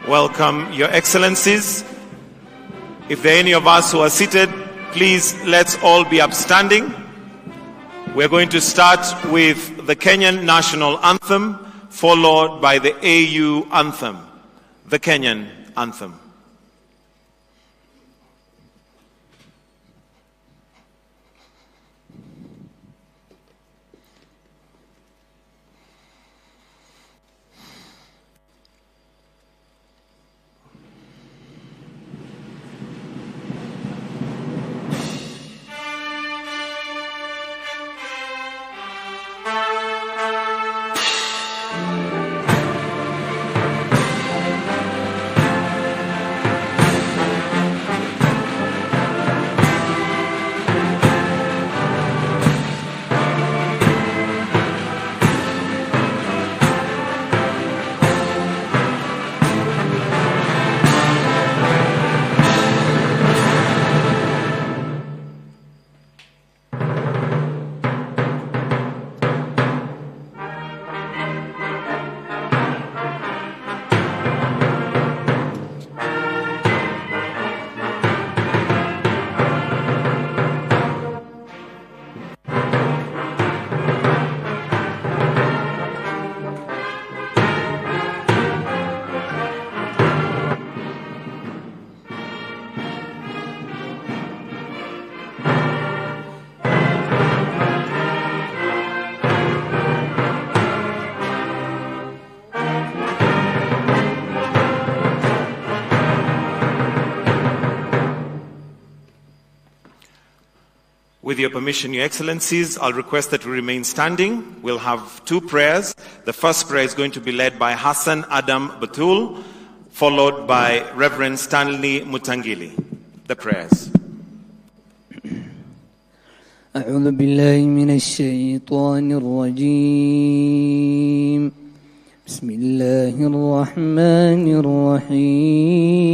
Welcome, Your Excellencies. If there are any of us who are seated, please let's all be upstanding. We're going to start with the Kenyan National Anthem, followed by the AU Anthem, the Kenyan Anthem. With your permission, Your Excellencies, I'll request that we remain standing. We'll have two prayers. The first prayer is going to be led by Hassan Adam Batul, followed by Reverend Stanley Mutangili. The prayers. أعوذ بالله من الشيطان الرجيم بسم الله الرحمن الرحيم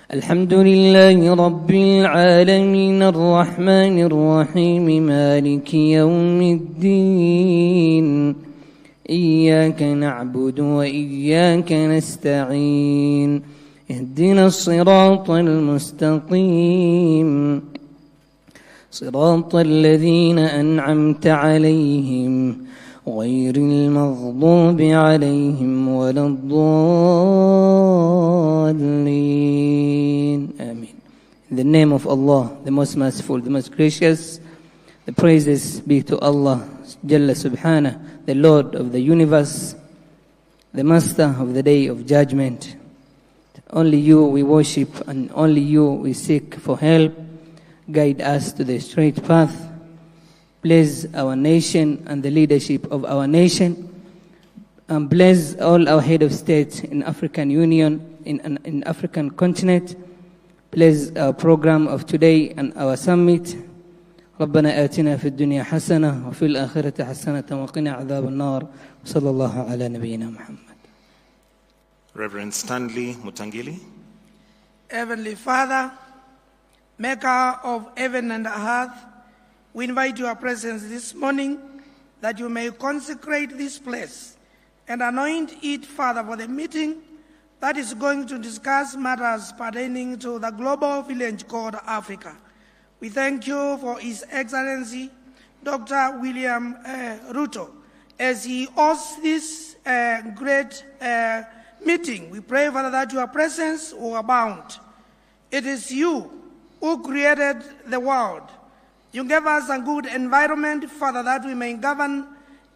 الحمد لله رب العالمين الرحمن الرحيم مالك يوم الدين إياك نعبد وإياك نستعين اهدنا الصراط المستقيم صراط الذين أنعمت عليهم غير المغضوب عليهم ولا الضالين. Amen. In the name of Allah, the most merciful, the most gracious, the praises be to Allah Jalla Subhanahu, the Lord of the universe, the Master of the Day of Judgment. Only you we worship and only you we seek for help. Guide us to the straight path. Bless our nation and the leadership of our nation. And bless all our head of state in African Union, in African continent. Bless our program of today and our summit. ربنا آتنا في الدنيا حسنة وفي الآخرة حسنة وقنا عذاب النار وصلى الله على نبينا محمد. Reverend Stanley Mutangili. Heavenly Father, Maker of heaven and earth, we invite your presence this morning that you may consecrate this place and anoint it, Father, for the meeting that is going to discuss matters pertaining to the global village called Africa. We thank you for His Excellency, Dr. William Ruto, as he hosts this great meeting. We pray, Father, that your presence will abound. It is you who created the world. You gave us a good environment, Father, that we may govern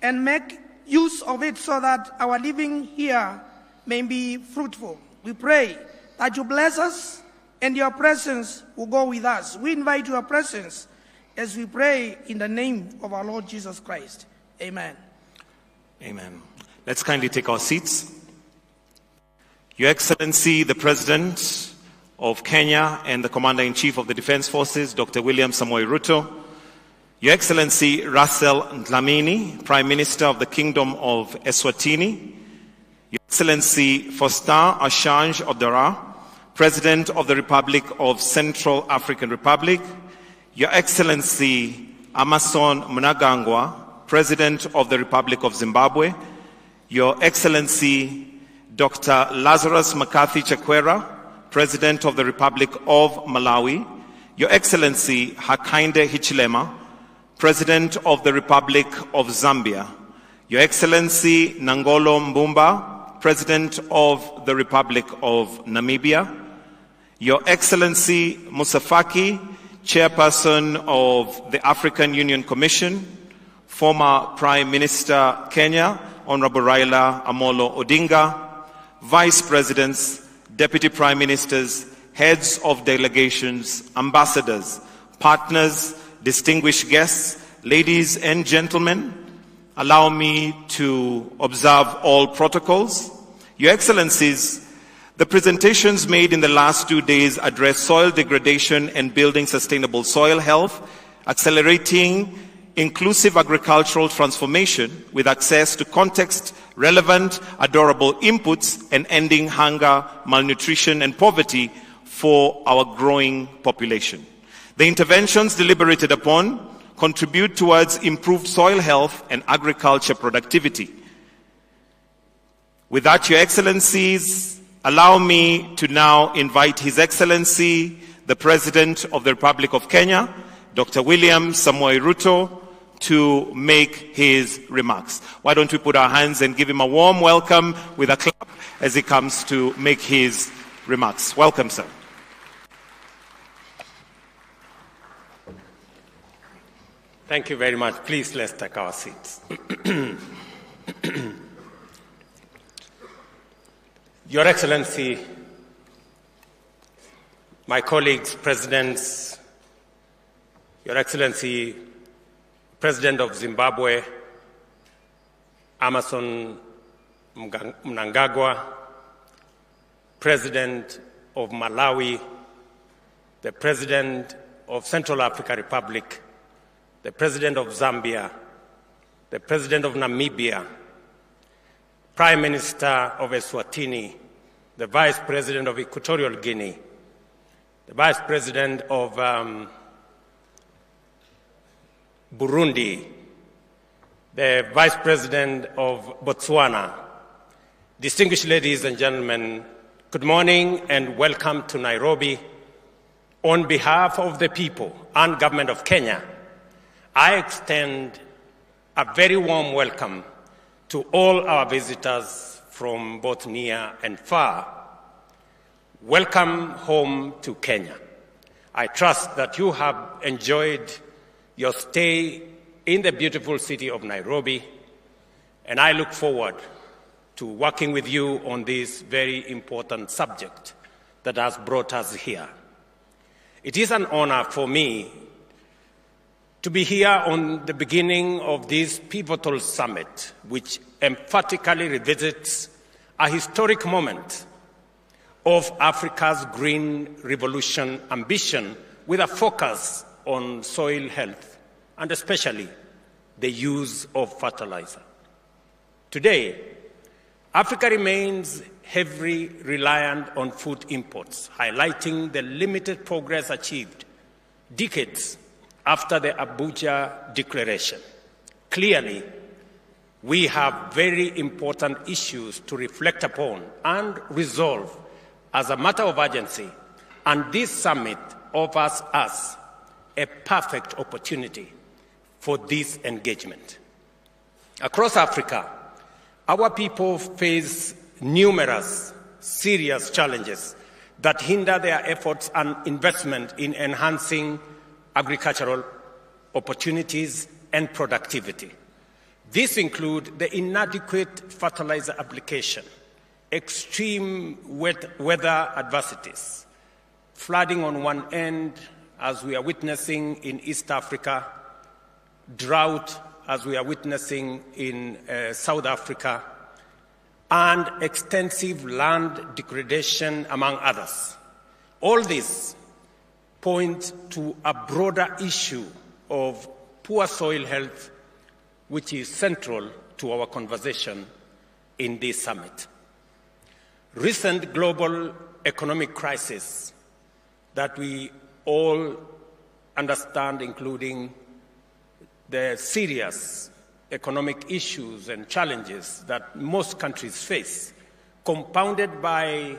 and make use of it so that our living here may be fruitful. We pray that you bless us and your presence will go with us. We invite your presence as we pray in the name of our Lord Jesus Christ. Amen. Amen. Let's kindly take our seats. Your Excellency, the President of Kenya and the Commander-in-Chief of the Defense Forces, Dr. William Samoei Ruto, Your Excellency Russell Dlamini, Prime Minister of the Kingdom of Eswatini, Your Excellency Faustin Archange Touadéra, President of the Republic of Central African Republic, Your Excellency Emmerson Mnangagwa, President of the Republic of Zimbabwe, Your Excellency Dr. Lazarus McCarthy Chakwera, President of the Republic of Malawi, Your Excellency Hakainde Hichilema, President of the Republic of Zambia, Your Excellency Nangolo Mbumba, President of the Republic of Namibia, Your Excellency Musafaki, Chairperson of the African Union Commission, former Prime Minister Kenya, Honorable Raila Amolo Odinga, Vice Presidents, Deputy Prime Ministers, Heads of Delegations, Ambassadors, Partners, distinguished guests, ladies and gentlemen, allow me to observe all protocols. Your Excellencies, the presentations made in the last 2 days address soil degradation and building sustainable soil health, accelerating inclusive agricultural transformation with access to context-relevant, adorable inputs, and ending hunger, malnutrition, and poverty for our growing population. The interventions deliberated upon contribute towards improved soil health and agriculture productivity. With that, Your Excellencies, allow me to now invite His Excellency, the President of the Republic of Kenya, Dr. William Samoei Ruto, to make his remarks. Why don't we put our hands and give him a warm welcome with a clap as he comes to make his remarks. Welcome, sir. Thank you very much. Please, let's take our seats. Your Excellency, my colleagues, presidents, Your Excellency, President of Zimbabwe, Emmerson Mnangagwa, President of Malawi, the President of Central African Republic, the President of Zambia, the President of Namibia, Prime Minister of Eswatini, the Vice President of Equatorial Guinea, the Vice President of Burundi, the Vice President of Botswana, distinguished ladies and gentlemen, good morning and welcome to Nairobi. On behalf of the people and government of Kenya, I extend a very warm welcome to all our visitors from both near and far. Welcome home to Kenya. I trust that you have enjoyed your stay in the beautiful city of Nairobi, and I look forward to working with you on this very important subject that has brought us here. It is an honor for me to be here on the beginning of this pivotal summit, which emphatically revisits a historic moment of Africa's green revolution ambition with a focus on soil health and especially the use of fertilizer. Today, Africa remains heavily reliant on food imports, highlighting the limited progress achieved decades after the Abuja Declaration. Clearly, we have very important issues to reflect upon and resolve as a matter of urgency, and this summit offers us a perfect opportunity for this engagement. Across Africa, our people face numerous serious challenges that hinder their efforts and investment in enhancing agricultural opportunities and productivity. These include the inadequate fertilizer application, extreme weather adversities, flooding on one end, as we are witnessing in East Africa, drought, as we are witnessing in South Africa, and extensive land degradation, among others. All this point to a broader issue of poor soil health, which is central to our conversation in this summit. Recent global economic crisis that we all understand, including the serious economic issues and challenges that most countries face, compounded by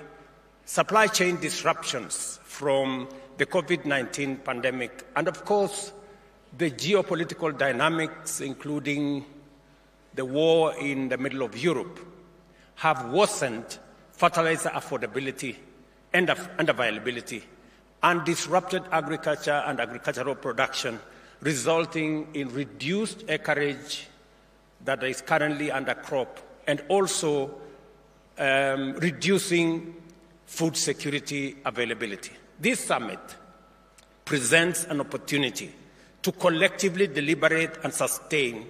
supply chain disruptions from the COVID-19 pandemic, and of course, the geopolitical dynamics, including the war in the middle of Europe, have worsened fertilizer affordability and availability and disrupted agriculture and agricultural production, resulting in reduced acreage that is currently under crop, and also reducing food security availability. This summit presents an opportunity to collectively deliberate and sustain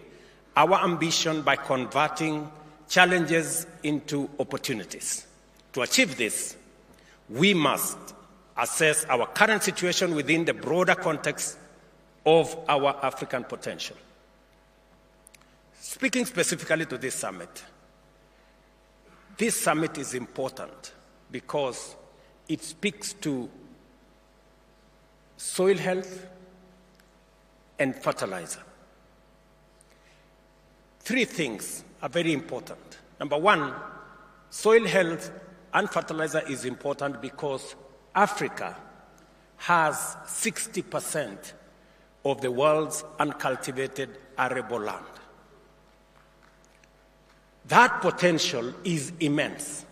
our ambition by converting challenges into opportunities. To achieve this, we must assess our current situation within the broader context of our African potential. Speaking specifically to this summit is important because it speaks to soil health and fertilizer. Three things are very important. Number one, soil health and fertilizer is important because Africa has 60% of the world's uncultivated arable land. That potential is immense.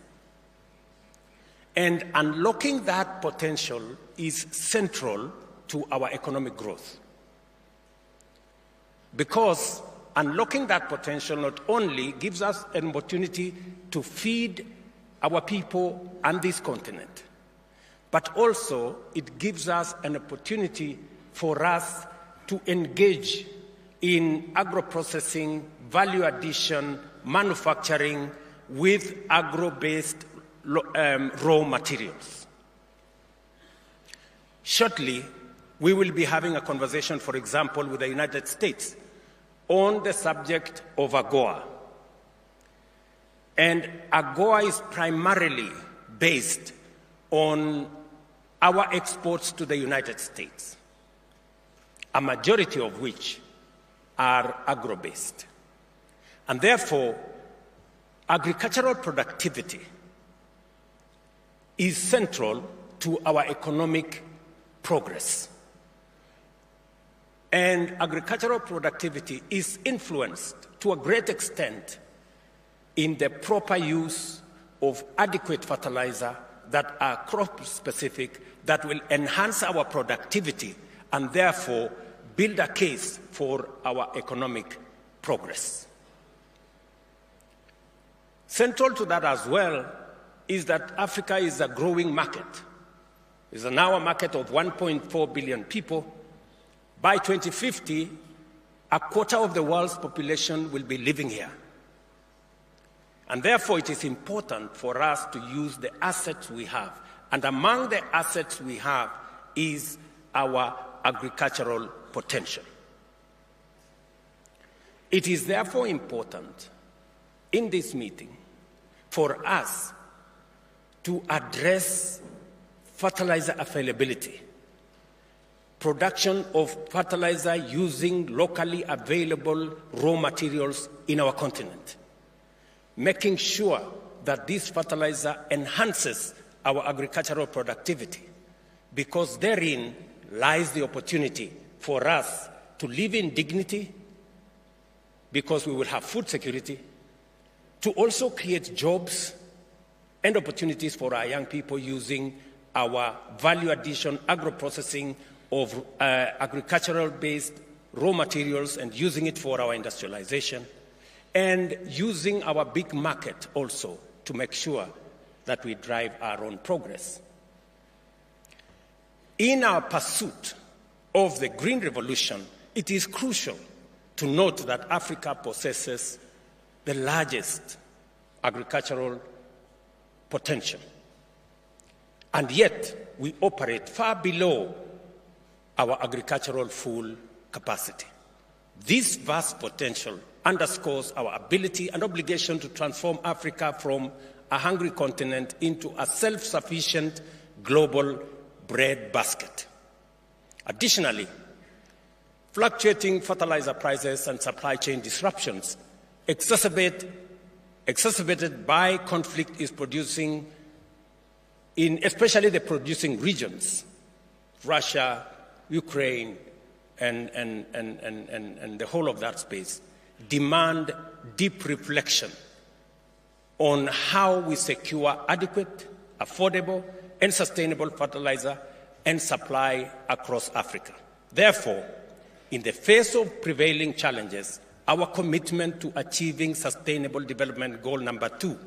And unlocking that potential is central to our economic growth. Because unlocking that potential not only gives us an opportunity to feed our people and this continent, but also it gives us an opportunity for us to engage in agro-processing, value addition, manufacturing with agro-based raw materials. Shortly, we will be having a conversation, for example, with the United States on the subject of AGOA. And AGOA is primarily based on our exports to the United States, a majority of which are agro-based. And therefore, agricultural productivity is central to our economic progress. And agricultural productivity is influenced to a great extent in the proper use of adequate fertilizer that are crop-specific, that will enhance our productivity and therefore build a case for our economic progress. Central to that as well is that Africa is a growing market. It's now a market of 1.4 billion people. By 2050, a quarter of the world's population will be living here. And therefore, it is important for us to use the assets we have. And among the assets we have is our agricultural potential. It is therefore important in this meeting for us to address fertilizer availability, production of fertilizer using locally available raw materials in our continent, making sure that this fertilizer enhances our agricultural productivity, because therein lies the opportunity for us to live in dignity, because we will have food security, to also create jobs and opportunities for our young people using our value addition, agro-processing of agricultural-based raw materials and using it for our industrialization, and using our big market also to make sure that we drive our own progress. In our pursuit of the Green Revolution, it is crucial to note that Africa possesses the largest agricultural potential. And yet, we operate far below our agricultural full capacity. This vast potential underscores our ability and obligation to transform Africa from a hungry continent into a self-sufficient global bread basket. Additionally, fluctuating fertilizer prices and supply chain disruptions exacerbate exacerbated by conflict, is producing, especially the producing regions, Russia, Ukraine, and the whole of that space, demand deep reflection on how we secure adequate, affordable, and sustainable fertilizer and supply across Africa. Therefore, in the face of prevailing challenges, our commitment to achieving Sustainable Development Goal number 2,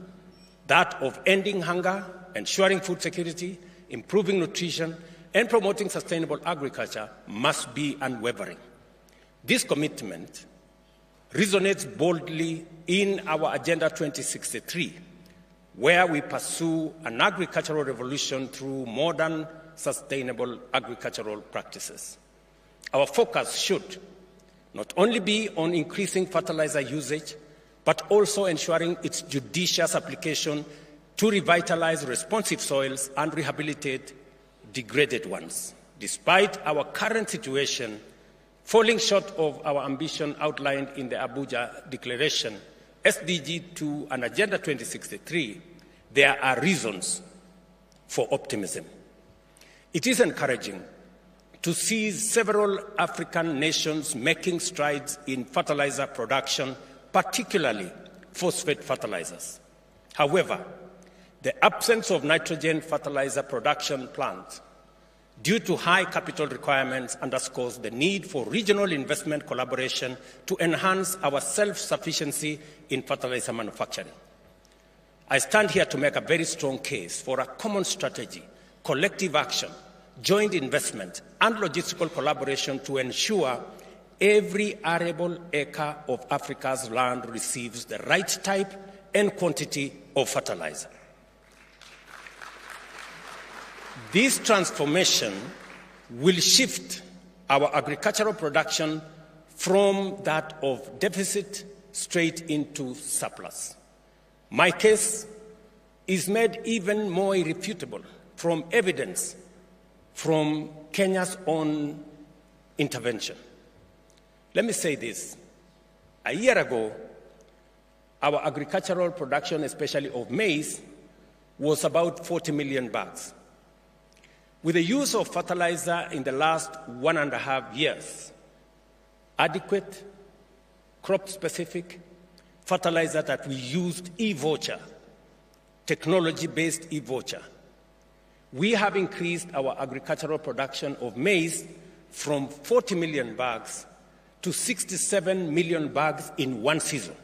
that of ending hunger, ensuring food security, improving nutrition, and promoting sustainable agriculture, must be unwavering. This commitment resonates boldly in our Agenda 2063, where we pursue an agricultural revolution through modern, sustainable agricultural practices. Our focus should not only be on increasing fertilizer usage, but also ensuring its judicious application to revitalize responsive soils and rehabilitate degraded ones. Despite our current situation falling short of our ambition outlined in the Abuja Declaration, SDG 2 and Agenda 2063, there are reasons for optimism. It is encouraging to see several African nations making strides in fertilizer production, particularly phosphate fertilizers. However, the absence of nitrogen fertilizer production plants due to high capital requirements underscores the need for regional investment collaboration to enhance our self-sufficiency in fertilizer manufacturing. I stand here to make a very strong case for a common strategy, collective action, joint investment, and logistical collaboration to ensure every arable acre of Africa's land receives the right type and quantity of fertilizer. This transformation will shift our agricultural production from that of deficit straight into surplus. My case is made even more irrefutable from evidence from Kenya's own intervention. Let me say this. A year ago, our agricultural production, especially of maize, was about 40 million bags. With the use of fertilizer in the last 1.5 years, adequate, crop-specific fertilizer that we used, e-voucher, technology-based e-voucher, we have increased our agricultural production of maize from 40 million bags to 67 million bags in one season,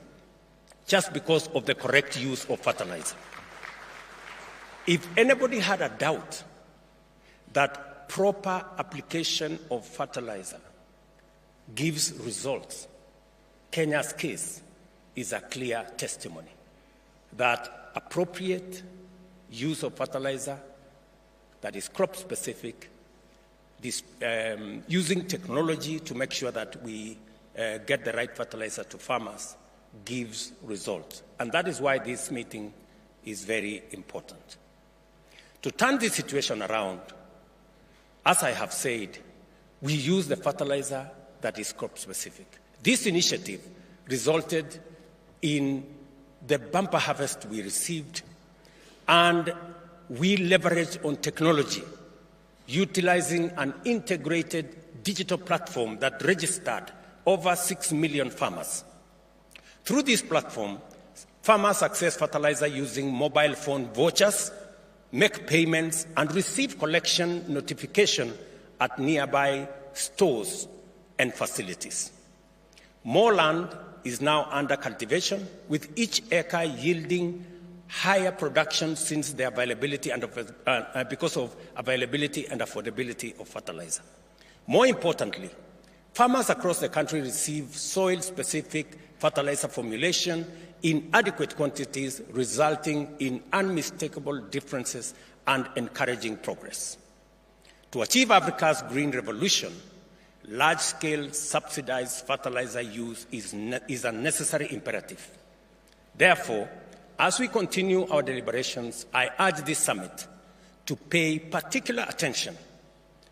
just because of the correct use of fertilizer. If anybody had a doubt that proper application of fertilizer gives results, Kenya's case is a clear testimony that appropriate use of fertilizer that is crop-specific, using technology to make sure that we get the right fertilizer to farmers gives results. And that is why this meeting is very important. To turn this situation around, as I have said, we use the fertilizer that is crop-specific. This initiative resulted in the bumper harvest we received, and we leveraged on technology, utilizing an integrated digital platform that registered over 6 million farmers. Through this platform, farmers access fertilizer using mobile phone vouchers, make payments, and receive collection notification at nearby stores and facilities. More land is now under cultivation, with each acre yielding higher production since the availability and because of availability and affordability of fertilizer. More importantly, farmers across the country receive soil-specific fertilizer formulation in adequate quantities, resulting in unmistakable differences and encouraging progress. To achieve Africa's green revolution, large-scale subsidized fertilizer use is a necessary imperative. Therefore, as we continue our deliberations, I urge this summit to pay particular attention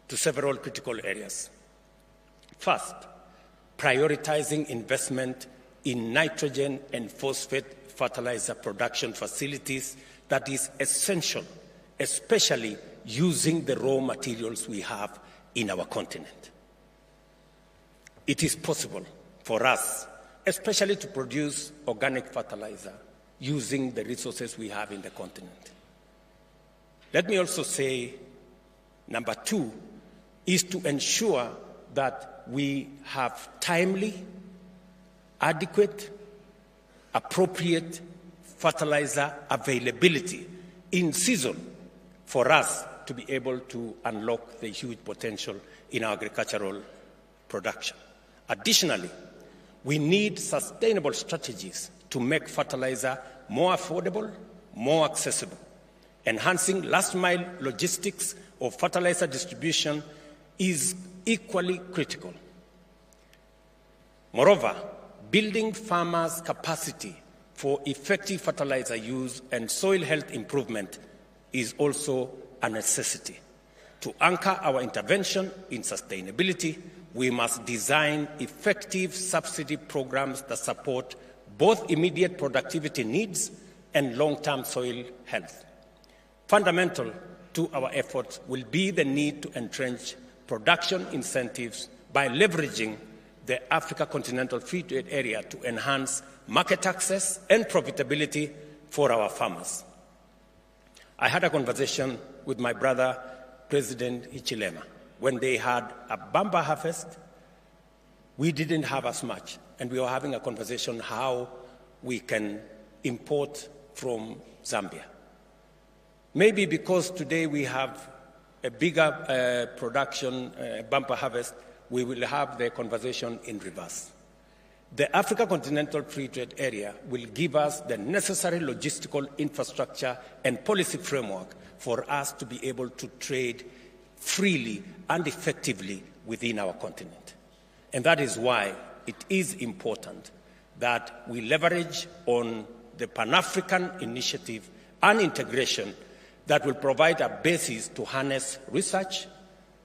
to several critical areas. First, prioritizing investment in nitrogen and phosphate fertilizer production facilities that is essential, especially using the raw materials we have in our continent. It is possible for us, especially to produce organic fertilizer using the resources we have in the continent. Let me also say, number two, is to ensure that we have timely, adequate, appropriate fertilizer availability in season for us to be able to unlock the huge potential in our agricultural production. Additionally, we need sustainable strategies to make fertilizer more affordable, more accessible. Enhancing last-mile logistics of fertilizer distribution is equally critical. Moreover, building farmers' capacity for effective fertilizer use and soil health improvement is also a necessity. To anchor our intervention in sustainability, we must design effective subsidy programs that support both immediate productivity needs and long-term soil health. Fundamental to our efforts will be the need to entrench production incentives by leveraging the Africa Continental Free Trade Area to enhance market access and profitability for our farmers. I had a conversation with my brother, President Hichilema. When they had a bumper harvest, we didn't have as much, and we were having a conversation how we can import from Zambia. Maybe because today we have a bigger production, bumper harvest, we will have the conversation in reverse. The Africa Continental Free Trade Area will give us the necessary logistical infrastructure and policy framework for us to be able to trade freely and effectively within our continent. And that is why it is important that we leverage on the Pan-African initiative and integration that will provide a basis to harness research,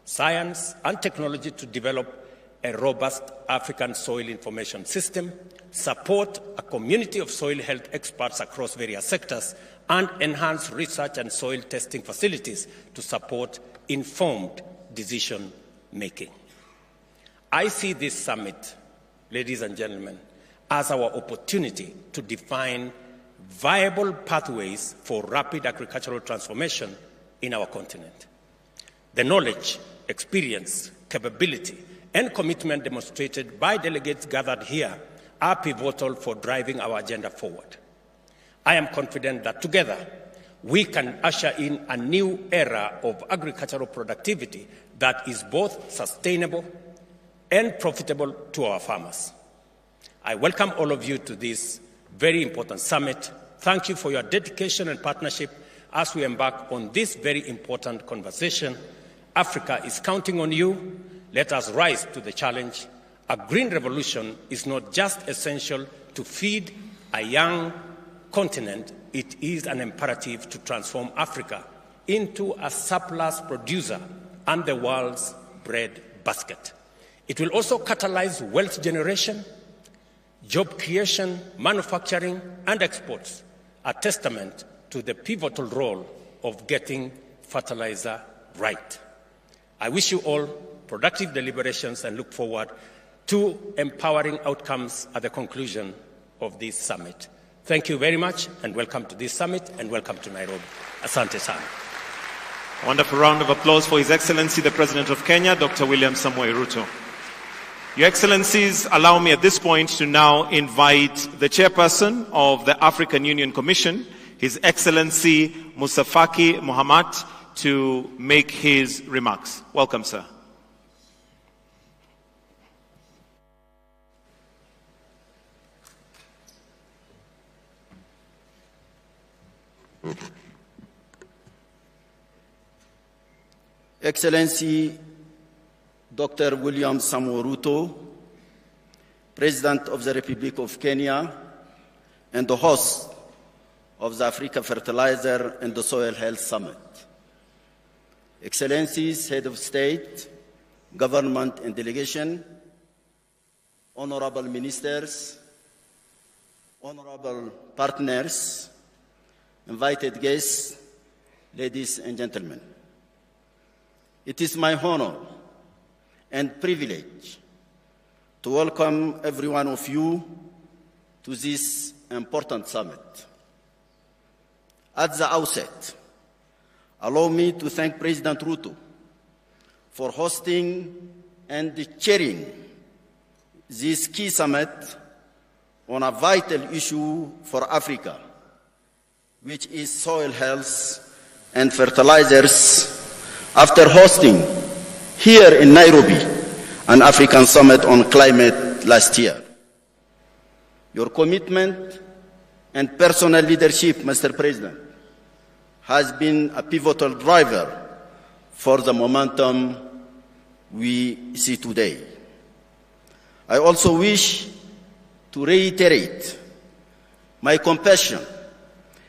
science, and technology to develop a robust African soil information system, support a community of soil health experts across various sectors, and enhance research and soil testing facilities to support informed decision-making. I see this summit, ladies and gentlemen, as our opportunity to define viable pathways for rapid agricultural transformation in our continent. The knowledge, experience, capability, and commitment demonstrated by delegates gathered here are pivotal for driving our agenda forward. I am confident that together we can usher in a new era of agricultural productivity that is both sustainable and profitable to our farmers. I welcome all of you to this very important summit. Thank you for your dedication and partnership as we embark on this very important conversation. Africa is counting on you. Let us rise to the challenge. A green revolution is not just essential to feed a young continent, it is an imperative to transform Africa into a surplus producer and the world's bread basket. It will also catalyze wealth generation, job creation, manufacturing, and exports, a testament to the pivotal role of getting fertilizer right. I wish you all productive deliberations and look forward to empowering outcomes at the conclusion of this summit. Thank you very much, and welcome to this summit, and welcome to Nairobi. Asante sana. A wonderful round of applause for His Excellency, the President of Kenya, Dr. William Samoei Ruto. Your Excellencies, allow me at this point to now invite the Chairperson of the African Union Commission, His Excellency Musa Faki Mohamed, to make his remarks. Welcome, sir. Excellency Dr. William Samoei Ruto, President of the Republic of Kenya and the host of the Africa Fertilizer and the Soil Health Summit. Excellencies, Head of State, Government and Delegation, Honorable Ministers, honorable partners, invited guests, ladies and gentlemen. It is my honor and privilege to welcome every one of you to this important summit. At the outset, allow me to thank President Ruto for hosting and chairing this key summit on a vital issue for Africa, which is soil health and fertilizers, after hosting here in Nairobi an African summit on climate last year. Your commitment and personal leadership, Mr. President, has been a pivotal driver for the momentum we see today. I also wish to reiterate my compassion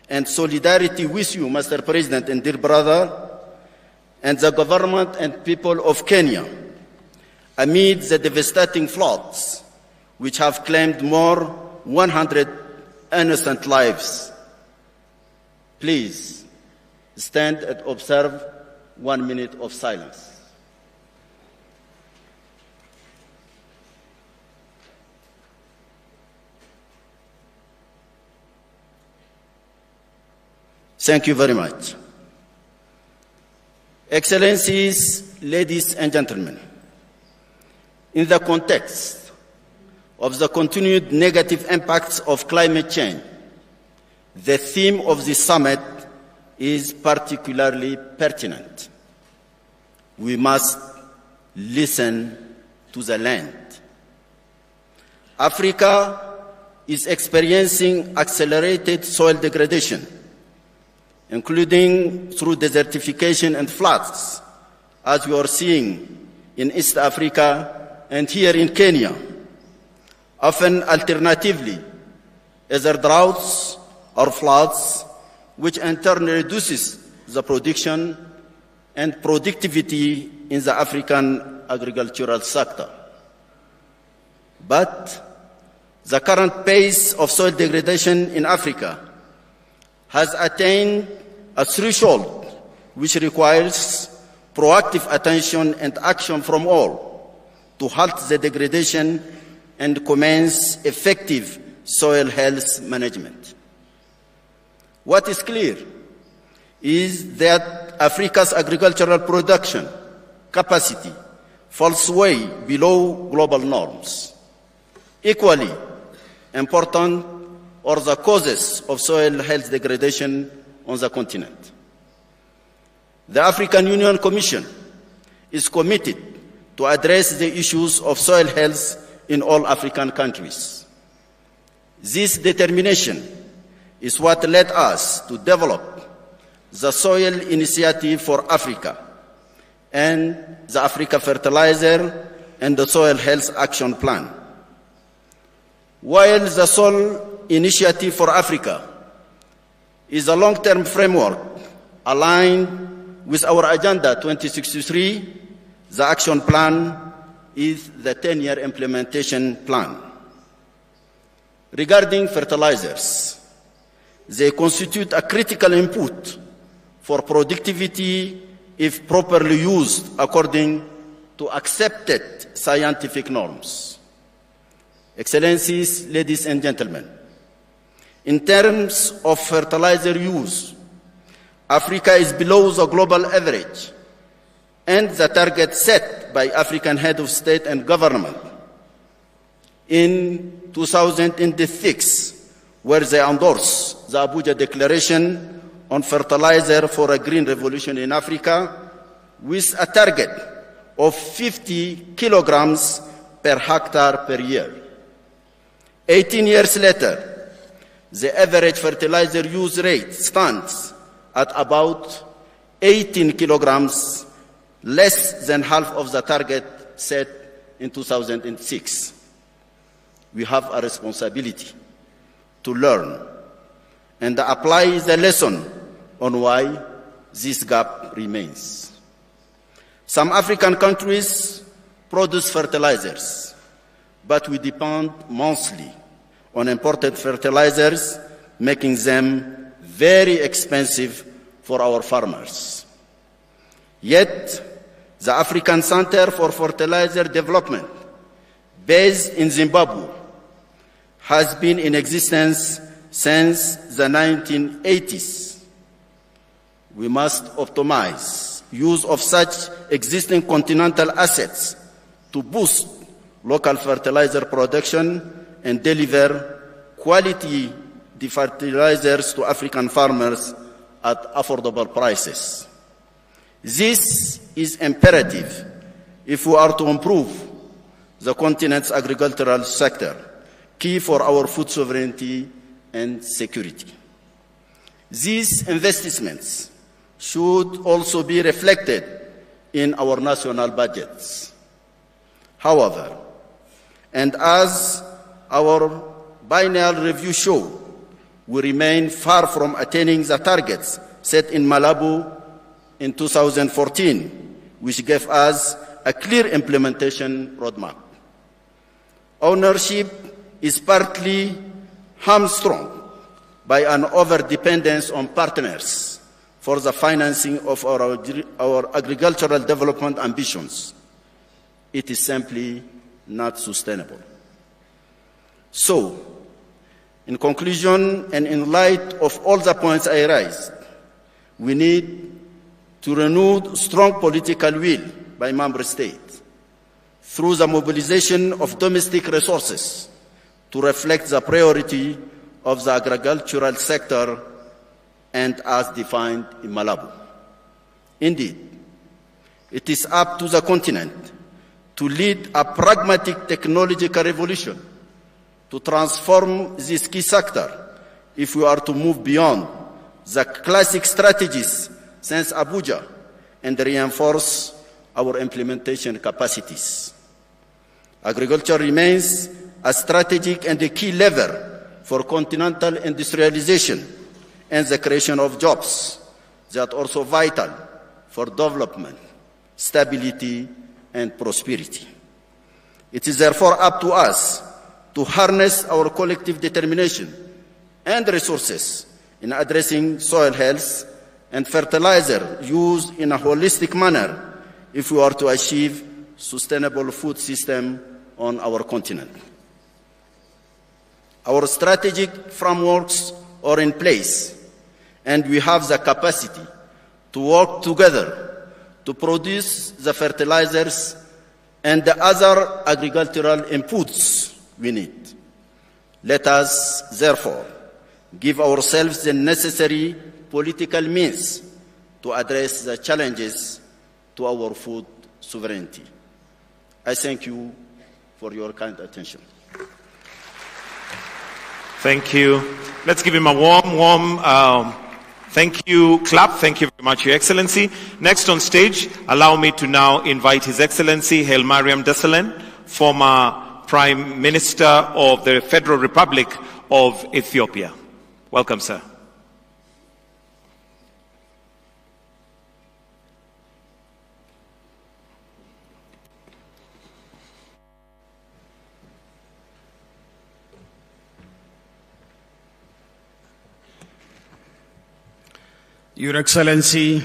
and solidarity with you, Mr. President and dear brother, and the government and people of Kenya amid the devastating floods which have claimed more 100 innocent lives. Please stand and observe 1 minute of silence. Thank you very much. Excellencies, ladies and gentlemen, in the context of the continued negative impacts of climate change, the theme of this summit is particularly pertinent. We must listen to the land. Africa is experiencing accelerated soil degradation, including through desertification and floods, as we are seeing in East Africa and here in Kenya. Often, alternatively, either droughts or floods, which in turn reduces the production and productivity in the African agricultural sector. But the current pace of soil degradation in Africa has attained a threshold which requires proactive attention and action from all to halt the degradation and commence effective soil health management. What is clear is that Africa's agricultural production capacity falls way below global norms. Equally important are the causes of soil health degradation on the continent. The African Union Commission is committed to address the issues of soil health in all African countries. This determination is what led us to develop the Soil Initiative for Africa and the Africa Fertiliser and the Soil Health Action Plan. While the Soil Initiative for Africa is a long-term framework aligned with our Agenda 2063, the Action Plan is the 10-year implementation plan. Regarding fertilizers, they constitute a critical input for productivity if properly used according to accepted scientific norms. Excellencies, ladies and gentlemen, in terms of fertilizer use, Africa is below the global average and the target set by African head of state and government. In 2006, where they endorsed the Abuja Declaration on Fertilizer for a Green Revolution in Africa, with a target of 50 kilograms per hectare per year. 18 years later, the average fertilizer use rate stands at about 18 kilograms, less than half of the target set in 2006. We have a responsibility to learn and apply the lesson on why this gap remains. Some African countries produce fertilizers, but we depend mostly on imported fertilizers, making them very expensive for our farmers. Yet, the African Center for Fertilizer Development, based in Zimbabwe, has been in existence since the 1980s. We must optimize use of such existing continental assets to boost local fertilizer production and deliver quality fertilizers to African farmers at affordable prices. This is imperative if we are to improve the continent's agricultural sector, key for our food sovereignty and security. These investments should also be reflected in our national budgets. However, and as our biennial review show, we remain far from attaining the targets set in Malabo in 2014, which gave us a clear implementation roadmap. Ownership is partly hamstrung by an over-dependence on partners for the financing of our agricultural development ambitions. It is simply not sustainable. So, in conclusion, and in light of all the points I raised, we need to renew strong political will by member states through the mobilization of domestic resources to reflect the priority of the agricultural sector and as defined in Malabo. Indeed, it is up to the continent to lead a pragmatic technological revolution to transform this key sector if we are to move beyond the classic strategies since Abuja and reinforce our implementation capacities. Agriculture remains a strategic and a key lever for continental industrialization and the creation of jobs that are also vital for development, stability, and prosperity. It is therefore up to us to harness our collective determination and resources in addressing soil health and fertilizer used in a holistic manner if we are to achieve sustainable food system on our continent. Our strategic frameworks are in place, and we have the capacity to work together to produce the fertilizers and the other agricultural inputs we need. Let us, therefore, give ourselves the necessary political means to address the challenges to our food sovereignty. I thank you for your kind attention. Thank you. Let's give him a warm thank you clap. Thank you very much, Your Excellency. Next on stage, allow me to now invite His Excellency Hailemariam Desalegn, former Prime Minister of the Federal Republic of Ethiopia. Welcome, sir. Your Excellency,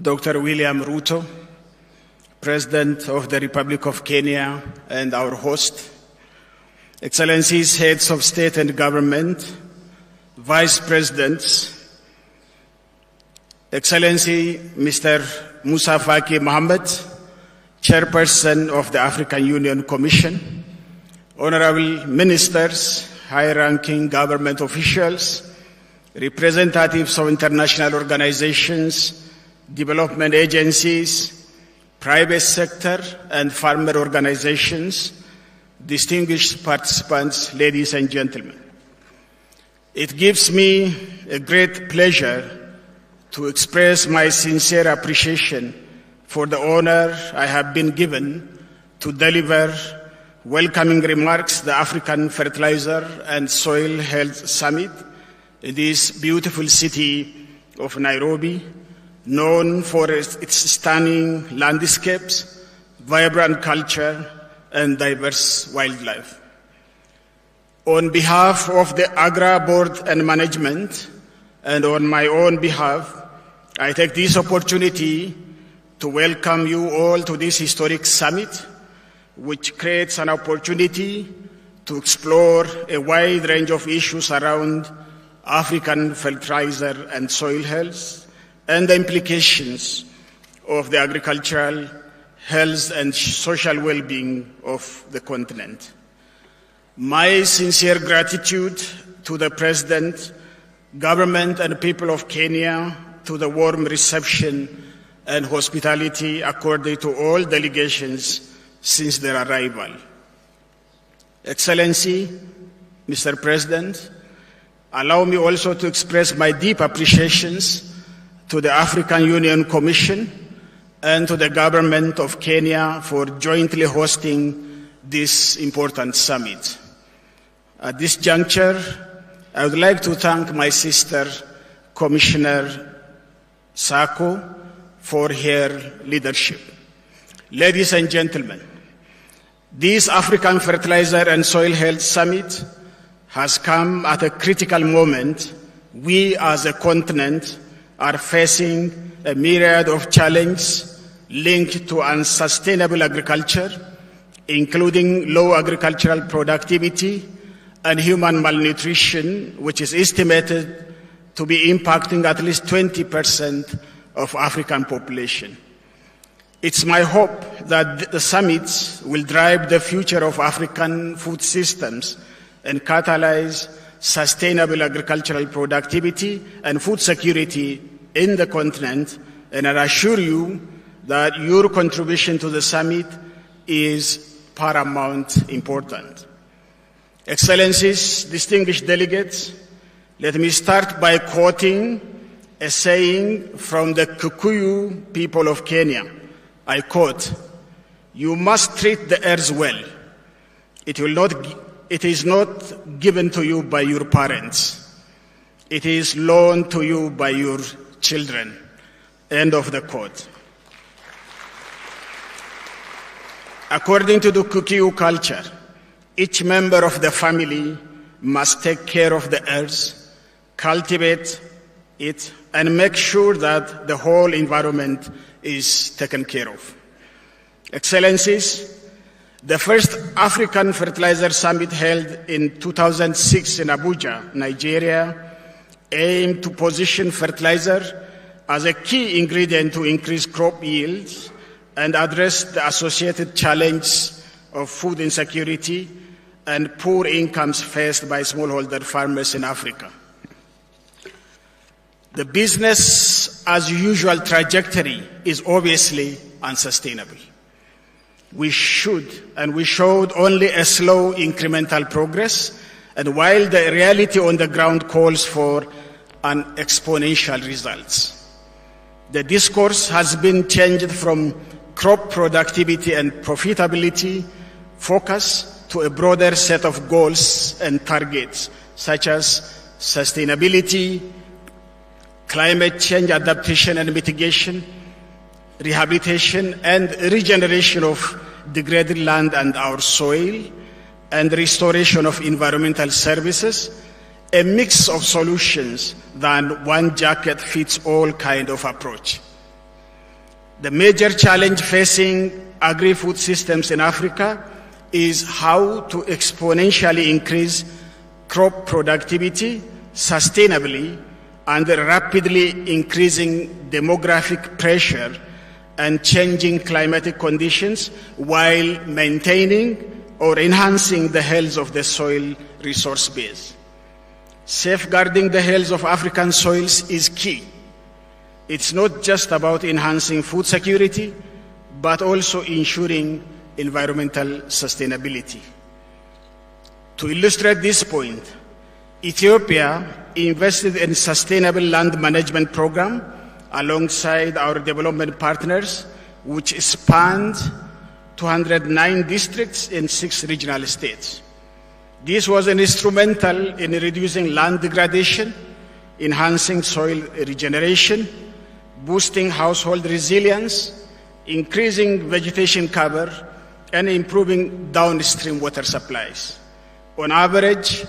Dr. William Ruto, President of the Republic of Kenya and our host, Excellencies, Heads of State and Government, Vice Presidents, Excellency Mr. Musa Faki Mohammed, Chairperson of the African Union Commission, Honorable Ministers, high-ranking government officials, representatives of international organizations, development agencies, private sector and farmer organizations, distinguished participants, ladies and gentlemen. It gives me a great pleasure to express my sincere appreciation for the honor I have been given to deliver welcoming remarks at the African Fertilizer and Soil Health Summit in this beautiful city of Nairobi, known for its stunning landscapes, vibrant culture, and diverse wildlife. On behalf of the Agra Board and Management, and on my own behalf, I take this opportunity to welcome you all to this historic summit, which creates an opportunity to explore a wide range of issues around African fertilizer and soil health and the implications of the agricultural, health, and social well-being of the continent. My sincere gratitude to the President, government, and people of Kenya to the warm reception and hospitality accorded to all delegations since their arrival. Excellency, Mr. President, allow me also to express my deep appreciations to the African Union Commission and to the government of Kenya for jointly hosting this important summit. At this juncture, I would like to thank my sister, Commissioner Sako, for her leadership. Ladies and gentlemen, this African Fertilizer and Soil Health Summit has come at a critical moment. We as a continent are facing a myriad of challenges linked to unsustainable agriculture, including low agricultural productivity and human malnutrition, which is estimated to be impacting at least 20% of African population. It's my hope that the summits will drive the future of African food systems and catalyze sustainable agricultural productivity and food security in the continent, and I assure you that your contribution to the summit is paramount important. Excellencies, distinguished delegates, let me start by quoting a saying from the Kikuyu people of Kenya. I quote, "You must treat the earth well. It is not given to you by your parents. It is loaned to you by your children." End of the quote. According to the Kikuyu culture, each member of the family must take care of the earth, cultivate it, and make sure that the whole environment is taken care of. Excellencies, the first African Fertilizer Summit held in 2006 in Abuja, Nigeria, aimed to position fertilizer as a key ingredient to increase crop yields and address the associated challenges of food insecurity and poor incomes faced by smallholder farmers in Africa. The business as usual trajectory is obviously unsustainable. We showed only a slow incremental progress, and while the reality on the ground calls for an exponential results. The discourse has been changed from crop productivity and profitability focus to a broader set of goals and targets, such as sustainability, climate change adaptation and mitigation, rehabilitation and regeneration of degraded land and our soil, and restoration of environmental services, a mix of solutions than one jacket fits all kind of approach. The major challenge facing agri-food systems in Africa is how to exponentially increase crop productivity sustainably under rapidly increasing demographic pressure and changing climatic conditions while maintaining or enhancing the health of the soil resource base. Safeguarding the health of African soils is key. It's not just about enhancing food security, but also ensuring environmental sustainability. To illustrate this point, Ethiopia invested in a sustainable land management program alongside our development partners, which spanned 209 districts in 6 regional states. This was instrumental in reducing land degradation, enhancing soil regeneration, boosting household resilience, increasing vegetation cover, and improving downstream water supplies. On average,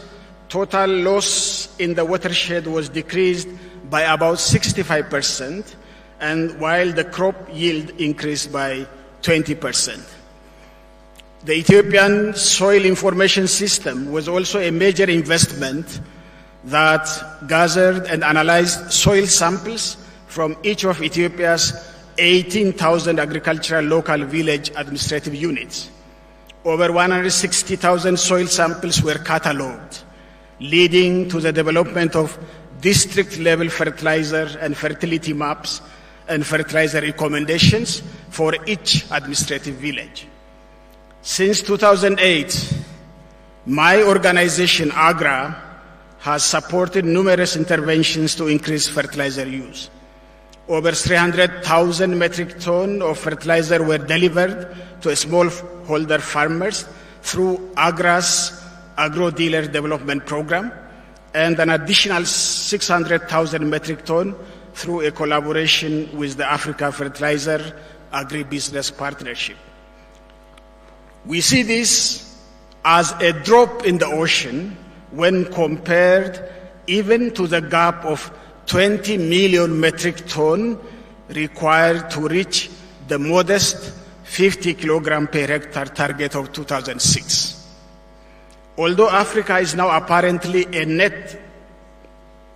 total loss in the watershed was decreased by about 65%, and while the crop yield increased by 20%. The Ethiopian Soil Information System was also a major investment that gathered and analyzed soil samples from each of Ethiopia's 18,000 agricultural local village administrative units. Over 160,000 soil samples were catalogued, leading to the development of district-level fertilizer and fertility maps and fertilizer recommendations for each administrative village. Since 2008, my organization, AGRA, has supported numerous interventions to increase fertilizer use. Over 300,000 metric tons of fertilizer were delivered to smallholder farmers through AGRA's Agro-Dealer Development Program, and an additional 600,000 metric tons through a collaboration with the Africa Fertilizer Agribusiness Partnership. We see this as a drop in the ocean when compared even to the gap of 20 million metric tons required to reach the modest 50 kilogram per hectare target of 2006. Although Africa is now apparently a net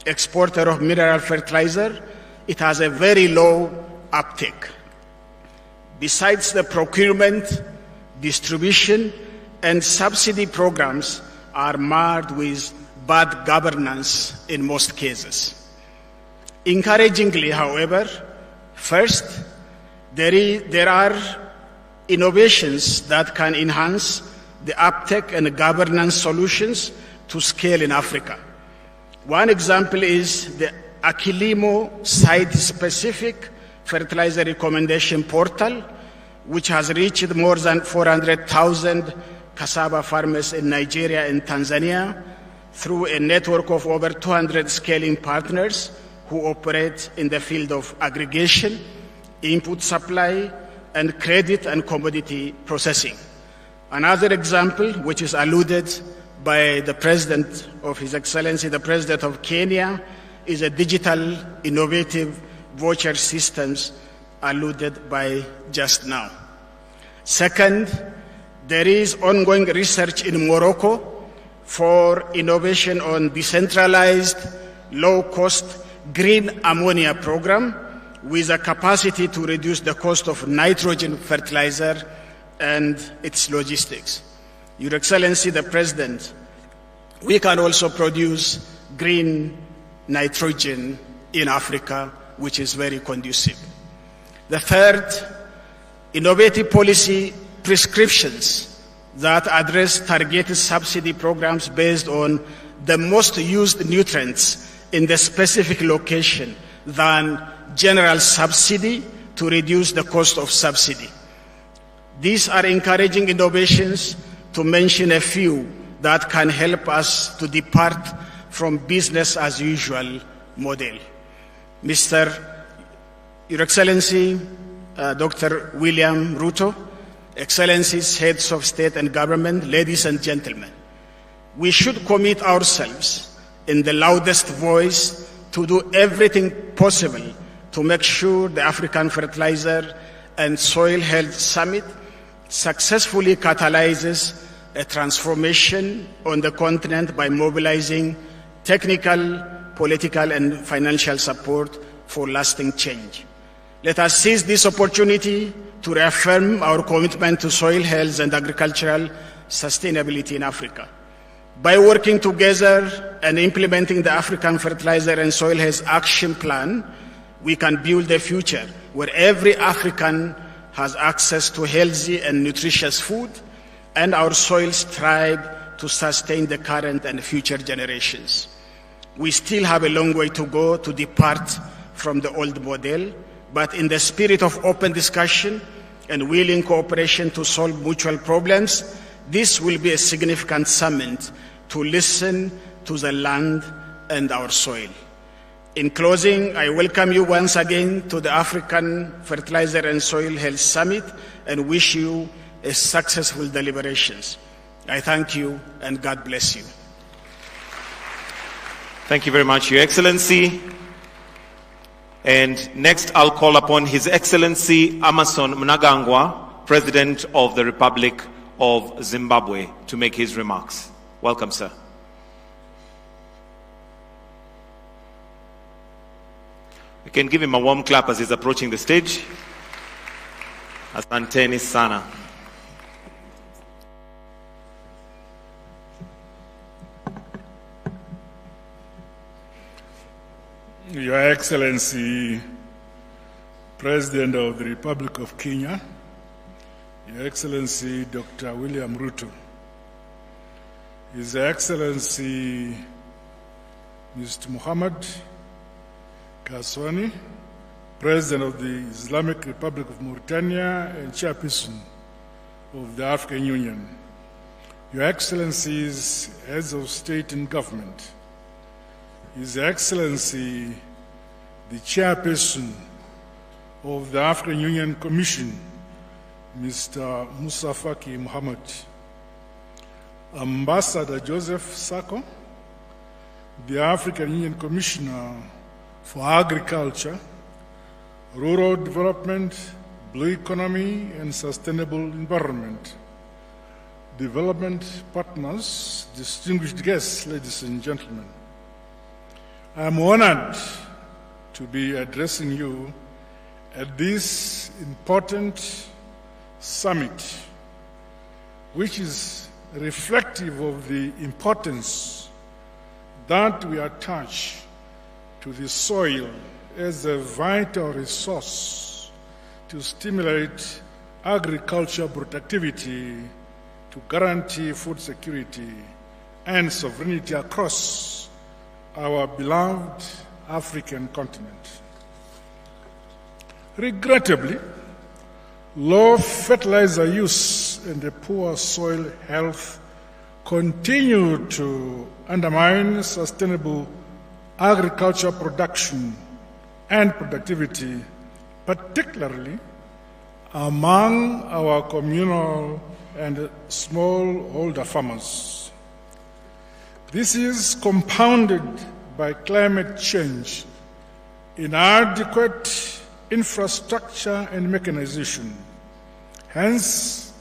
exporter of mineral fertilizer, it has a very low uptake. Besides, the procurement, distribution, and subsidy programs are marred with bad governance in most cases. Encouragingly, however, first, there are innovations that can enhance the uptake and governance solutions to scale in Africa. One example is the Hichilema site-specific fertilizer recommendation portal, which has reached more than 400,000 cassava farmers in Nigeria and Tanzania through a network of over 200 scaling partners who operate in the field of aggregation, input supply, and credit and commodity processing. Another example, which is alluded by the President of His Excellency, the President of Kenya, is a digital innovative voucher systems alluded by just now. Second, there is ongoing research in Morocco for innovation on decentralized, low-cost green ammonia program with a capacity to reduce the cost of nitrogen fertilizer and its logistics. Your Excellency, the President, we can also produce green nitrogen in Africa, which is very conducive. The third, innovative policy prescriptions that address targeted subsidy programs based on the most used nutrients in the specific location than general subsidy to reduce the cost of subsidy. These are encouraging innovations, to mention a few, that can help us to depart from business as usual model. Your Excellency, Dr. William Ruto, Excellencies, heads of state and government, ladies and gentlemen, we should commit ourselves in the loudest voice to do everything possible to make sure the African Fertilizer and Soil Health Summit successfully catalyzes a transformation on the continent by mobilizing technical, political, and financial support for lasting change. Let us seize this opportunity to reaffirm our commitment to soil health and agricultural sustainability in Africa. By working together and implementing the African Fertilizer and Soil Health Action Plan, we can build a future where every African has access to healthy and nutritious food, and our soils thrive to sustain the current and future generations. We still have a long way to go to depart from the old model, but in the spirit of open discussion and willing cooperation to solve mutual problems, this will be a significant summit to listen to the land and our soil. In closing, I welcome you once again to the African Fertilizer and Soil Health Summit and wish you a successful deliberations. I thank you and God bless you. Thank you very much, Your Excellency. And next I'll call upon His Excellency Emmerson Mnangagwa, President of the Republic of Zimbabwe, to make his remarks. Welcome, sir. We can give him a warm clap as he's approaching the stage. Asanteni sana. Your Excellency, President of the Republic of Kenya, Your Excellency Dr. William Ruto, His Excellency Mr. Muhammad Kaswani, President of the Islamic Republic of Mauritania and Chairperson of the African Union, Your Excellencies, Heads of State and Government, His Excellency, the Chairperson of the African Union Commission, Mr. Musa Faki Mohammed, Ambassador Joseph Sako, the African Union Commissioner for Agriculture, Rural Development, Blue Economy and Sustainable Environment, development partners, distinguished guests, ladies and gentlemen. I'm honored to be addressing you at this important summit, which is reflective of the importance that we attach to the soil as a vital resource to stimulate agricultural productivity, to guarantee food security and sovereignty across our beloved African continent. Regrettably, low fertilizer use and the poor soil health continue to undermine sustainable agricultural production and productivity, particularly among our communal and smallholder farmers. This is compounded by climate change, inadequate infrastructure and mechanization. Hence,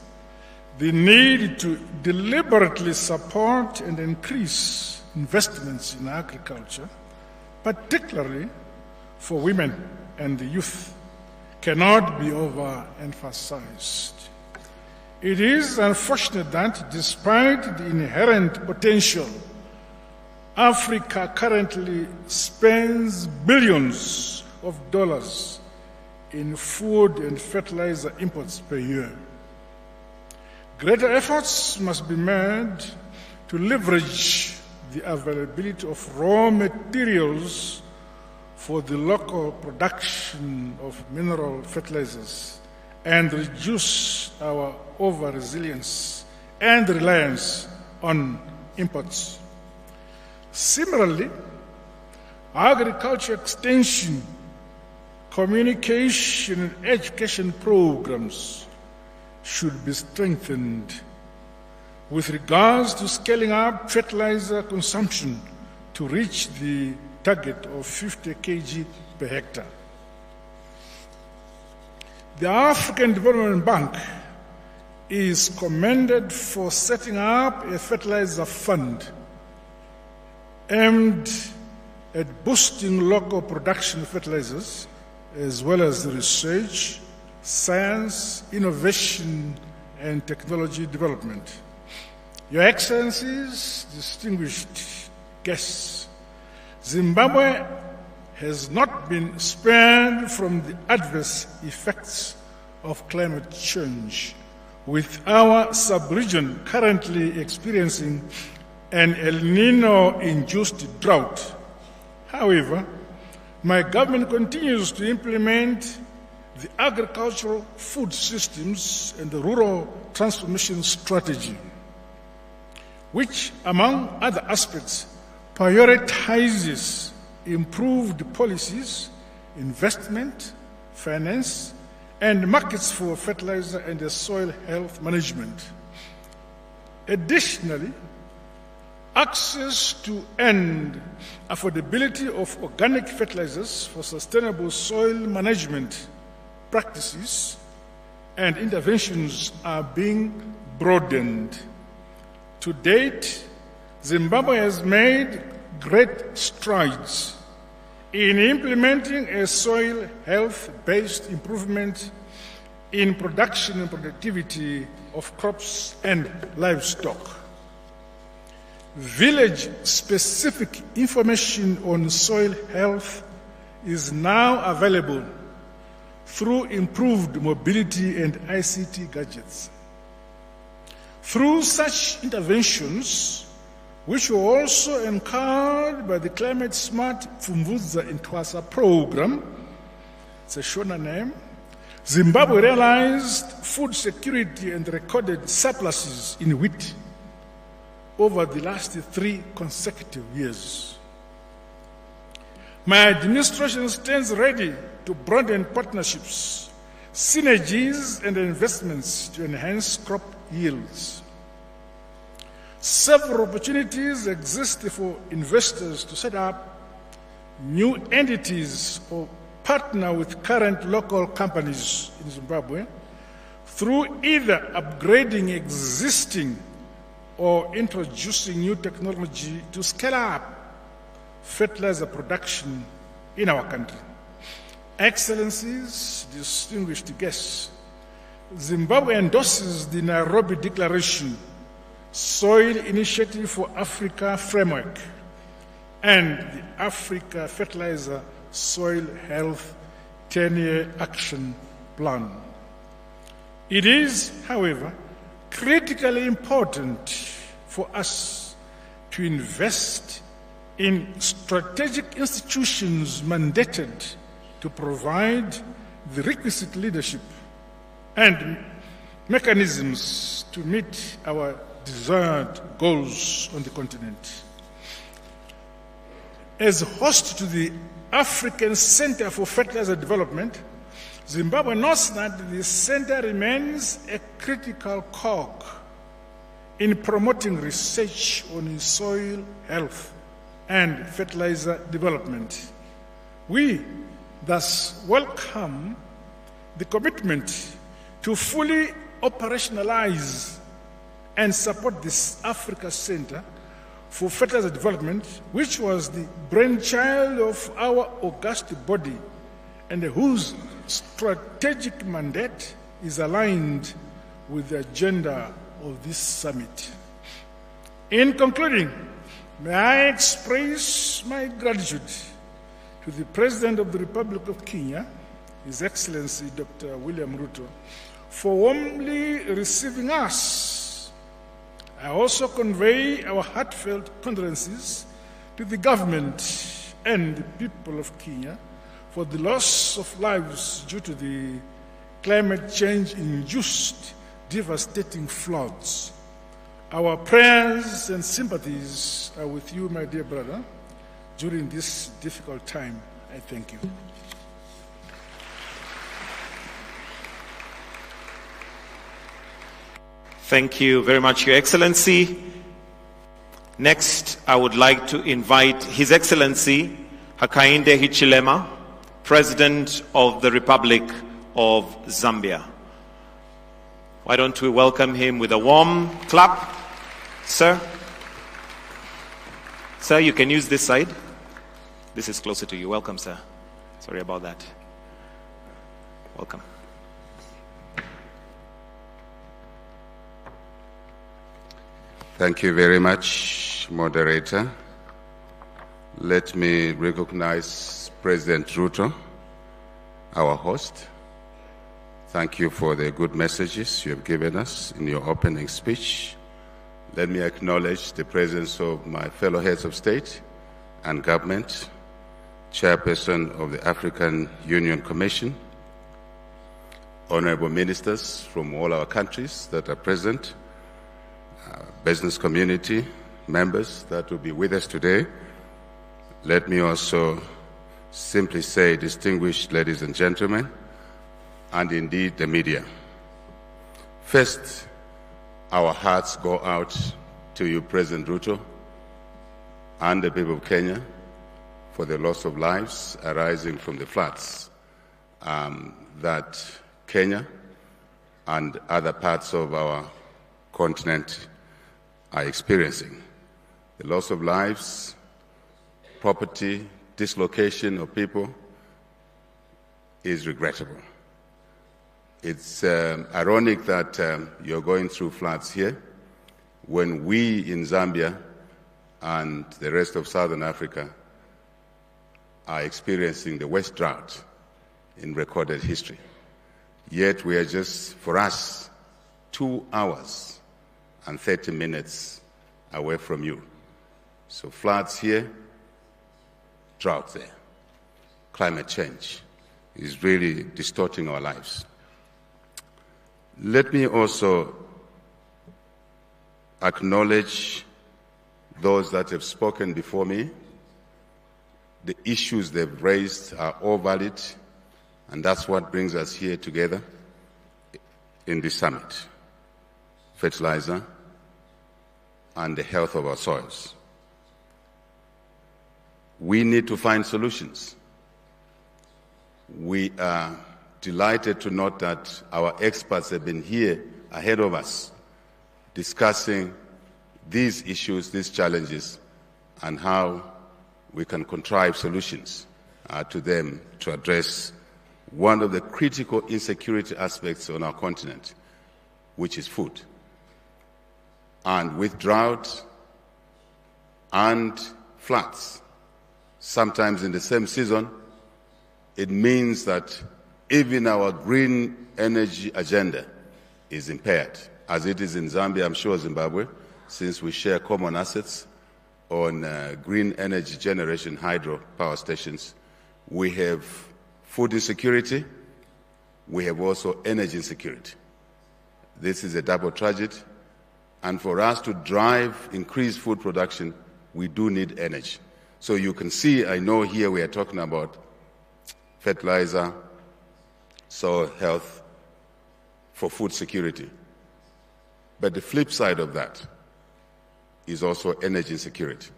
the need to deliberately support and increase investments in agriculture, particularly for women and the youth, cannot be overemphasized. It is unfortunate that despite the inherent potential, Africa currently spends billions of dollars in food and fertilizer imports per year. Greater efforts must be made to leverage the availability of raw materials for the local production of mineral fertilizers and reduce our over-resilience and reliance on imports. Similarly, agriculture extension, communication and education programs should be strengthened with regards to scaling up fertilizer consumption to reach the target of 50 kg per hectare. The African Development Bank is commended for setting up a fertilizer fund aimed at boosting local production of fertilizers, as well as the research, science, innovation, and technology development. Your Excellencies, distinguished guests, Zimbabwe has not been spared from the adverse effects of climate change, with our sub-region currently experiencing an El Nino-induced drought. However, my government continues to implement the agricultural food systems and the rural transformation strategy, which, among other aspects, prioritizes improved policies, investment, finance, and markets for fertilizer and soil health management. Additionally, access to and affordability of organic fertilizers for sustainable soil management practices and interventions are being broadened. To date, Zimbabwe has made great strides in implementing a soil health-based improvement in production and productivity of crops and livestock. Village-specific information on soil health is now available through improved mobility and ICT gadgets. Through such interventions, which were also encouraged by the Climate Smart Pfumvudza in Twasa program, it's a Shona name, Zimbabwe realized food security and recorded surpluses in wheat over the last 3 consecutive years. My administration stands ready to broaden partnerships, synergies, and investments to enhance crop yields. Several opportunities exist for investors to set up new entities or partner with current local companies in Zimbabwe through either upgrading existing or introducing new technology to scale up fertilizer production in our country. Excellencies, distinguished guests, Zimbabwe endorses the Nairobi Declaration, Soil Initiative for Africa Framework, and the Africa Fertilizer Soil Health 10-year Action Plan. It is, however, critically important for us to invest in strategic institutions mandated to provide the requisite leadership and mechanisms to meet our desired goals on the continent. As host to the African Center for Fertilizer Development, Zimbabwe notes that the center remains a critical cog in promoting research on soil health and fertilizer development. We thus welcome the commitment to fully operationalize and support this Africa Center for Fertilizer Development, which was the brainchild of our august body and whose strategic mandate is aligned with the agenda of this summit. In concluding, may I express my gratitude to the President of the Republic of Kenya, His Excellency Dr. William Ruto, for warmly receiving us. I also convey our heartfelt condolences to the government and the people of Kenya for the loss of lives due to the climate change-induced devastating floods. Our prayers and sympathies are with you, my dear brother, during this difficult time. I thank you. Thank you very much, Your Excellency. Next, I would like to invite His Excellency Hakainde Hichilema, President of the Republic of Zambia. Why don't we welcome him with a warm clap, sir? Sir, you can use this side. This is closer to you. Welcome, sir. Sorry about that. Welcome. Thank you very much, moderator. Let me recognize President Ruto, our host. Thank you for the good messages you have given us in your opening speech. Let me acknowledge the presence of my fellow heads of state and government, Chairperson of the African Union Commission, honorable ministers from all our countries that are present, business community members that will be with us today. Let me also simply say, distinguished ladies and gentlemen, and indeed the media. First, Our hearts go out to you, President Ruto, and the people of Kenya for the loss of lives arising from the floods that Kenya and other parts of our continent are experiencing. The loss of lives, property, dislocation of people is regrettable. It's ironic that you're going through floods here when we in Zambia and the rest of Southern Africa are experiencing the worst drought in recorded history. Yet we are just, for us, 2 hours and 30 minutes away from you. So floods here, drought there. Climate change is really distorting our lives. Let me also acknowledge those that have spoken before me. The issues they've raised are all valid, and that's what brings us here together in this summit: fertilizer and the health of our soils. We need to find solutions. We are delighted to note that our experts have been here ahead of us discussing these issues, these challenges, and how we can contrive solutions to them to address one of the critical insecurity aspects on our continent, which is food. And with drought and floods, sometimes in the same season, it means that even our green energy agenda is impaired, as it is in Zambia, I'm sure Zimbabwe, since we share common assets on green energy generation, hydro power stations. We have food insecurity, we have also energy insecurity. This is a double tragedy, and for us to drive increased food production, we do need energy. So you can see, I know here we are talking about fertilizer, soil health, for food security. But the flip side of that is also energy insecurity.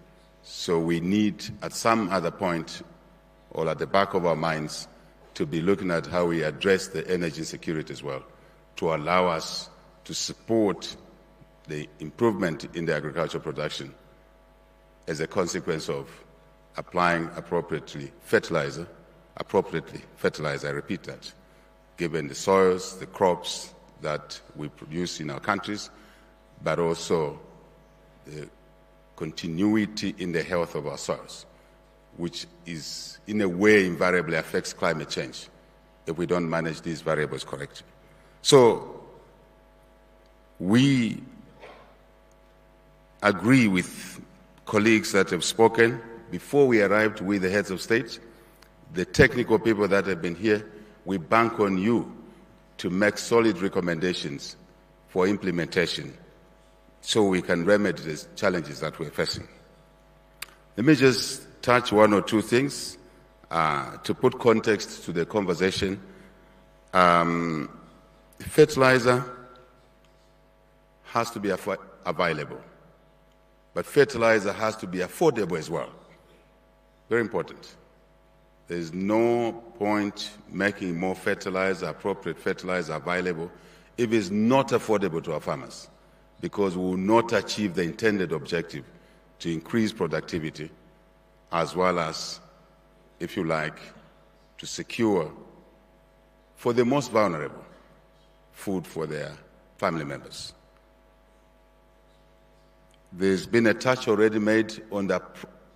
So we need, at some other point, or at the back of our minds, to be looking at how we address the energy insecurity as well, to allow us to support the improvement in the agricultural production as a consequence of applying appropriately fertilizer, I repeat that, given the soils, the crops that we produce in our countries, but also the continuity in the health of our soils, which is, in a way, invariably affects climate change if we don't manage these variables correctly. So we agree with colleagues that have spoken. Before we arrived with the heads of state, the technical people that have been here, we bank on you to make solid recommendations for implementation so we can remedy the challenges that we're facing. Let me just touch one or two things to put context to the conversation. Fertilizer has to be available, but fertilizer has to be affordable as well. Very important. There is no point making more fertilizer, appropriate fertilizer available, if it's not affordable to our farmers, because we will not achieve the intended objective to increase productivity, as well as, if you like, to secure, for the most vulnerable, food for their family members. There's been a touch already made on the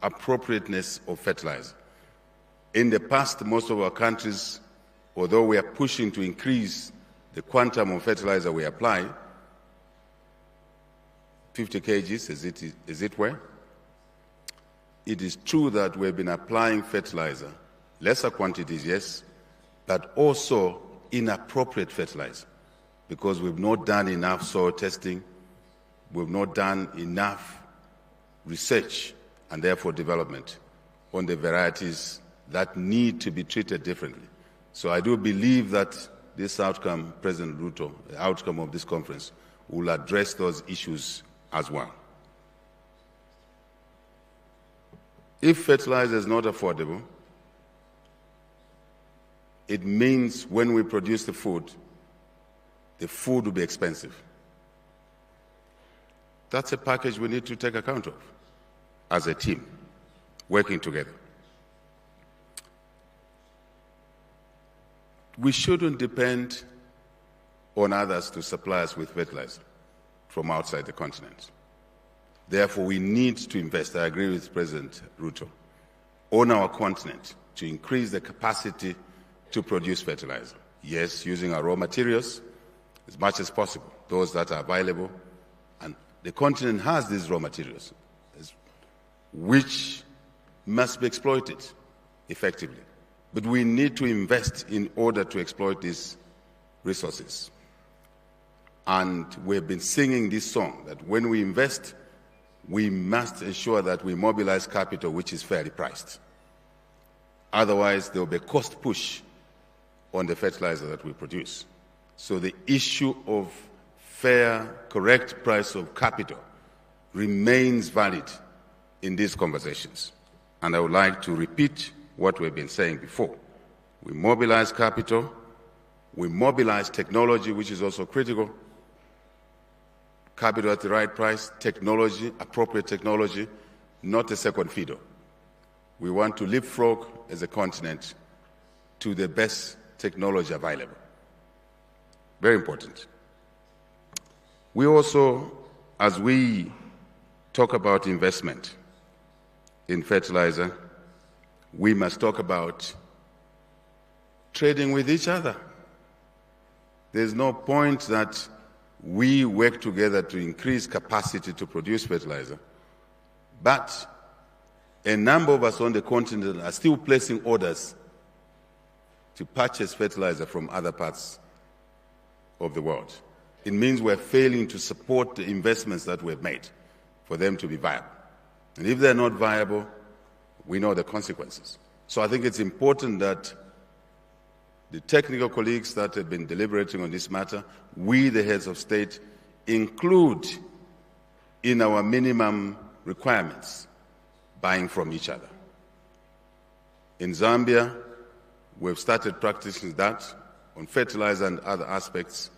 appropriateness of fertilizer. In the past, most of our countries, although we are pushing to increase the quantum of fertilizer we apply, 50 kgs as it were, it is true that we've been applying fertilizer, lesser quantities, yes, but also inappropriate fertilizer, because we've not done enough soil testing, we've not done enough research and therefore development on the varieties that need to be treated differently. So I do believe that this outcome, President Ruto, the outcome of this conference, will address those issues as well. If fertilizer is not affordable, it means when we produce the food will be expensive. That's a package we need to take account of as a team, working together. We shouldn't depend on others to supply us with fertilizer from outside the continent. Therefore, we need to invest, I agree with President Ruto, on our continent to increase the capacity to produce fertilizer. Yes, using our raw materials as much as possible, those that are available. And the continent has these raw materials, which must be exploited effectively. But we need to invest in order to exploit these resources. And we've been singing this song that when we invest, we must ensure that we mobilize capital which is fairly priced. Otherwise, there will be a cost push on the fertilizer that we produce. So the issue of fair, correct price of capital remains valid in these conversations. And I would like to repeat what we've been saying before. We mobilize capital, we mobilize technology, which is also critical. Capital at the right price, technology, appropriate technology, not a second fiddle. We want to leapfrog as a continent to the best technology available. Very important. We also, as we talk about investment in fertilizer, we must talk about trading with each other. There's no point that we work together to increase capacity to produce fertilizer, but a number of us on the continent are still placing orders to purchase fertilizer from other parts of the world. It means we're failing to support the investments that we've made for them to be viable. And if they're not viable, we know the consequences. So I think it's important that the technical colleagues that have been deliberating on this matter, we, the heads of state, include in our minimum requirements buying from each other. In Zambia, we've started practicing that on fertilizer and other aspects.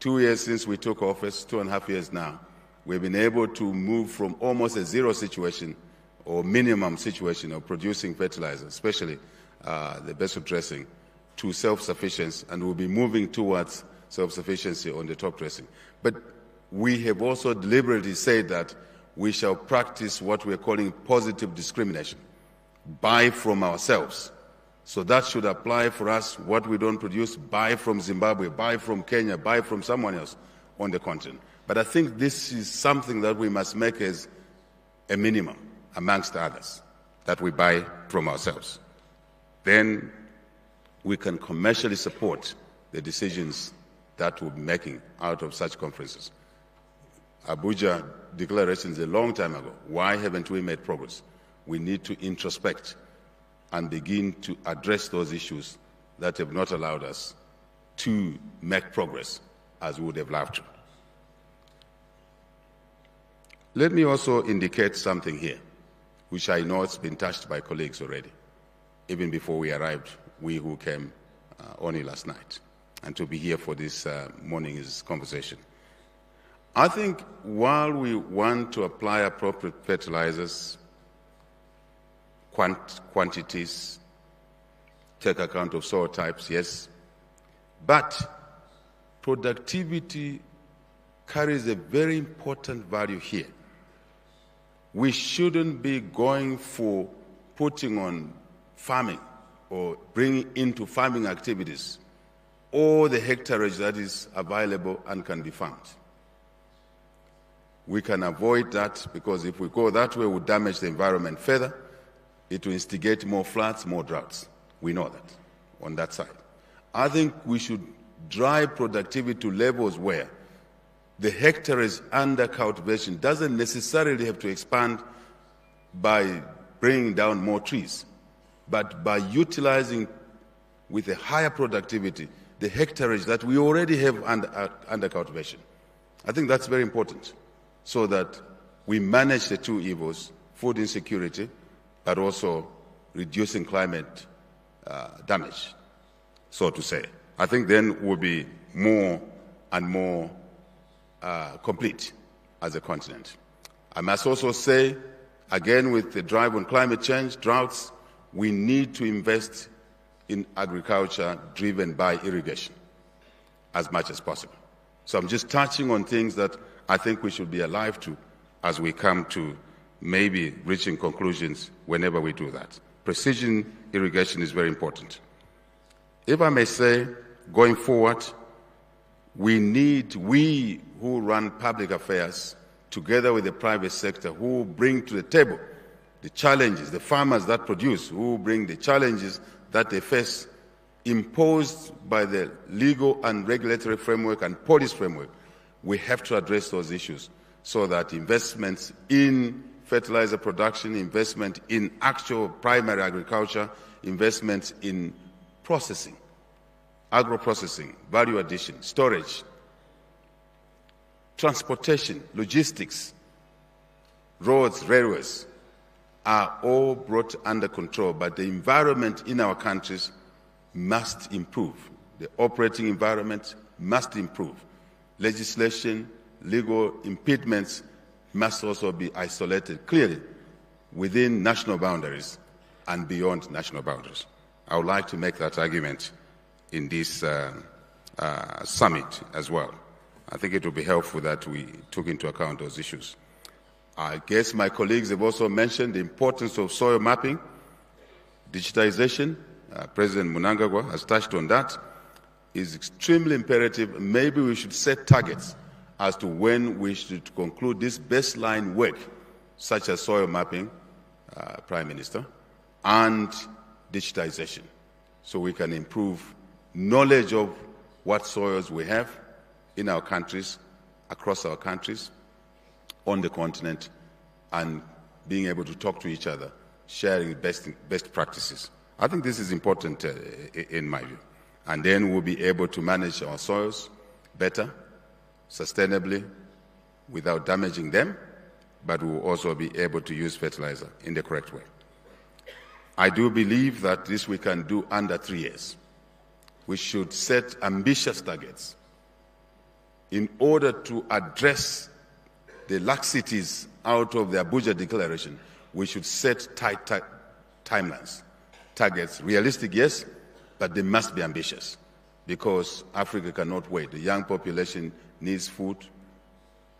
2 years since we took office, 2.5 years now, we've been able to move from almost a zero situation or minimum situation of producing fertilizer, especially the vessel dressing, to self-sufficiency, and we'll be moving towards self-sufficiency on the top dressing. But we have also deliberately said that we shall practice what we're calling positive discrimination, buy from ourselves. So that should apply for us. What we don't produce, buy from Zimbabwe, buy from Kenya, buy from someone else on the continent. But I think this is something that we must make as a minimum amongst others, that we buy from ourselves. Then we can commercially support the decisions that we'll be making out of such conferences. Abuja declarations a long time ago. Why haven't we made progress? We need to introspect and begin to address those issues that have not allowed us to make progress as we would have loved to. Let me also indicate something here, which I know has been touched by colleagues already, even before we arrived, we who came only last night, and to be here for this morning's conversation. I think while we want to apply appropriate fertilizers, quantities, take account of soil types, yes, but productivity carries a very important value here. We shouldn't be going for putting on farming or bringing into farming activities all the hectareage that is available and can be farmed. We can avoid that, because if we go that way, we damage the environment further. It will instigate more floods, more droughts. We know that on that side. I think we should drive productivity to levels where the hectareage under cultivation doesn't necessarily have to expand by bringing down more trees, but by utilizing with a higher productivity the hectareage that we already have under cultivation. I think that's very important, so that we manage the two evils, food insecurity, but also reducing climate damage, so to say. I think then we'll be more and more complete as a continent. I must also say, again, with the drive on climate change, droughts, we need to invest in agriculture driven by irrigation as much as possible. So I'm just touching on things that I think we should be alive to as we come to maybe reaching conclusions whenever we do that. Precision irrigation is very important. If I may say, going forward, we who run public affairs, together with the private sector, who bring to the table the challenges, the farmers that produce, who bring the challenges that they face, imposed by the legal and regulatory framework and policy framework, we have to address those issues so that investments in fertilizer production, investment in actual primary agriculture, investments in processing, agro-processing, value addition, storage, transportation, logistics, roads, railways, are all brought under control, but the environment in our countries must improve. The operating environment must improve. Legislation, legal impediments must also be isolated clearly within national boundaries and beyond national boundaries. I would like to make that argument in this summit as well. I think it will be helpful that we took into account those issues. I guess my colleagues have also mentioned the importance of soil mapping, digitization. President Mnangagwa has touched on that. Is extremely imperative. Maybe we should set targets as to when we should conclude this baseline work, such as soil mapping, Prime Minister, and digitization, so we can improve knowledge of what soils we have in our countries, across our countries, on the continent, and being able to talk to each other, sharing best practices. I think this is important in my view. And then we'll be able to manage our soils better, sustainably, without damaging them, but we'll also be able to use fertilizer in the correct way. I do believe that this we can do under 3 years. We should set ambitious targets in order to address the laxities out of the Abuja Declaration. We should set tight timelines, targets, realistic, yes, but they must be ambitious, because Africa cannot wait. The young population needs food,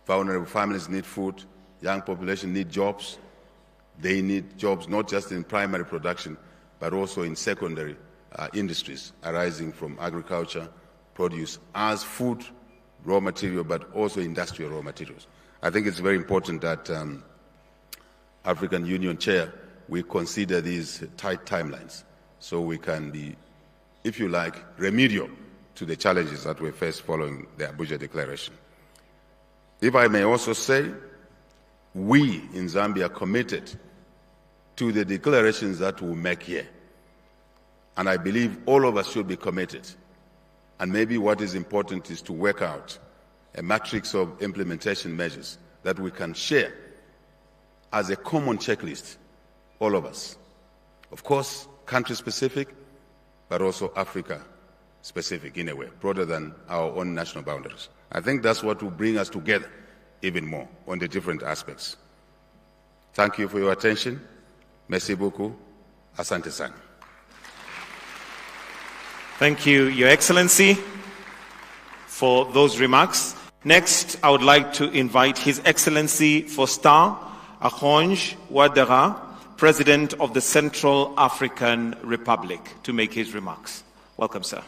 vulnerable families need food, young population need jobs. They need jobs not just in primary production, but also in secondary industries arising from agriculture, produce as food, raw material, but also industrial raw materials. I think it's very important that African Union Chair, we consider these tight timelines so we can be, if you like, remedial to the challenges that we face following the Abuja Declaration. If I may also say, we in Zambia are committed to the declarations that we make here. And I believe all of us should be committed. And maybe what is important is to work out a matrix of implementation measures that we can share as a common checklist, all of us. Of course, country-specific, but also Africa-specific in a way, broader than our own national boundaries. I think that's what will bring us together even more on the different aspects. Thank you for your attention. Merci beaucoup. Asante sana. Thank you, Your Excellency, for those remarks. Next, I would like to invite His Excellency Faustin Archange Touadéra, President of the Central African Republic, to make his remarks. Welcome, sir.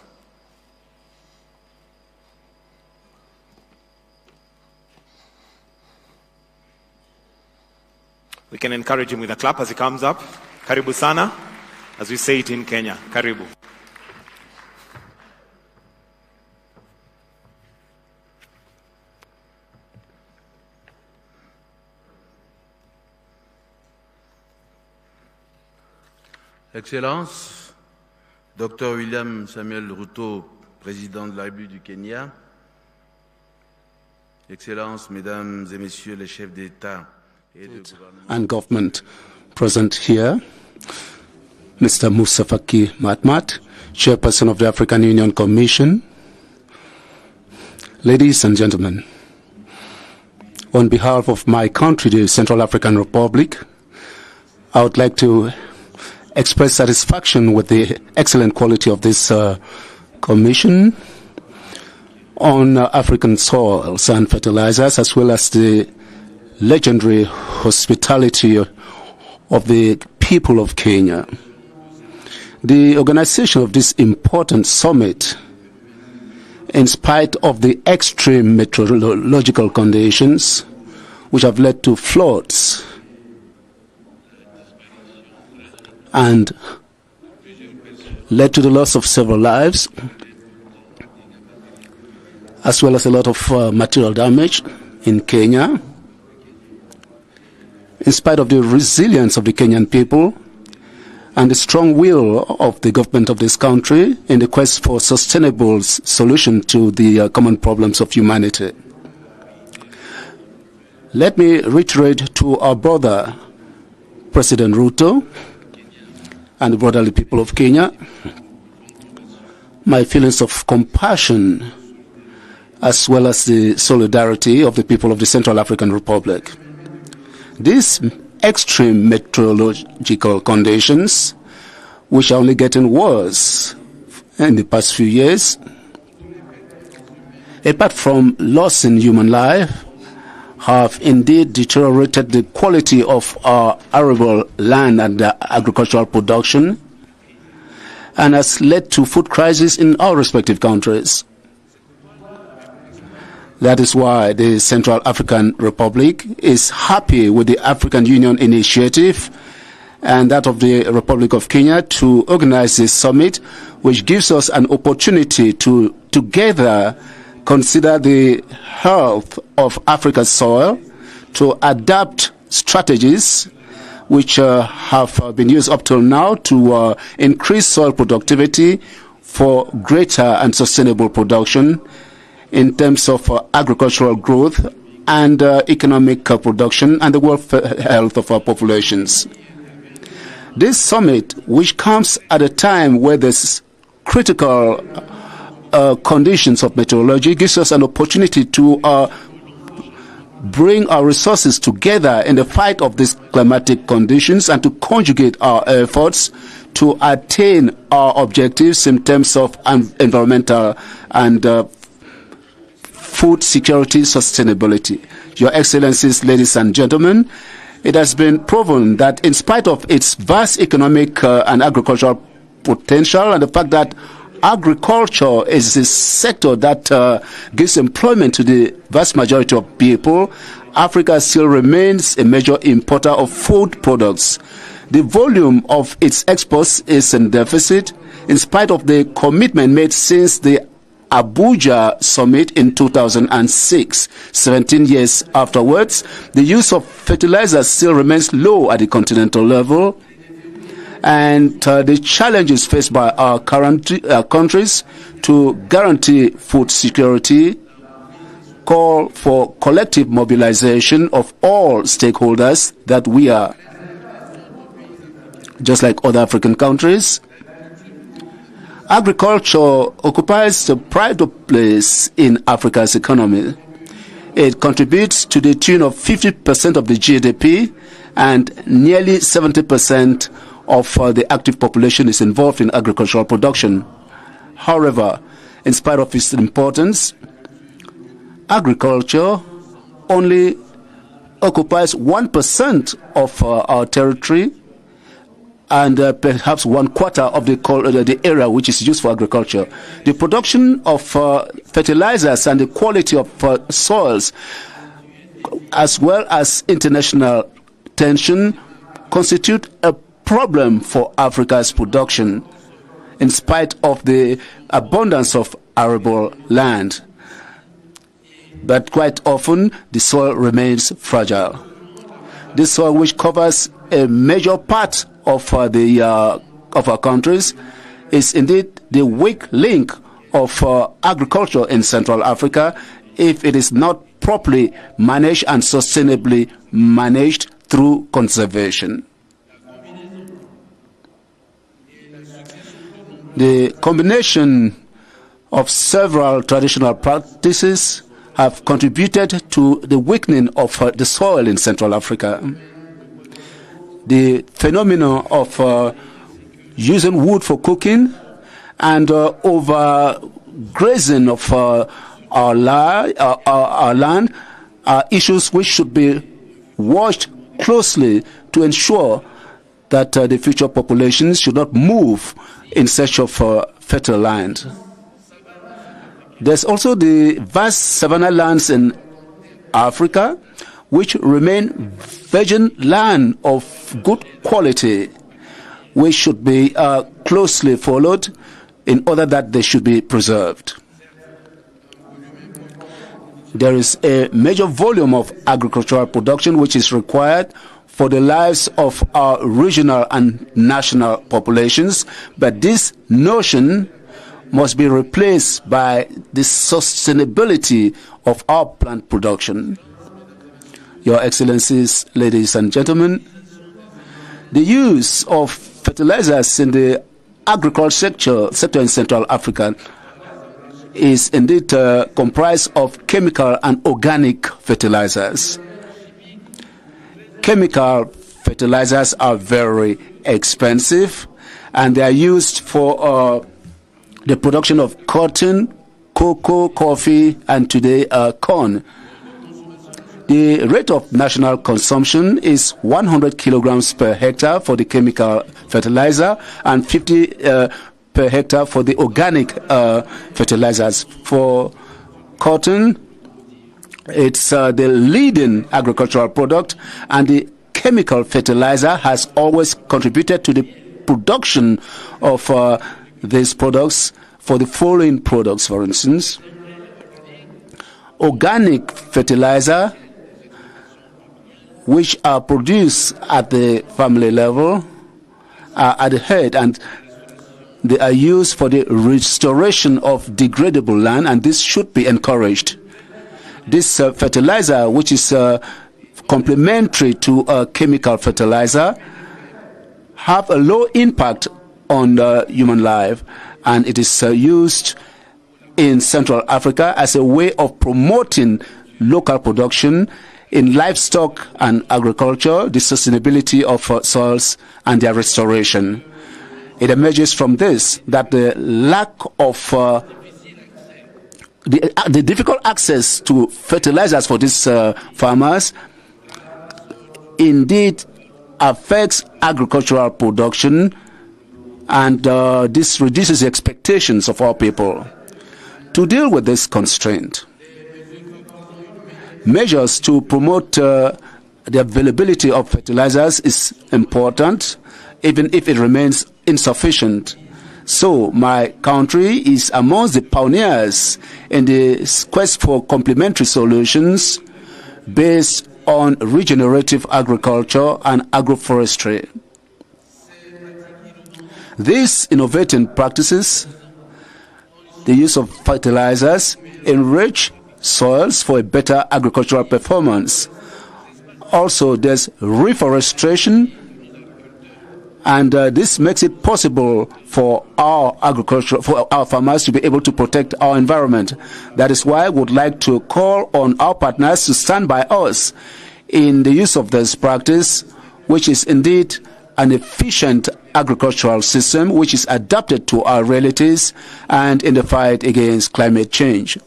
We can encourage him with a clap as he comes up. Karibu sana, as we say it in Kenya. Karibu. Excellences, Dr William Samuel Ruto, Président de la République du Kenya, Excellences, Mesdames et Messieurs les chefs d'État et de gouvernement. And government present here, Mr. Moussa Faki Mahamat, Chairperson of the African Union Commission. Ladies and gentlemen, on behalf of my country, the Central African Republic, I would like to express satisfaction with the excellent quality of this commission on African soils and fertilizers, as well as the legendary hospitality of the people of Kenya. The organization of this important summit, in spite of the extreme meteorological conditions which have led to floods and led to the loss of several lives, as well as a lot of material damage in Kenya. In spite of the resilience of the Kenyan people and the strong will of the government of this country in the quest for sustainable solution to the common problems of humanity. Let me reiterate to our brother, President Ruto, and the brotherly people of Kenya, my feelings of compassion as well as the solidarity of the people of the Central African Republic. These extreme meteorological conditions, which are only getting worse in the past few years, apart from loss in human life, have indeed deteriorated the quality of our arable land and agricultural production, and has led to food crisis in our respective countries. That is why the Central African Republic is happy with the African Union initiative and that of the Republic of Kenya to organize this summit, which gives us an opportunity to together consider the health of Africa's soil, to adapt strategies which have been used up till now to increase soil productivity for greater and sustainable production in terms of agricultural growth and economic production and the welfare health of our populations. This summit, which comes at a time where there's critical conditions of meteorology, gives us an opportunity to bring our resources together in the fight of these climatic conditions and to conjugate our efforts to attain our objectives in terms of environmental and food security sustainability. Your Excellencies, ladies and gentlemen, it has been proven that in spite of its vast economic and agricultural potential and the fact that agriculture is a sector that gives employment to the vast majority of people, Africa still remains a major importer of food products. The volume of its exports is in deficit in spite of the commitment made since the Abuja summit in 2006. 17 years afterwards, the use of fertilizers still remains low at the continental level, and the challenges faced by our countries to guarantee food security call for collective mobilization of all stakeholders that we are, just like other African countries. Agriculture occupies a pride place in Africa's economy. It contributes to the tune of 50% of the GDP, and nearly 70% of the active population is involved in agricultural production. However, in spite of its importance, agriculture only occupies 1% of our territory, and perhaps 1/4 of the area which is used for agriculture. The production of fertilizers and the quality of soils, as well as international tension, constitute a problem for Africa's production, in spite of the abundance of arable land. But quite often, the soil remains fragile. This soil, which covers a major part of our countries, is indeed the weak link of agriculture in Central Africa if it is not properly managed and sustainably managed through conservation. The combination of several traditional practices have contributed to the weakening of the soil in Central Africa. The phenomenon of using wood for cooking and overgrazing of our land are issues which should be watched closely to ensure that the future populations should not move in search of fertile land. There's also the vast savanna lands in Africa, which remain virgin land of good quality, which should be closely followed in order that they should be preserved. There is a major volume of agricultural production which is required for the lives of our regional and national populations, but this notion must be replaced by the sustainability of our plant production. Your Excellencies, ladies and gentlemen, the use of fertilizers in the agriculture sector in Central Africa is indeed comprised of chemical and organic fertilizers. Chemical fertilizers are very expensive, and they are used for the production of cotton, cocoa, coffee, and today corn. The rate of national consumption is 100 kilograms per hectare for the chemical fertilizer and 50 per hectare for the organic fertilizers. For cotton, it's the leading agricultural product, and the chemical fertilizer has always contributed to the production of these products for the following products, for instance. Organic fertilizer, which are produced at the family level, are at the head, and they are used for the restoration of degradable land, and this should be encouraged. This fertilizer, which is complementary to chemical fertilizer, have a low impact on human life, and it is used in Central Africa as a way of promoting local production in livestock and agriculture, the sustainability of soils and their restoration. It emerges from this that the lack of the difficult access to fertilizers for these farmers indeed affects agricultural production, and this reduces the expectations of our people. To deal with this constraint, measures to promote the availability of fertilizers is important, even if it remains insufficient. So my country is amongst the pioneers in the quest for complementary solutions based on regenerative agriculture and agroforestry. These innovative practices, the use of fertilizers, enrich soils for a better agricultural performance. Also, there's reforestation, and this makes it possible for our farmers to be able to protect our environment. That is why I would like to call on our partners to stand by us in the use of this practice, which is indeed an efficient agricultural system which is adapted to our realities and in the fight against climate change.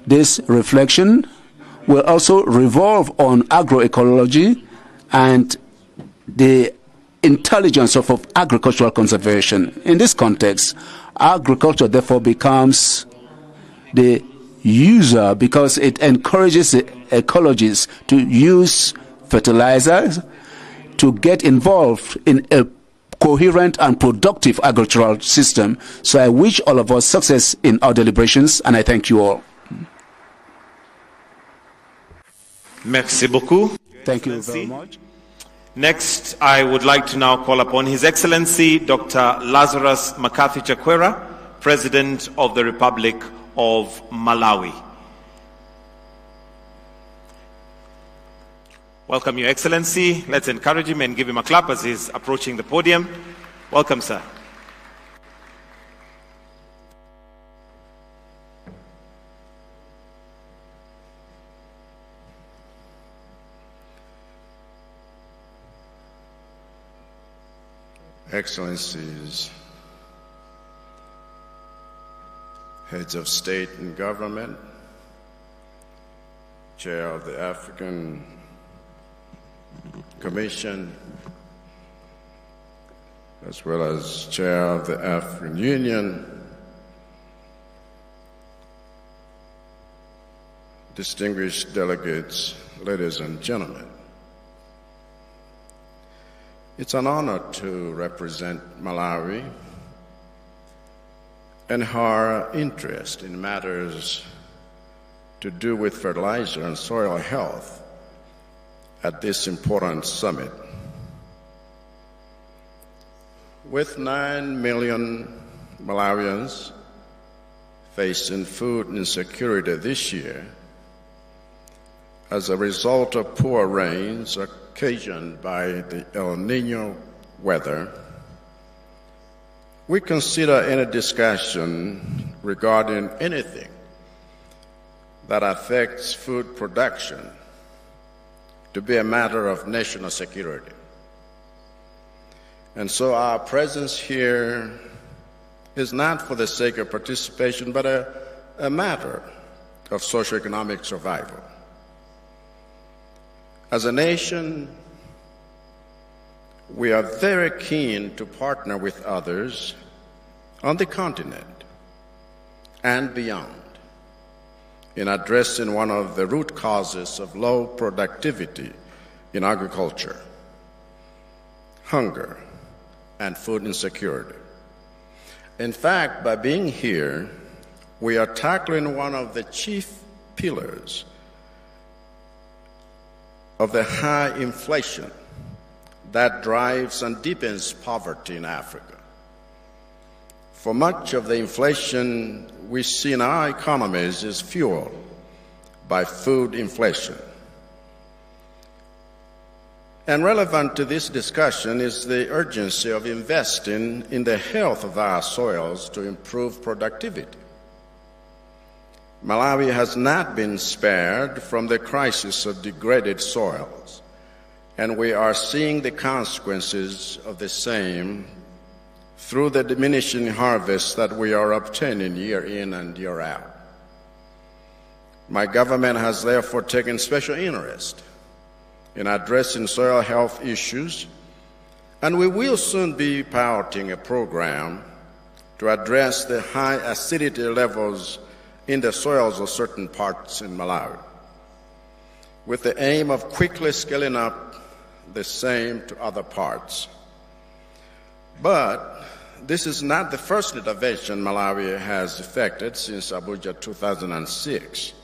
This reflection will also revolve on agroecology and the intelligence of agricultural conservation. In this context, agriculture therefore becomes the user because it encourages the ecologists to use fertilizers to get involved in a coherent and productive agricultural system. So I wish all of us success in our deliberations, and I thank you all. Merci beaucoup. Thank you very much. Next, I would like to now call upon His Excellency Dr. Lazarus McCarthy Chakwera, President of the Republic of Malawi. Welcome, Your Excellency. Let's encourage him and give him a clap as he's approaching the podium. Welcome, sir. Excellencies, heads of state and government, Chair of the African Commission, as well as Chair of the African Union, distinguished delegates, ladies and gentlemen. It's an honor to represent Malawi and her interest in matters to do with fertilizer and soil health at this important summit. With 9 million Malawians facing food insecurity this year as a result of poor rains occasioned by the El Niño weather, we consider any discussion regarding anything that affects food production to be a matter of national security. And so our presence here is not for the sake of participation, but a matter of socioeconomic survival. As a nation, we are very keen to partner with others on the continent and beyond in addressing one of the root causes of low productivity in agriculture: hunger and food insecurity. In fact, by being here, we are tackling one of the chief pillars of the high inflation that drives and deepens poverty in Africa. For much of the inflation we see in our economies is fueled by food inflation. And relevant to this discussion is the urgency of investing in the health of our soils to improve productivity. Malawi has not been spared from the crisis of degraded soils, and we are seeing the consequences of the same through the diminishing harvests that we are obtaining year in and year out. My government has therefore taken special interest in addressing soil health issues, and we will soon be piloting a program to address the high acidity levels in the soils of certain parts in Malawi, with the aim of quickly scaling up the same to other parts. But this is not the first intervention Malawi has effected since Abuja 2006.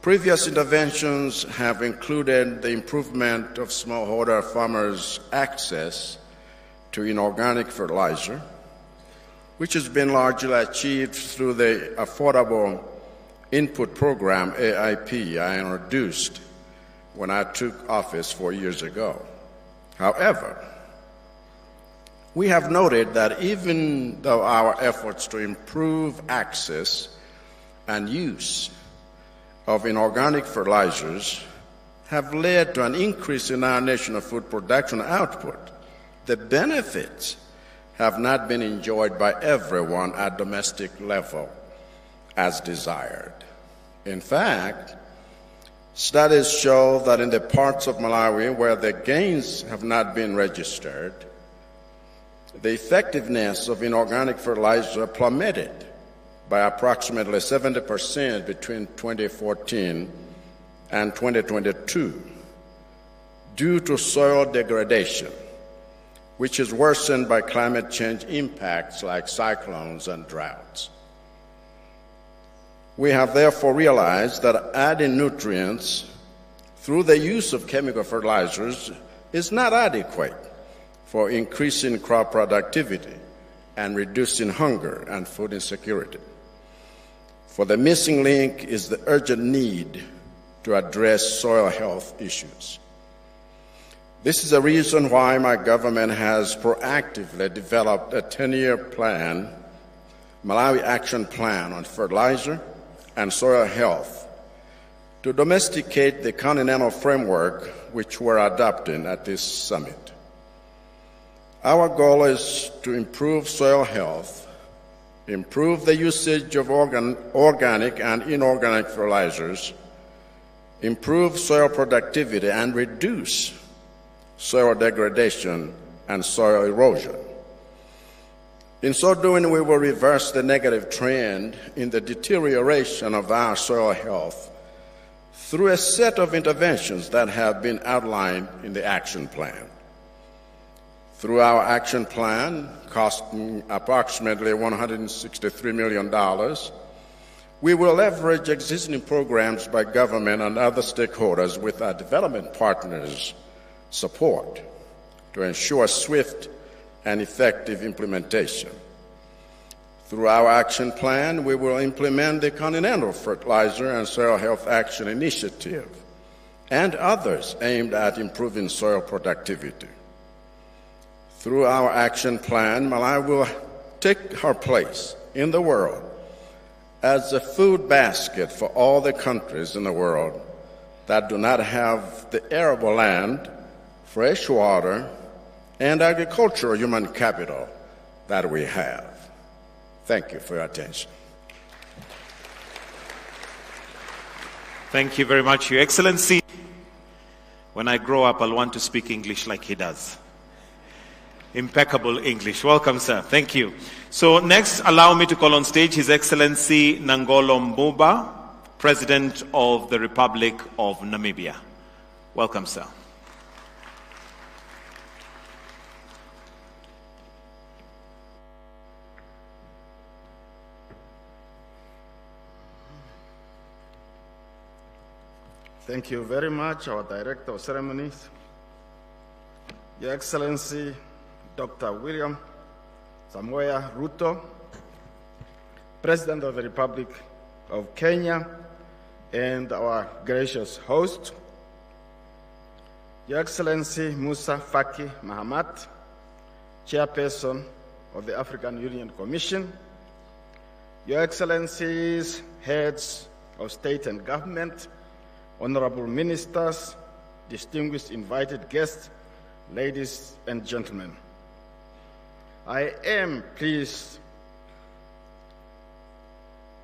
Previous interventions have included the improvement of smallholder farmers' access to inorganic fertilizer, which has been largely achieved through the Affordable Input Program, AIP, I introduced when I took office 4 years ago. However, we have noted that even though our efforts to improve access and use of inorganic fertilizers have led to an increase in our national food production output, the benefits have not been enjoyed by everyone at domestic level as desired. In fact, studies show that in the parts of Malawi where the gains have not been registered, the effectiveness of inorganic fertilizer plummeted by approximately 70% between 2014 and 2022 due to soil degradation, which is worsened by climate change impacts like cyclones and droughts. We have therefore realized that adding nutrients through the use of chemical fertilizers is not adequate for increasing crop productivity and reducing hunger and food insecurity. For the missing link is the urgent need to address soil health issues. This is the reason why my government has proactively developed a 10-year plan, Malawi Action Plan on fertilizer and soil health, to domesticate the continental framework which we're adopting at this summit. Our goal is to improve soil health, improve the usage of organic and inorganic fertilizers, improve soil productivity, and reduce soil degradation and soil erosion. In so doing, we will reverse the negative trend in the deterioration of our soil health through a set of interventions that have been outlined in the action plan. Through our action plan, costing approximately $163 million, we will leverage existing programs by government and other stakeholders with our development partners' support to ensure swift and effective implementation. Through our action plan, we will implement the Continental Fertilizer and Soil Health Action Initiative and others aimed at improving soil productivity. Through our action plan, Malawi will take her place in the world as a food basket for all the countries in the world that do not have the arable land, fresh water, and agricultural human capital that we have. Thank you for your attention. Thank you very much, Your Excellency. When I grow up, I'll want to speak English like he does. Impeccable English. Welcome, sir. Thank you. So next, allow me to call on stage His Excellency Mbumba, President of the Republic of Namibia. Welcome, sir. Thank you very much, our Director of Ceremonies, Your Excellency, Dr. William Samoei Ruto, President of the Republic of Kenya, and our gracious host, Your Excellency Musa Faki Mahamat, Chairperson of the African Union Commission, Your Excellencies, Heads of State and Government, Honorable Ministers, distinguished invited guests, ladies and gentlemen. I am pleased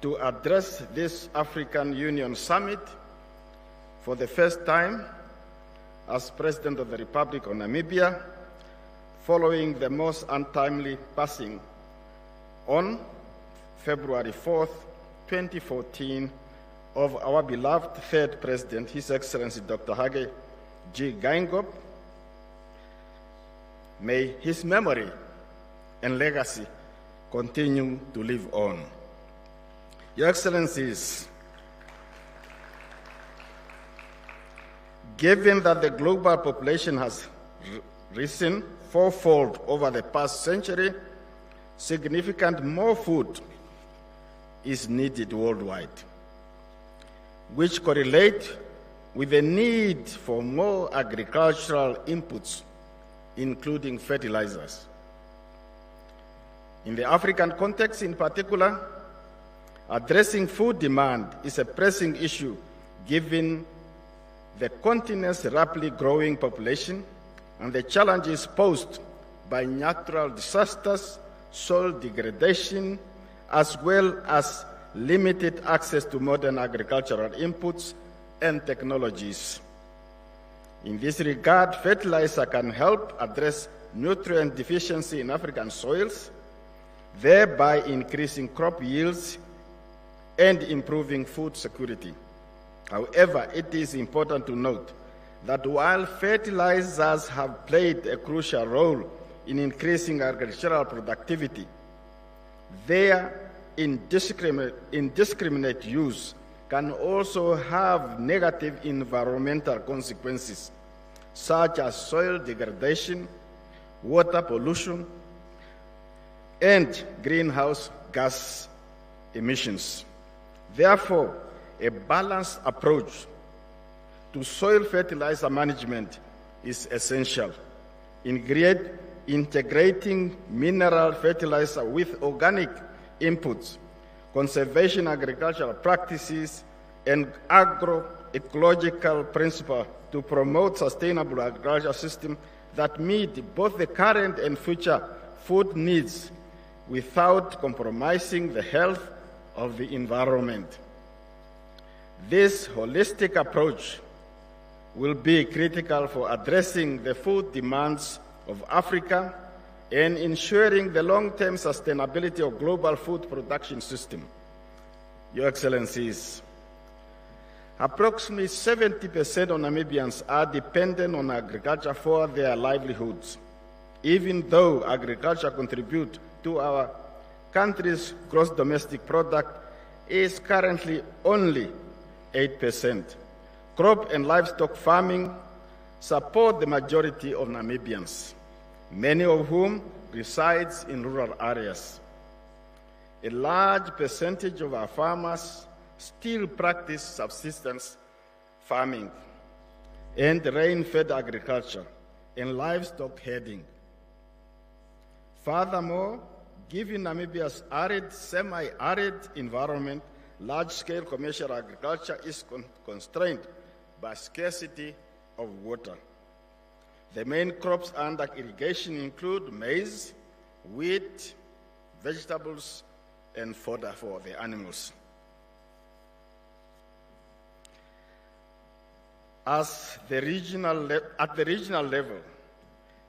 to address this African Union Summit for the first time as President of the Republic of Namibia, following the most untimely passing on February 4th, 2014, of our beloved third President, His Excellency Dr. Hage G. Geingob. May his memory and legacy continue to live on. Your Excellencies, given that the global population has risen fourfold over the past century, significant more food is needed worldwide, which correlate with the need for more agricultural inputs, including fertilizers. In the African context in particular, addressing food demand is a pressing issue given the continent's rapidly growing population and the challenges posed by natural disasters, soil degradation, as well as limited access to modern agricultural inputs and technologies. In this regard, fertilizer can help address nutrient deficiency in African soils, thereby increasing crop yields and improving food security. However, it is important to note that while fertilizers have played a crucial role in increasing agricultural productivity, their indiscriminate use can also have negative environmental consequences, such as soil degradation, water pollution, and greenhouse gas emissions. Therefore, a balanced approach to soil fertilizer management is essential. Integrating mineral fertilizer with organic inputs, conservation agricultural practices, and agroecological principles to promote sustainable agricultural systems that meet both the current and future food needs without compromising the health of the environment. This holistic approach will be critical for addressing the food demands of Africa and ensuring the long-term sustainability of global food production system. Your Excellencies, approximately 70% of Namibians are dependent on agriculture for their livelihoods, even though agriculture contributes to our country's gross domestic product is currently only 8%. Crop and livestock farming support the majority of Namibians, many of whom resides in rural areas. A large percentage of our farmers still practice subsistence farming and rain-fed agriculture and livestock herding. Furthermore, given Namibia's arid, semi-arid environment, large-scale commercial agriculture is constrained by scarcity of water. The main crops under irrigation include maize, wheat, vegetables, and fodder for the animals. At the regional level,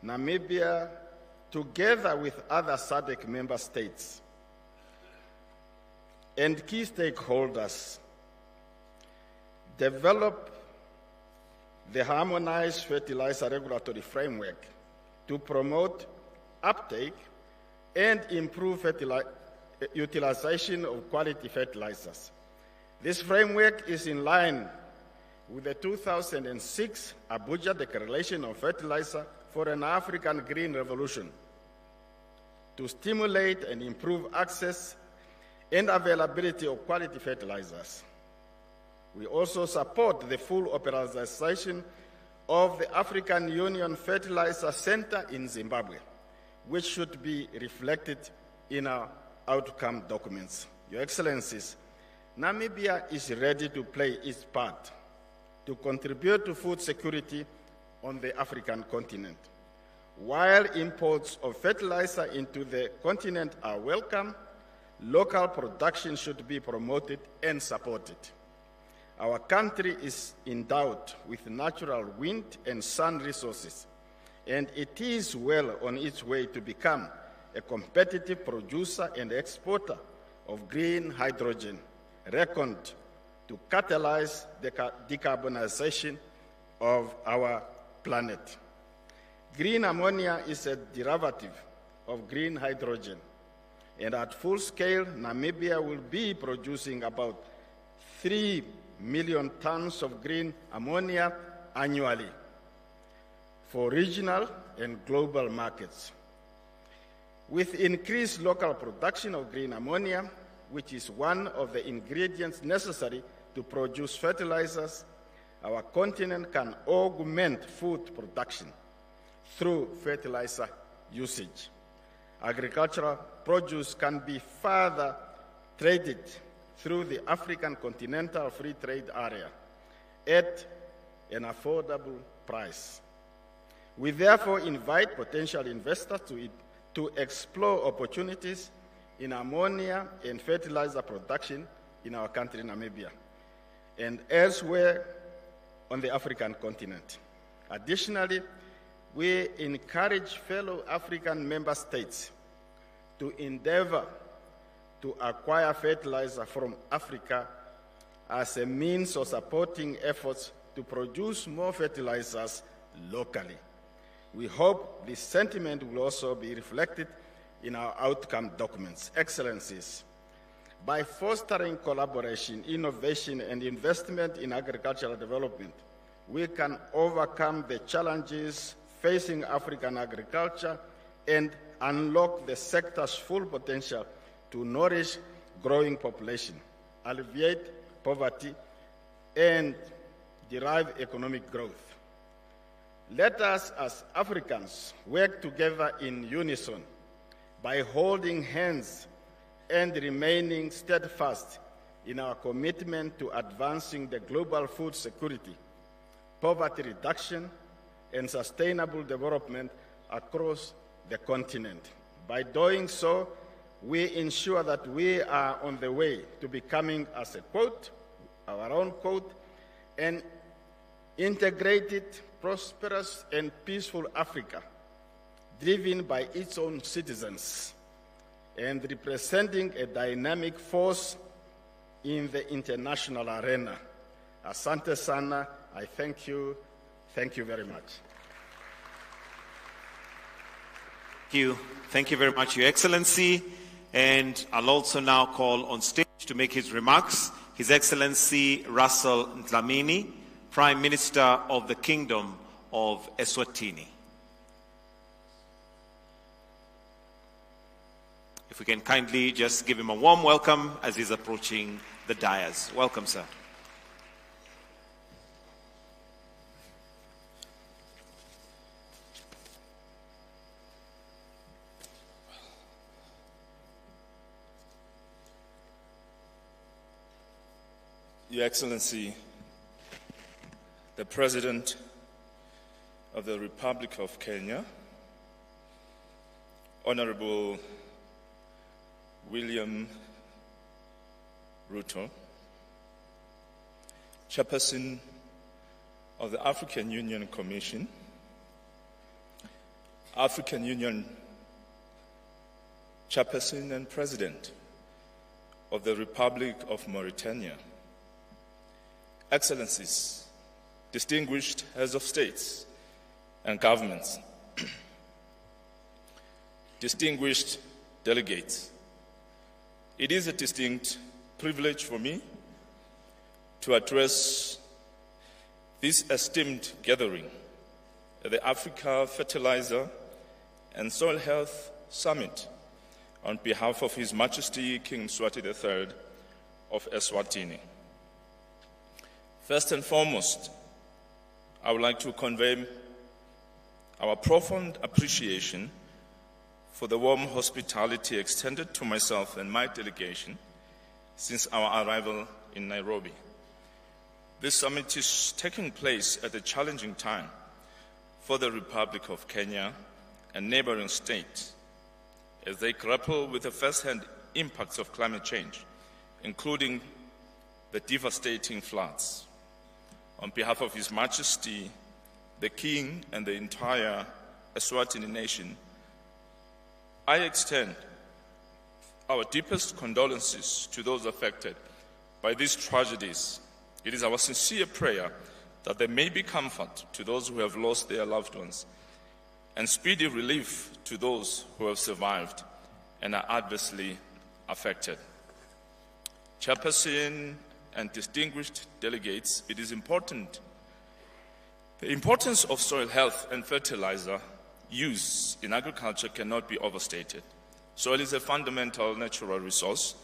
Namibia, together with other SADC member states and key stakeholders, develop the harmonized fertilizer regulatory framework to promote uptake and improve utilization of quality fertilizers. This framework is in line with the 2006 Abuja Declaration on Fertilizer for an African Green Revolution to stimulate and improve access and availability of quality fertilizers. We also support the full operationalization of the African Union Fertilizer Center in Zimbabwe, which should be reflected in our outcome documents. Your Excellencies, Namibia is ready to play its part to contribute to food security on the African continent. While imports of fertilizer into the continent are welcome, local production should be promoted and supported. Our country is endowed with natural wind and sun resources, and it is well on its way to become a competitive producer and exporter of green hydrogen, reckoned to catalyze the decarbonization of our planet. Green ammonia is a derivative of green hydrogen, and at full scale, Namibia will be producing about 3 million tons of green ammonia annually for regional and global markets. With increased local production of green ammonia, which is one of the ingredients necessary to produce fertilizers, our continent can augment food production through fertilizer usage. Agricultural produce can be further traded through the African Continental Free Trade Area at an affordable price. We therefore invite potential investors to explore opportunities in ammonia and fertilizer production in our country, Namibia, and elsewhere on the African continent. Additionally, we encourage fellow African member states to endeavor to acquire fertilizer from Africa as a means of supporting efforts to produce more fertilizers locally. We hope this sentiment will also be reflected in our outcome documents. Excellencies, by fostering collaboration, innovation, and investment in agricultural development, we can overcome the challenges facing African agriculture and unlock the sector's full potential to nourish growing population, alleviate poverty, and derive economic growth. Let us as Africans work together in unison by holding hands and remaining steadfast in our commitment to advancing the global food security, poverty reduction, and sustainable development across the continent. By doing so, we ensure that we are on the way to becoming, as a quote, our own quote, an integrated, prosperous, and peaceful Africa, driven by its own citizens and representing a dynamic force in the international arena. Asante sana, I thank you. Thank you very much. Thank you very much, Your Excellency. And I'll also now call on stage to make his remarks His Excellency Russell Dlamini, Prime Minister of the Kingdom of Eswatini. If we can kindly just give him a warm welcome as he's approaching the dais. Welcome, sir. Your Excellency, the President of the Republic of Kenya, Honorable William Ruto, Chairperson of the African Union Commission, African Union Chairperson and President of the Republic of Mauritania, Excellencies, distinguished heads of states and governments, distinguished delegates, it is a distinct privilege for me to address this esteemed gathering at the Africa Fertiliser and Soil Health Summit on behalf of His Majesty King Mswati III of Eswatini. First and foremost, I would like to convey our profound appreciation for the warm hospitality extended to myself and my delegation since our arrival in Nairobi. This summit is taking place at a challenging time for the Republic of Kenya and neighboring states as they grapple with the first-hand impacts of climate change, including the devastating floods. On behalf of His Majesty, the King, and the entire Eswatini nation, I extend our deepest condolences to those affected by these tragedies. It is our sincere prayer that there may be comfort to those who have lost their loved ones and speedy relief to those who have survived and are adversely affected. Chairperson and distinguished delegates, it is important. The importance of soil health and fertilizer use in agriculture cannot be overstated. Soil is a fundamental natural resource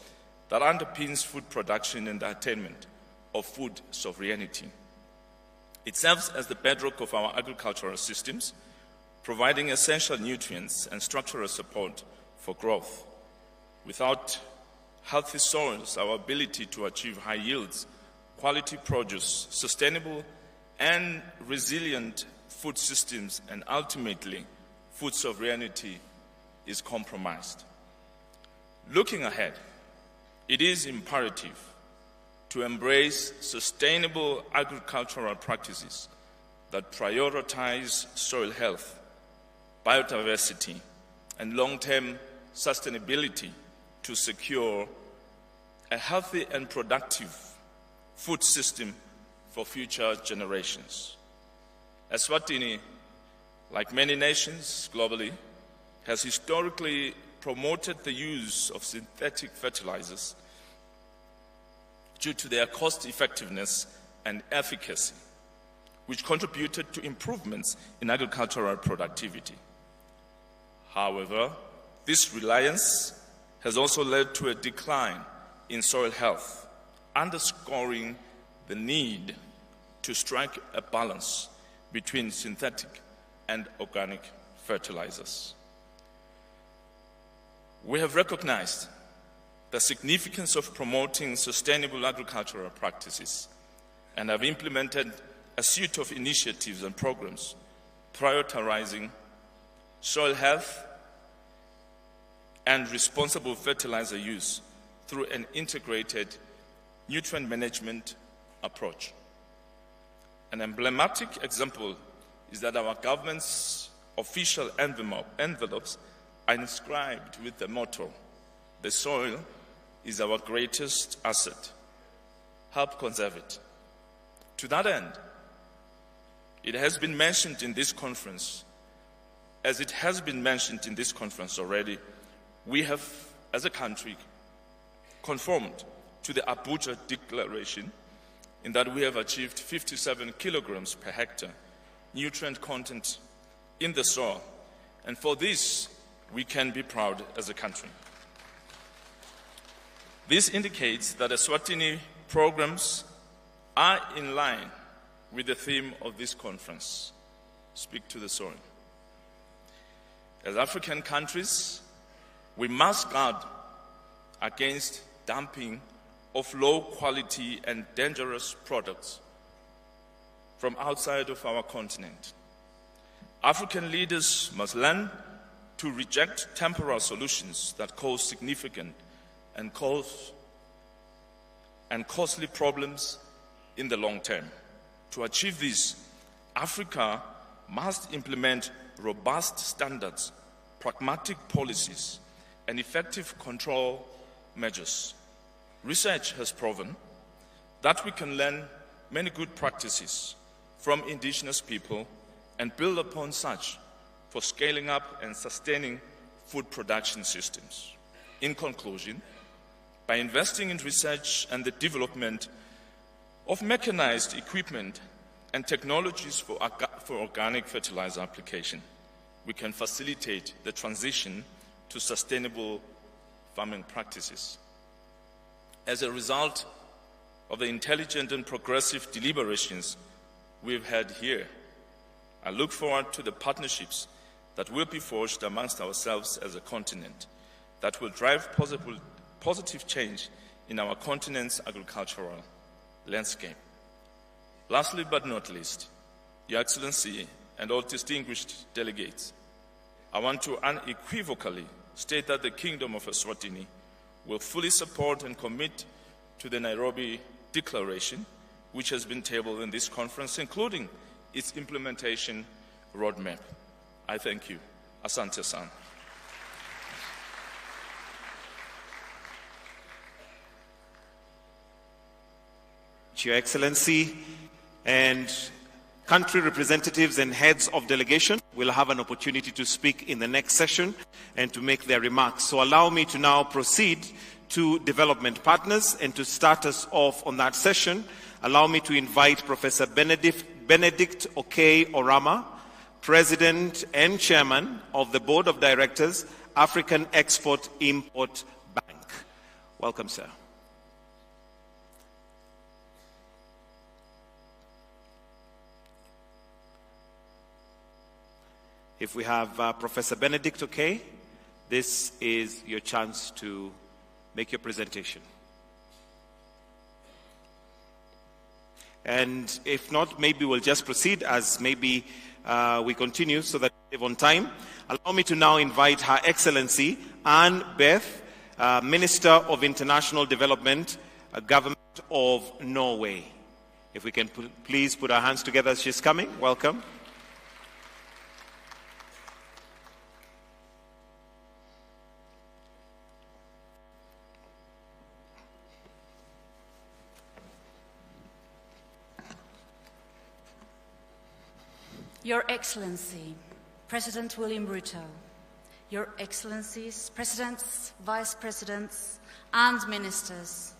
that underpins food production and the attainment of food sovereignty. It serves as the bedrock of our agricultural systems, providing essential nutrients and structural support for growth. Without healthy soils, our ability to achieve high yields, quality produce, sustainable and resilient food systems, and ultimately food sovereignty is compromised. Looking ahead, it is imperative to embrace sustainable agricultural practices that prioritize soil health, biodiversity, and long-term sustainability to secure a healthy and productive food system for future generations. Eswatini, like many nations globally, has historically promoted the use of synthetic fertilizers due to their cost effectiveness and efficacy, which contributed to improvements in agricultural productivity. However, this reliance has also led to a decline in soil health, underscoring the need to strike a balance between synthetic and organic fertilizers. We have recognized the significance of promoting sustainable agricultural practices and have implemented a suite of initiatives and programs prioritizing soil health and responsible fertilizer use through an integrated nutrient management approach. An emblematic example is that our government's official envelopes are inscribed with the motto, "The soil is our greatest asset. Help conserve it." To that end, it has been mentioned in this conference, as it has been mentioned in this conference already, we have, as a country, conformed to the Abuja Declaration in that we have achieved 57 kilograms per hectare nutrient content in the soil. And for this, we can be proud as a country. This indicates that Eswatini programs are in line with the theme of this conference, Speak to the Soil. As African countries, we must guard against dumping of low quality and dangerous products from outside of our continent. African leaders must learn to reject temporary solutions that cause significant and costly problems in the long term. To achieve this, Africa must implement robust standards, pragmatic policies, and effective control measures. Research has proven that we can learn many good practices from indigenous people and build upon such for scaling up and sustaining food production systems. In conclusion, by investing in research and the development of mechanized equipment and technologies for organic fertilizer application, we can facilitate the transition to sustainable farming practices. As a result of the intelligent and progressive deliberations we've had here, I look forward to the partnerships that will be forged amongst ourselves as a continent that will drive positive change in our continent's agricultural landscape. Lastly but not least, Your Excellency and all distinguished delegates, I want to unequivocally state that the Kingdom of Eswatini will fully support and commit to the Nairobi Declaration, which has been tabled in this conference, including its implementation roadmap. I thank you. Asante San. Your Excellency, and country representatives and heads of delegation will have an opportunity to speak in the next session and to make their remarks. So allow me to now proceed to development partners, and to start us off on that session, allow me to invite Professor Benedict Okey-Orama, President and Chairman of the Board of Directors, African Export-Import Bank. Welcome, sir. If we have Professor Benedict Okey, this is your chance to make your presentation. And if not, maybe we'll just proceed as maybe we continue so that we save on time. Allow me to now invite Her Excellency Anne Beth, Minister of International Development, Government of Norway. If we can please put our hands together as she's coming. Welcome. Your Excellency, President William Ruto, Your Excellencies, Presidents, Vice Presidents, and Ministers,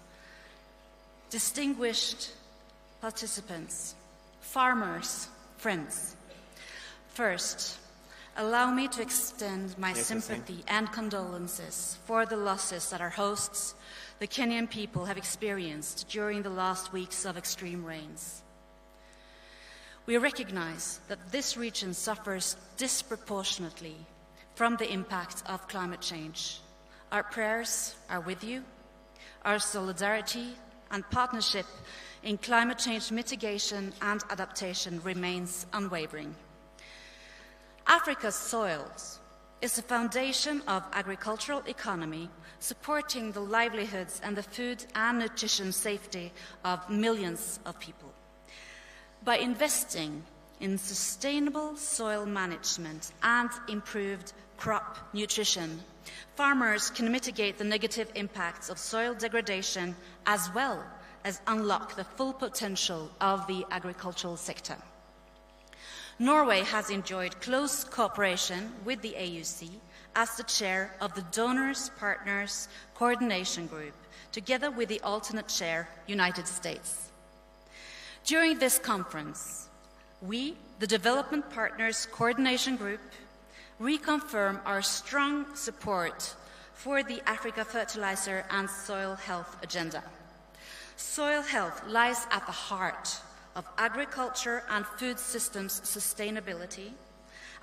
distinguished participants, farmers, friends. First, allow me to extend my sympathy and condolences for the losses that our hosts, the Kenyan people, have experienced during the last weeks of extreme rains. We recognize that this region suffers disproportionately from the impact of climate change. Our prayers are with you. Our solidarity and partnership in climate change mitigation and adaptation remains unwavering. Africa's soils is the foundation of agricultural economy, supporting the livelihoods and the food and nutrition safety of millions of people. By investing in sustainable soil management and improved crop nutrition, farmers can mitigate the negative impacts of soil degradation as well as unlock the full potential of the agricultural sector. Norway has enjoyed close cooperation with the AUC as the chair of the Donors Partners Coordination Group, together with the alternate chair, United States. During this conference, we, the Development Partners Coordination Group, reconfirm our strong support for the Africa Fertiliser and Soil Health Agenda. Soil health lies at the heart of agriculture and food systems sustainability,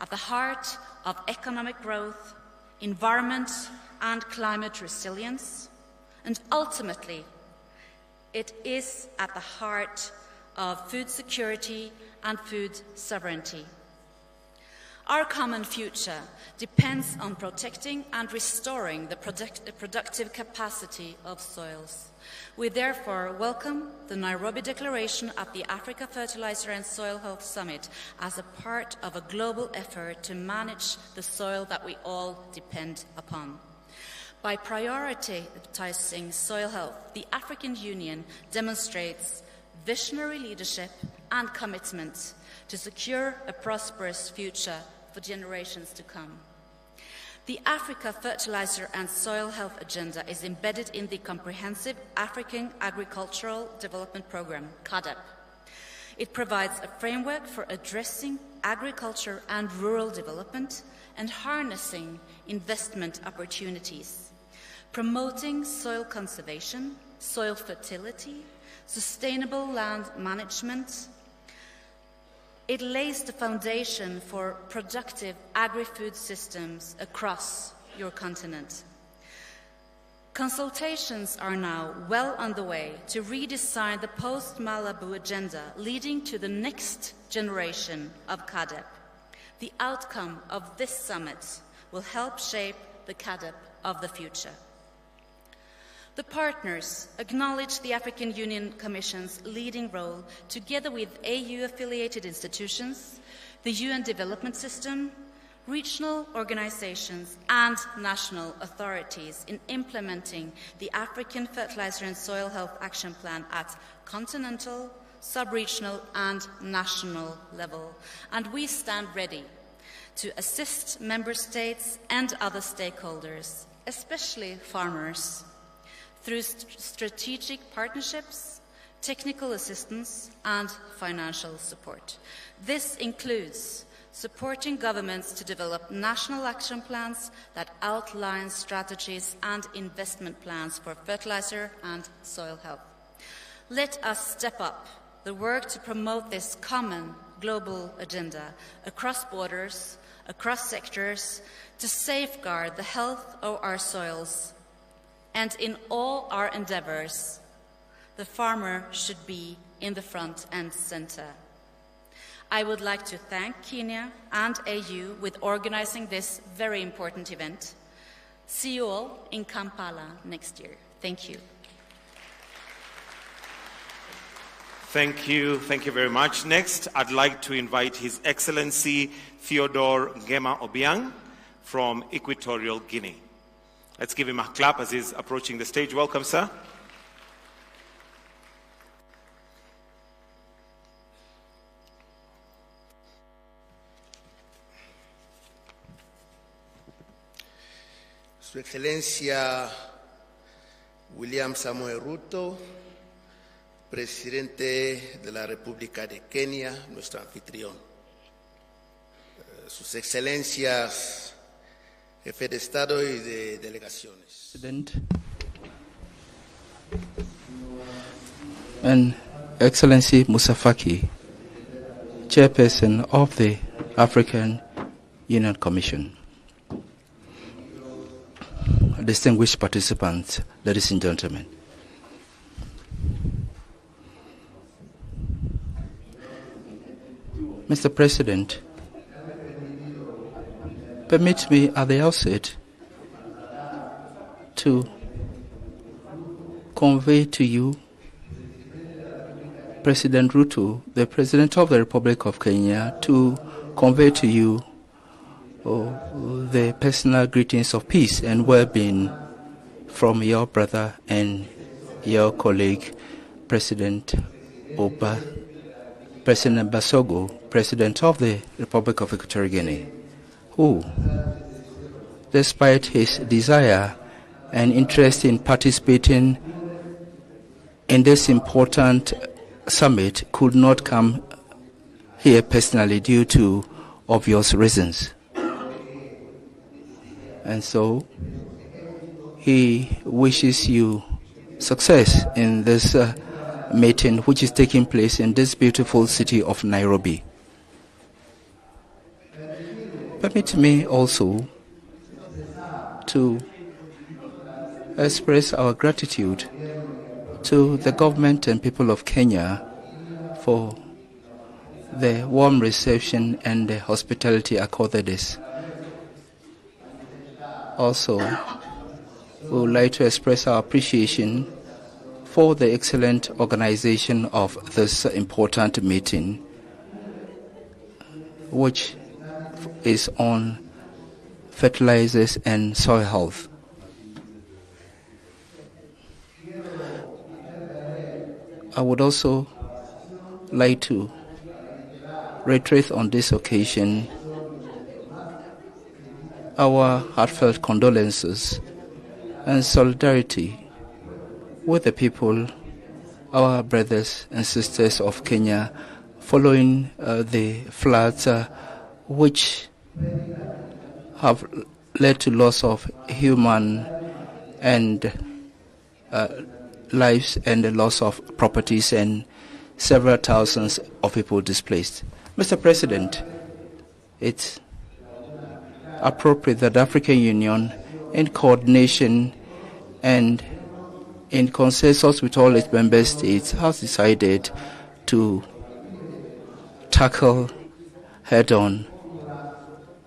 at the heart of economic growth, environment and climate resilience, and ultimately, it is at the heart of food security and food sovereignty. Our common future depends on protecting and restoring the productive capacity of soils. We therefore welcome the Nairobi Declaration at the Africa Fertiliser and Soil Health Summit as a part of a global effort to manage the soil that we all depend upon. By prioritizing soil health, the African Union demonstrates visionary leadership and commitment to secure a prosperous future for generations to come. The Africa Fertiliser and Soil Health Agenda is embedded in the Comprehensive African Agricultural Development Programme, KICC. It provides a framework for addressing agriculture and rural development and harnessing investment opportunities, promoting soil conservation, soil fertility, sustainable land management. It lays the foundation for productive agri-food systems across your continent. Consultations are now well underway to redesign the post-Malabo agenda, leading to the next generation of KICC. The outcome of this summit will help shape the KICC of the future. The partners acknowledge the African Union Commission's leading role, together with AU-affiliated institutions, the UN Development System, regional organizations, and national authorities in implementing the African Fertiliser and Soil Health Action Plan at continental, sub-regional, and national level. And we stand ready to assist member states and other stakeholders, especially farmers, through strategic partnerships, technical assistance, and financial support. This includes supporting governments to develop national action plans that outline strategies and investment plans for fertilizer and soil health. Let us step up the work to promote this common global agenda across borders, across sectors, to safeguard the health of our soils. And in all our endeavors, the farmer should be in the front and center. I would like to thank Kenya and AU with organizing this very important event. See you all in Kampala next year. Thank you. Thank you very much. Next, I'd like to invite His Excellency Theodore Nguema Obiang from Equatorial Guinea. Let's give him a clap as he's approaching the stage. Welcome, sir. Su Excelencia William Samoei Ruto, Presidente de la República de Kenia, nuestro anfitrión. Sus Excelencias, Jefe de Estado y de Delegaciones. President and Excellency Musa Faki, Chairperson of the African Union Commission. Distinguished participants, ladies and gentlemen. Mr. President, permit me at the outset to convey to you President Ruto, the President of the Republic of Kenya, to convey to you the personal greetings of peace and well-being from your brother and your colleague, President Basogo, President of the Republic of Equatorial Guinea, who, despite his desire and interest in participating in this important summit, could not come here personally due to obvious reasons. And so he wishes you success in this meeting, which is taking place in this beautiful city of Nairobi. Permit me also to express our gratitude to the government and people of Kenya for the warm reception and the hospitality accorded us. Also, we would like to express our appreciation for the excellent organization of this important meeting, which is on fertilizers and soil health. I would also like to reiterate on this occasion our heartfelt condolences and solidarity with the people, our brothers and sisters of Kenya, following the floods which have led to loss of human and lives and the loss of properties and several thousands of people displaced. Mr. President, it's appropriate that the African Union, in coordination and in consensus with all its member states, has decided to tackle head-on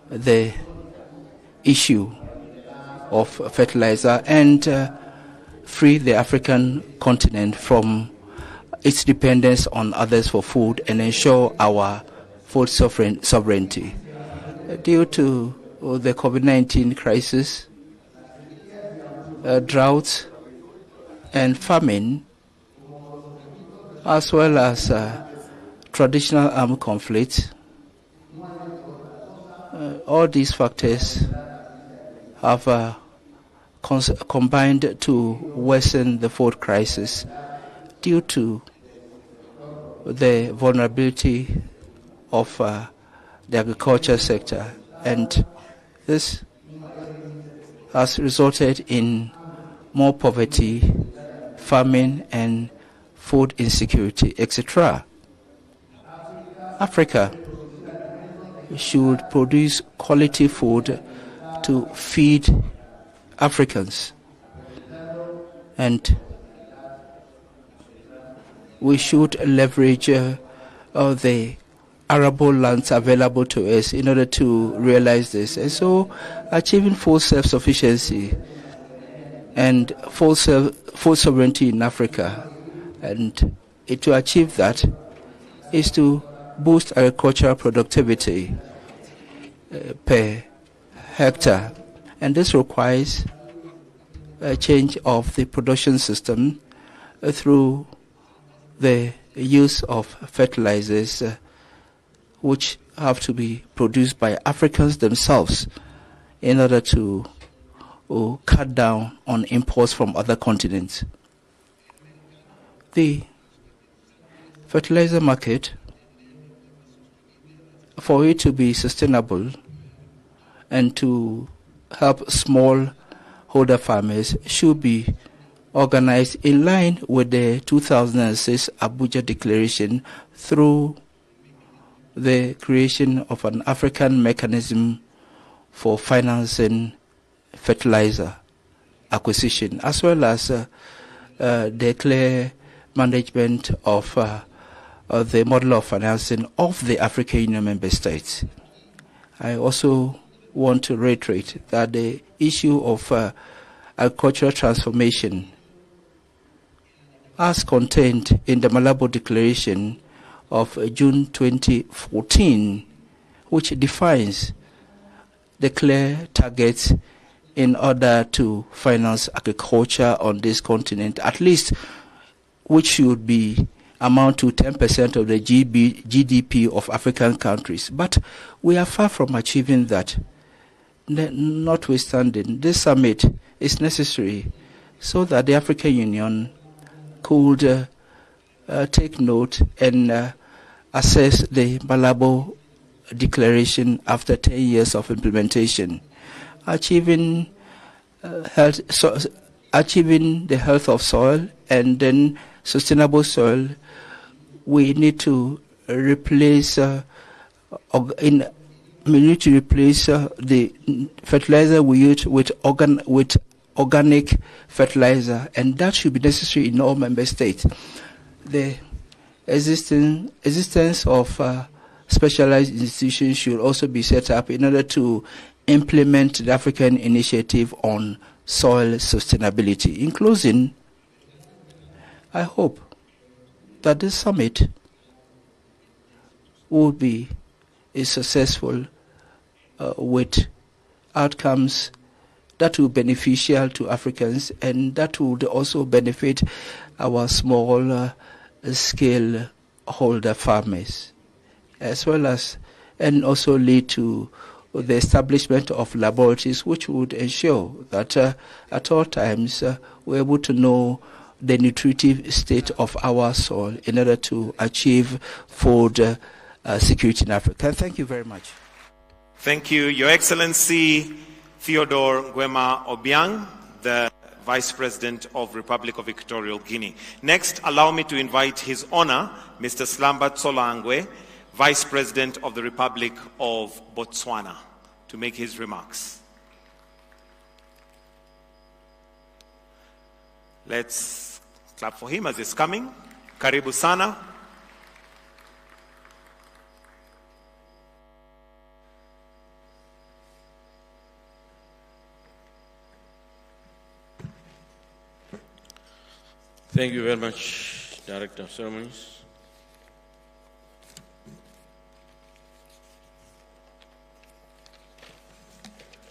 the issue of fertilizer and free the African continent from its dependence on others for food and ensure our food sovereignty. Due to the COVID-19 crisis, droughts and famine, as well as traditional armed conflicts, all these factors have combined to worsen the food crisis due to the vulnerability of the agriculture sector, and this has resulted in more poverty, famine, and food insecurity, etc. Africa should produce quality food to feed Africans, and we should leverage the arable lands available to us in order to realize this. And so achieving full self-sufficiency and full sovereignty in Africa, and to achieve that is to boost agricultural productivity per hectare, and this requires a change of the production system through the use of fertilizers which have to be produced by Africans themselves in order to cut down on imports from other continents. The fertilizer market, for it to be sustainable and to help smallholder farmers, should be organized in line with the 2006 Abuja Declaration through the creation of an African mechanism for financing fertilizer acquisition, as well as the clear management of the model of financing of the African Union member states. I also want to reiterate that the issue of agricultural transformation, as contained in the Malabo Declaration of June 2014, which defines the clear targets in order to finance agriculture on this continent, at least which should be amount to 10% of the GDP of African countries. But we are far from achieving that. Notwithstanding, this summit is necessary so that the African Union could take note and assess the Malabo Declaration after 10 years of implementation. Achieving the health of soil and then sustainable soil, we need to replace the fertilizer we use with organic fertilizer, and that should be necessary in all member states. The existence of specialized institutions should also be set up in order to implement the African Initiative on Soil Sustainability. In closing, I hope that this summit will be successful with outcomes that will be beneficial to Africans and that would also benefit our small scale holder farmers, as well as and also lead to the establishment of laboratories which would ensure that at all times we're able to know the nutritive state of our soil in order to achieve food security in Africa. Thank you very much. Thank you, Your Excellency Theodore Nguema Obiang, the Vice President of Republic of Equatorial Guinea. Next, allow me to invite His Honor, Mr. Slumber Tsolangwe, Vice President of the Republic of Botswana, to make his remarks. Let's clap for him as he's coming. Karibu sana. Thank you very much, Director of Ceremonies.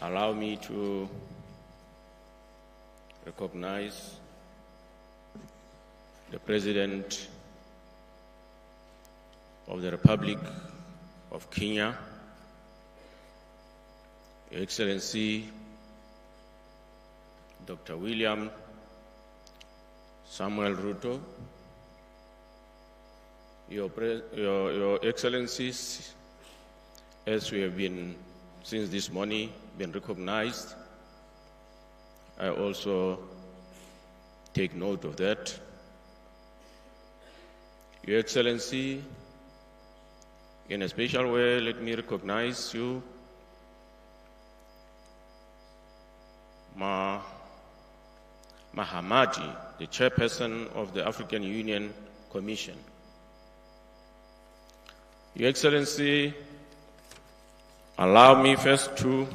Allow me to recognize the President of the Republic of Kenya, Your Excellency Dr. William Samuel Ruto, Your Excellencies, as we have been since this morning been recognized, I also take note of that. Your Excellency, in a special way, let me recognize you, Mahamati, the Chairperson of the African Union Commission. Your Excellency, allow me first to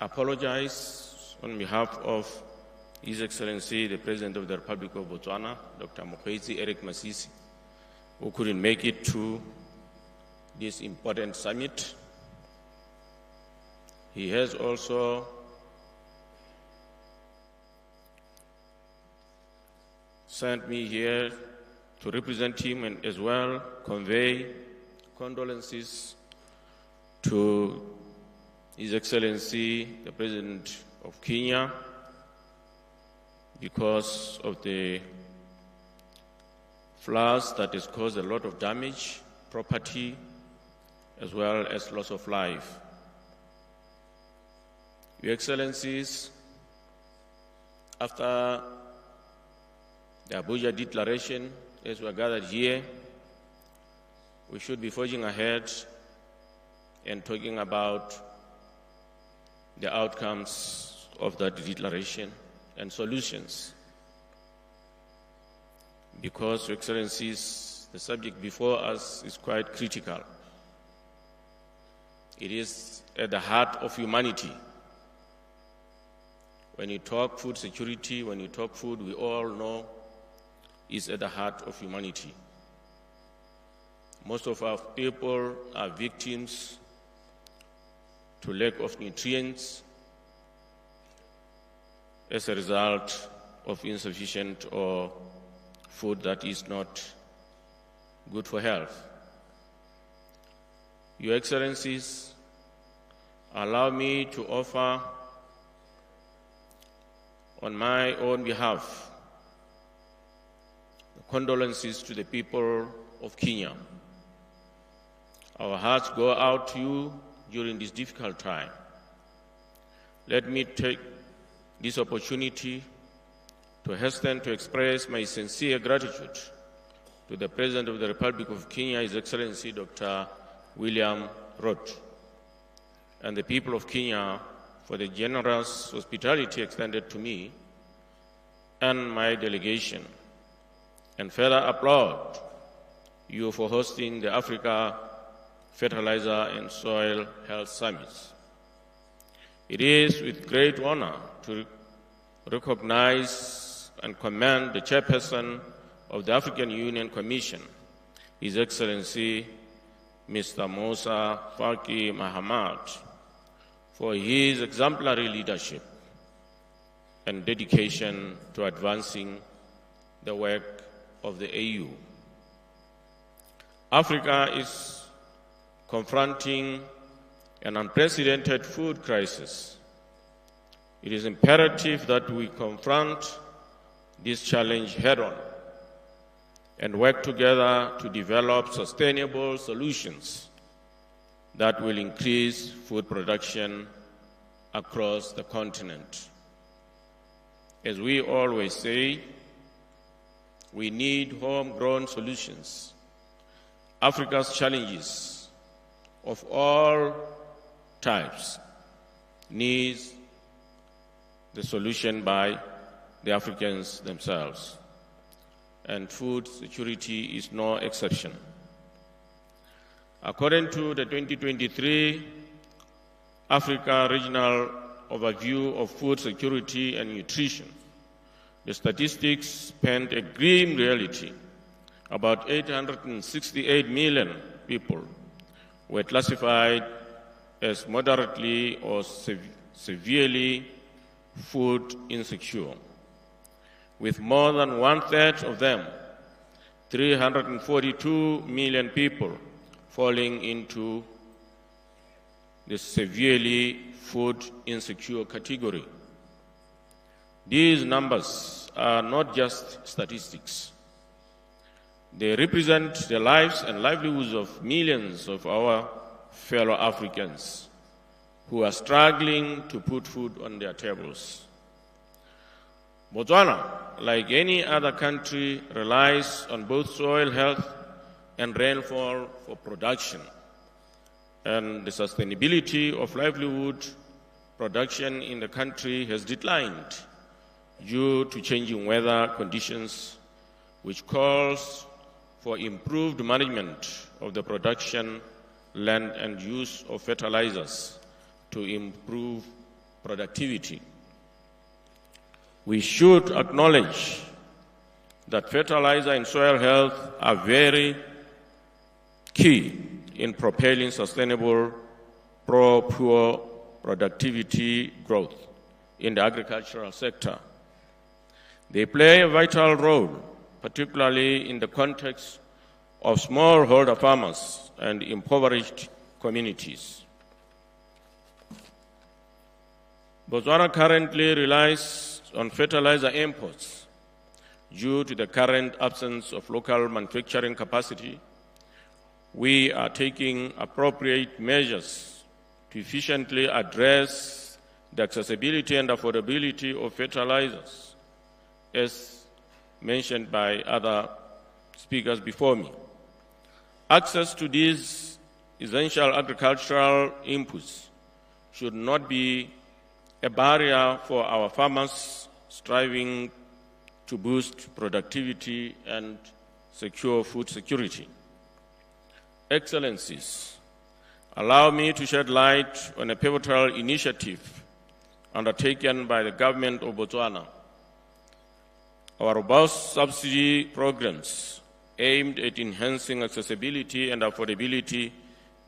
apologize on behalf of His Excellency, the President of the Republic of Botswana, Dr. Mokgweetsi Eric Masisi, who couldn't make it to this important summit. He has also sent me here to represent him and as well convey condolences to His Excellency, the President of Kenya, because of the floods that has caused a lot of damage, property, as well as loss of life. Your Excellencies, after the Abuja Declaration, as we are gathered here, we should be forging ahead and talking about the outcomes of that declaration and solutions. Because, Your Excellencies, the subject before us is quite critical. It is at the heart of humanity. When you talk food security, when you talk food, we all know is at the heart of humanity. Most of our people are victims to lack of nutrients as a result of insufficient or food that is not good for health. Your Excellencies, allow me to offer on my own behalf condolences to the people of Kenya. Our hearts go out to you during this difficult time. Let me take this opportunity to hasten to express my sincere gratitude to the President of the Republic of Kenya, His Excellency Dr. William Ruto, and the people of Kenya for the generous hospitality extended to me and my delegation, and further applaud you for hosting the Africa Fertiliser and Soil Health Summit. It is with great honor to recognize and commend the Chairperson of the African Union Commission, His Excellency Mr. Musa Faki Mahamat, for his exemplary leadership and dedication to advancing the work of the AU. Africa is confronting an unprecedented food crisis. It is imperative that we confront this challenge head-on and work together to develop sustainable solutions that will increase food production across the continent. As we always say, we need homegrown solutions. Africa's challenges of all types needs the solution by the Africans themselves, and food security is no exception. According to the 2023 Africa Regional Overview of Food Security and Nutrition, the statistics paint a grim reality. About 868 million people were classified as moderately or severely food insecure, with more than one-third of them, 342 million people, falling into the severely food insecure category. These numbers are not just statistics. They represent the lives and livelihoods of millions of our fellow Africans who are struggling to put food on their tables. Botswana, like any other country, relies on both soil health and rainfall for production, and the sustainability of livelihood production in the country has declined due to changing weather conditions, which calls for improved management of the production, land, and use of fertilizers to improve productivity. We should acknowledge that fertilizer and soil health are very key in propelling sustainable pro-poor productivity growth in the agricultural sector. They play a vital role, particularly in the context of smallholder farmers and impoverished communities. Botswana currently relies on fertilizer imports due to the current absence of local manufacturing capacity. We are taking appropriate measures to efficiently address the accessibility and affordability of fertilizers, as mentioned by other speakers before me. Access to these essential agricultural inputs should not be a barrier for our farmers striving to boost productivity and secure food security. Excellencies, allow me to shed light on a pivotal initiative undertaken by the government of Botswana. Our robust subsidy programs aimed at enhancing accessibility and affordability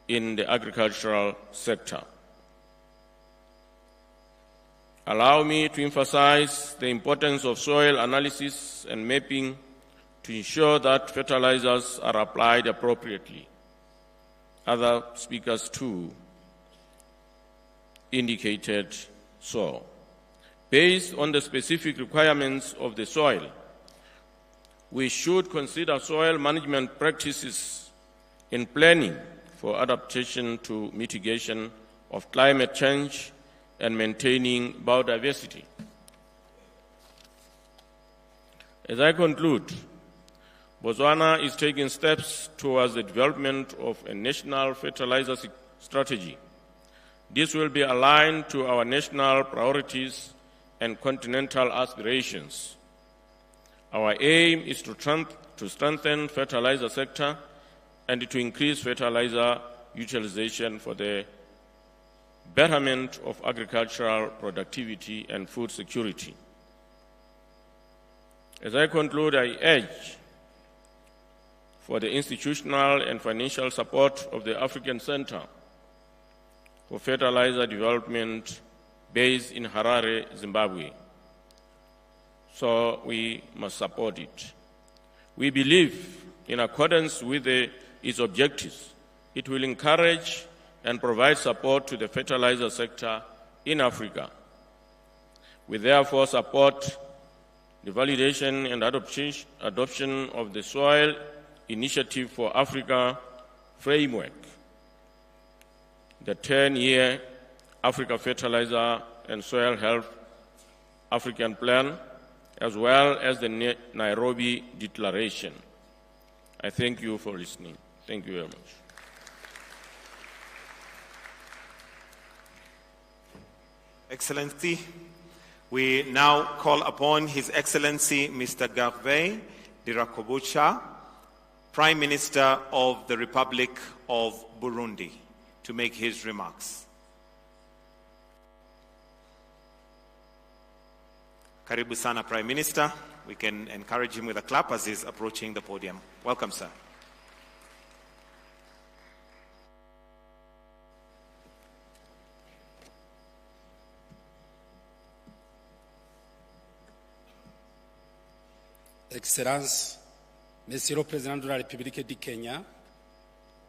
in the agricultural sector. Allow me to emphasize the importance of soil analysis and mapping to ensure that fertilizers are applied appropriately. Other speakers too indicated so. Based on the specific requirements of the soil, we should consider soil management practices in planning for adaptation to mitigation of climate change and maintaining biodiversity. As I conclude, Botswana is taking steps towards the development of a national fertilizer strategy. This will be aligned to our national priorities and continental aspirations. Our aim is to strengthen fertilizer sector and to increase fertilizer utilization for the betterment of agricultural productivity and food security. As I conclude, I urge for the institutional and financial support of the African Center for Fertilizer Development based in Harare, Zimbabwe. So we must support it. We believe, in accordance with its objectives, it will encourage and provide support to the fertilizer sector in Africa. We therefore support the validation and adoption of the Soil Initiative for Africa framework, the 10-year Africa Fertilizer and Soil Health African Plan, as well as the Nairobi Declaration. I thank you for listening. Thank you very much. Excellency, we now call upon His Excellency Mr. Gervais Ndirakobuca, Prime Minister of the Republic of Burundi, to make his remarks. Karibu sana, Prime Minister. We can encourage him with a clap as he's approaching the podium. Welcome, sir. Excellences, Monsieur le Président de la République du Kenya,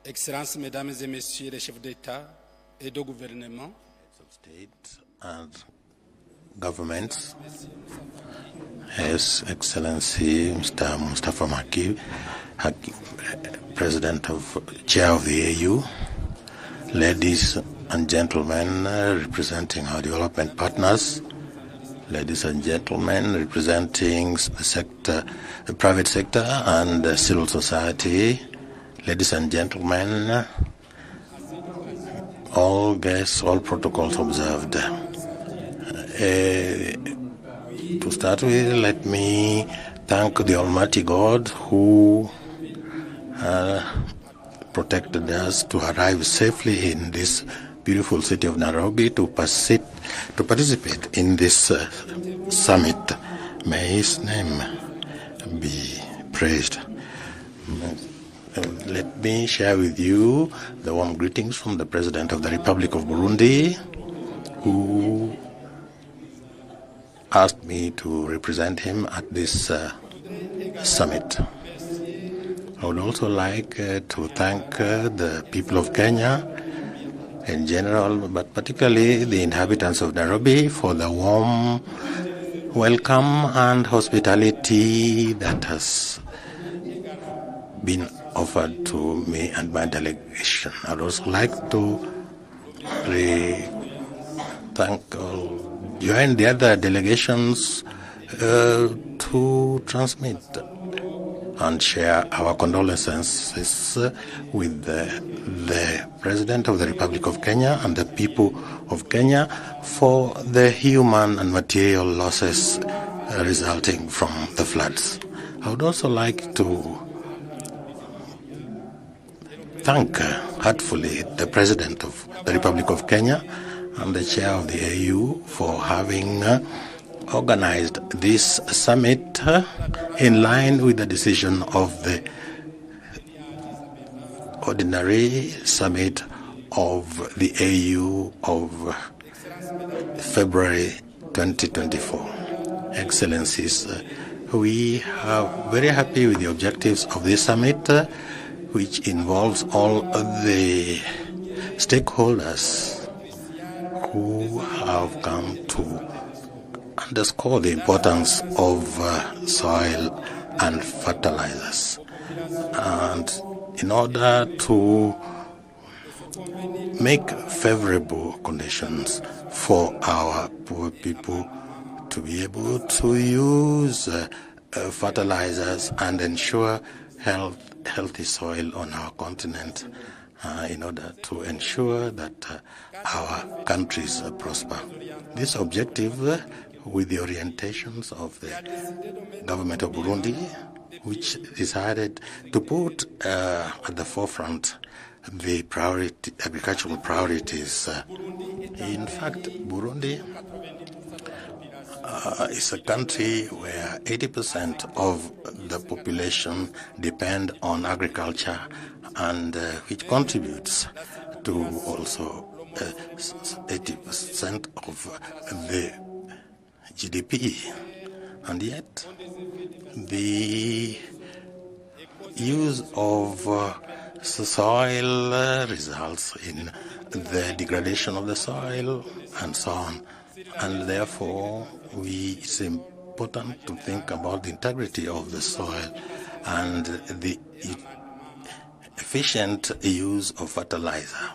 Excellences, Mesdames et Messieurs les chefs d'État et de gouvernement, State and governments, His Excellency Mr. Mustafa Maki, Chair of the AU, ladies and gentlemen representing our development partners, ladies and gentlemen representing the private sector and civil society, ladies and gentlemen, all guests, all protocols observed. To start with, let me thank the Almighty God who protected us to arrive safely in this beautiful city of Nairobi to participate in this summit. May His name be praised. Let me share with you the warm greetings from the President of the Republic of Burundi, who asked me to represent him at this summit. I would also like to thank the people of Kenya in general, but particularly the inhabitants of Nairobi for the warm welcome and hospitality that has been offered to me and my delegation. I would also like to join the other delegations to transmit and share our condolences with the President of the Republic of Kenya and the people of Kenya for the human and material losses resulting from the floods. I would also like to thank heartfully the President of the Republic of Kenya and the Chair of the AU for having organized this summit in line with the decision of the ordinary summit of the AU of February 2024. Excellencies, we are very happy with the objectives of this summit, which involves all the stakeholders who have come to underscore the importance of soil and fertilizers. And in order to make favorable conditions for our poor people to be able to use fertilizers and ensure healthy soil on our continent, in order to ensure that our countries prosper. This objective, with the orientations of the government of Burundi, which decided to put at the forefront the agricultural priorities. In fact, Burundi is a country where 80% of the population depend on agriculture, and which contributes to also 80% of the GDP. And yet, the use of soil results in the degradation of the soil and so on. And therefore, it's important to think about the integrity of the soil and the efficient use of fertilizer.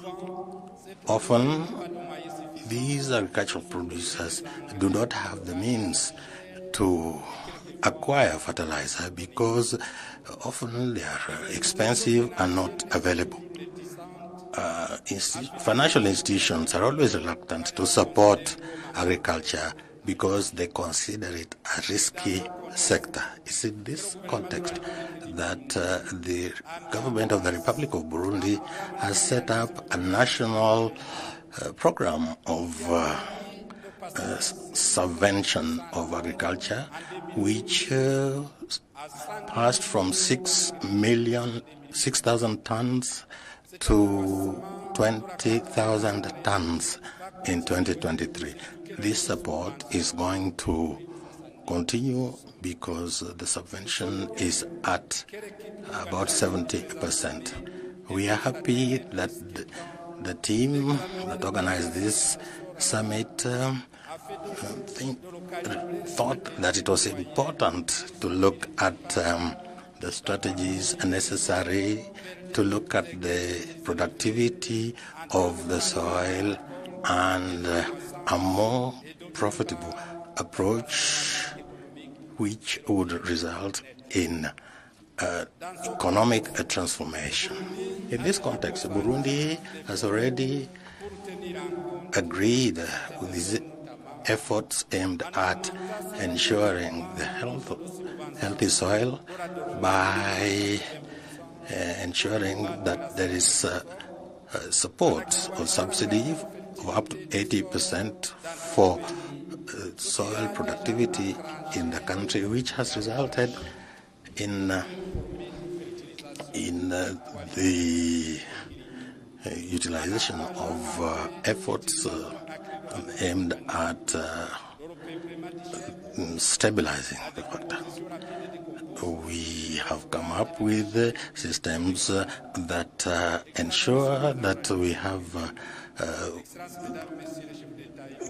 Often, these agricultural producers do not have the means to acquire fertilizer because often they are expensive and not available. Financial institutions are always reluctant to support agriculture because they consider it a risky sector. It's in this context that the government of the Republic of Burundi has set up a national program of subvention of agriculture, which passed from 6,000 tons to 20,000 tons in 2023. This support is going to continue because the subvention is at about 70%. We are happy that the team that organized this summit thought that it was important to look at the strategies necessary to look at the productivity of the soil and a more profitable approach which would result in economic transformation. In this context, Burundi has already agreed with these efforts aimed at ensuring the healthy soil by ensuring that there is support or subsidy of up to 80% for soil productivity in the country, which has resulted in the utilization of efforts aimed at stabilizing the factor. We have come up with systems that ensure that we have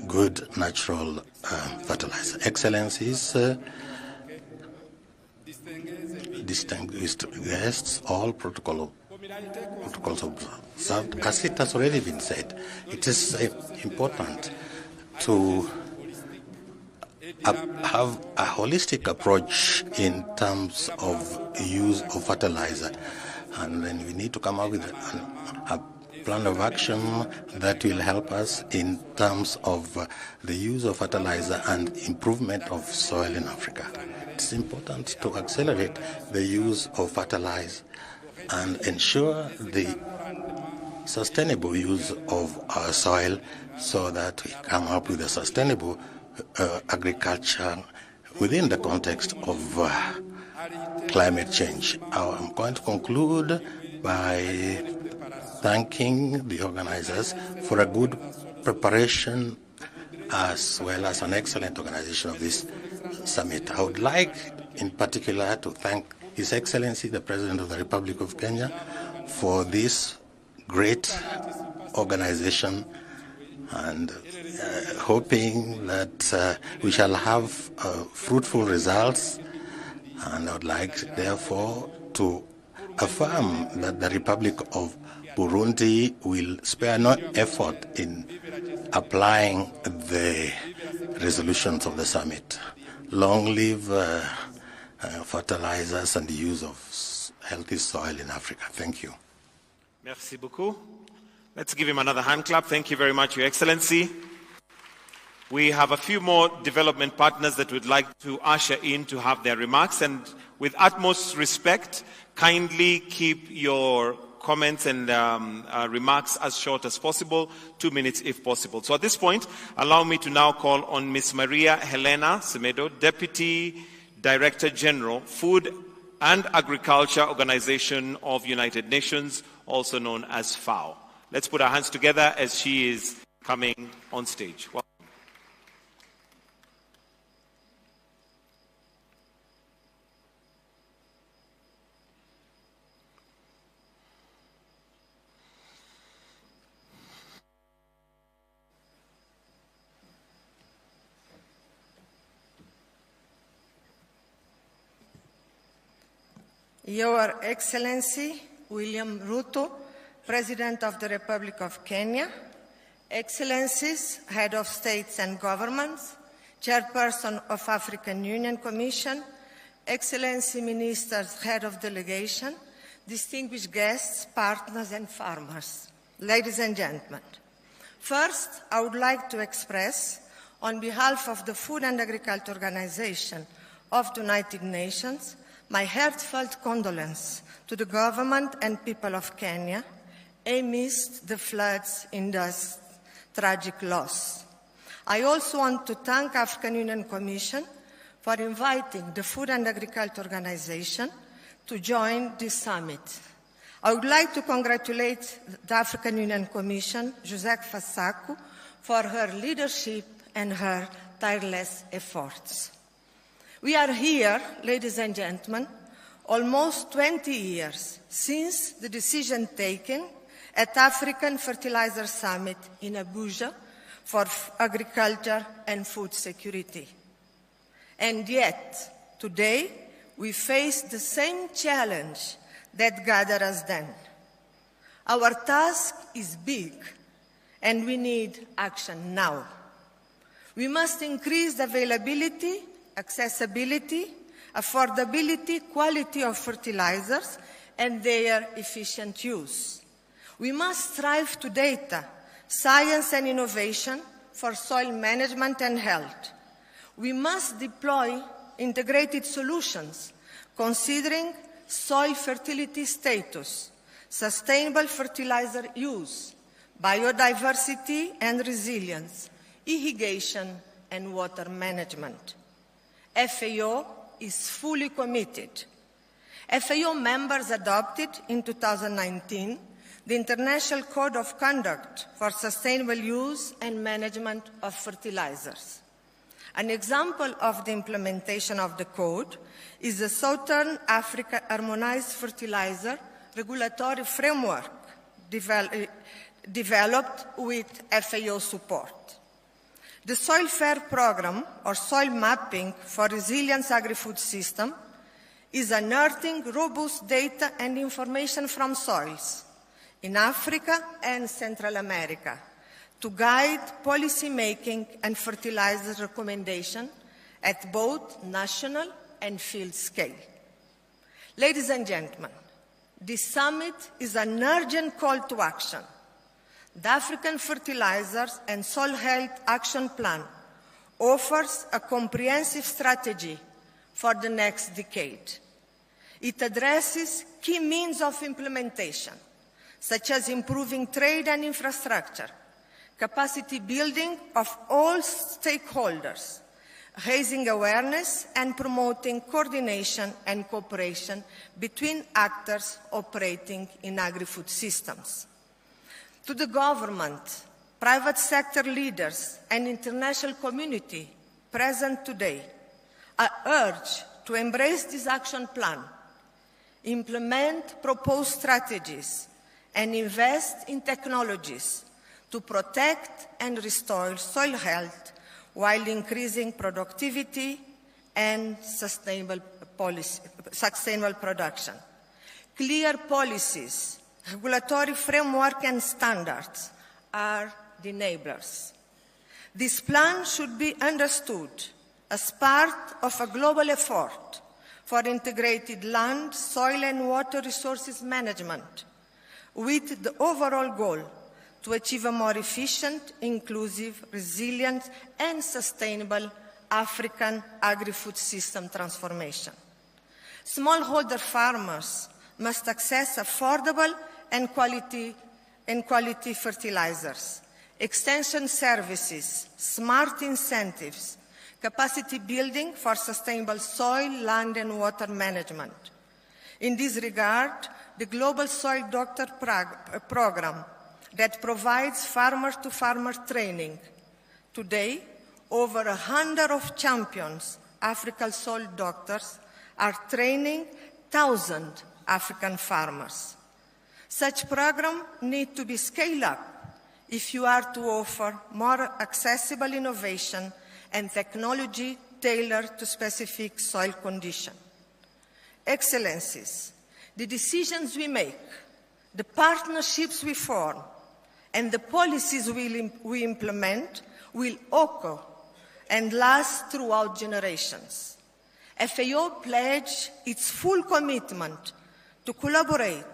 good natural fertilizer. Excellencies, distinguished guests, all protocols observed. As it has already been said, it is important to have a holistic approach in terms of use of fertilizer. And then we need to come up with a plan of action that will help us in terms of the use of fertilizer and improvement of soil in Africa. It's important to accelerate the use of fertilizer and ensure the sustainable use of our soil so that we come up with a sustainable agriculture within the context of climate change. I'm going to conclude by thanking the organizers for a good preparation as well as an excellent organization of this summit. I would like in particular to thank His Excellency, the President of the Republic of Kenya, for this great organization, and hoping that we shall have fruitful results. And I would like, therefore, to affirm that the Republic of Burundi will spare no effort in applying the resolutions of the summit. Long live fertilizers and the use of healthy soil in Africa. Thank you. Merci beaucoup. Let's give him another hand clap. Thank you very much, Your Excellency. We have a few more development partners that would like to usher in to have their remarks. And with utmost respect, kindly keep your comments and remarks as short as possible, 2 minutes if possible. So at this point, allow me to now call on Ms. Maria Helena Semedo, Deputy Director General, Food and Agriculture Organization of United Nations, also known as FAO. Let's put our hands together as she is coming on stage. Welcome. Your Excellency, William Ruto, President of the Republic of Kenya, Excellencies, Head of States and Governments, Chairperson of African Union Commission, Excellency Ministers, Head of Delegation, distinguished guests, partners and farmers, ladies and gentlemen. First, I would like to express, on behalf of the Food and Agriculture Organization of the United Nations, my heartfelt condolence to the government and people of Kenya amidst the floods in this tragic loss. I also want to thank African Union Commission for inviting the Food and Agriculture Organization to join this summit. I would like to congratulate the African Union Commission, Joseph Fasaku, for her leadership and her tireless efforts. We are here, ladies and gentlemen, almost 20 years since the decision taken at African Fertiliser Summit in Abuja for agriculture and food security. And yet, today, we face the same challenge that gathered us then. Our task is big, and we need action now. We must increase the availability, accessibility, affordability, quality of fertilizers, and their efficient use. We must strive to data, science and innovation for soil management and health. We must deploy integrated solutions considering soil fertility status, sustainable fertilizer use, biodiversity and resilience, irrigation and water management. FAO is fully committed. FAO members adopted in 2019 the International Code of Conduct for Sustainable Use and Management of Fertilizers. An example of the implementation of the code is the Southern Africa Harmonized Fertilizer Regulatory Framework developed with FAO support. The Soil Fair Program, or soil mapping for resilience agri-food system, is unearthing robust data and information from soils in Africa and Central America to guide policy making and fertilizer recommendation at both national and field scale. Ladies and gentlemen, this summit is an urgent call to action. The African Fertilizers and Soil Health Action Plan offers a comprehensive strategy for the next decade. It addresses key means of implementation, such as improving trade and infrastructure, capacity building of all stakeholders, raising awareness and promoting coordination and cooperation between actors operating in agri-food systems. To the government, private sector leaders and international community present today, I urge to embrace this action plan, implement proposed strategies, and invest in technologies to protect and restore soil health while increasing productivity and sustainable production. Clear policies, regulatory framework and standards are the enablers. This plan should be understood as part of a global effort for integrated land, soil and water resources management, with the overall goal to achieve a more efficient, inclusive, resilient and sustainable African agri-food system transformation. Smallholder farmers must access affordable and quality fertilizers, extension services, smart incentives, capacity building for sustainable soil, land and water management. In this regard, the Global Soil Doctor Program that provides farmer-to-farmer training. Today, over 100 of champions, African soil doctors, are training 1,000 African farmers. Such programs need to be scaled up if you are to offer more accessible innovation and technology tailored to specific soil conditions. Excellencies, the decisions we make, the partnerships we form, and the policies we implement will occur and last throughout generations. FAO pledges its full commitment to collaborate,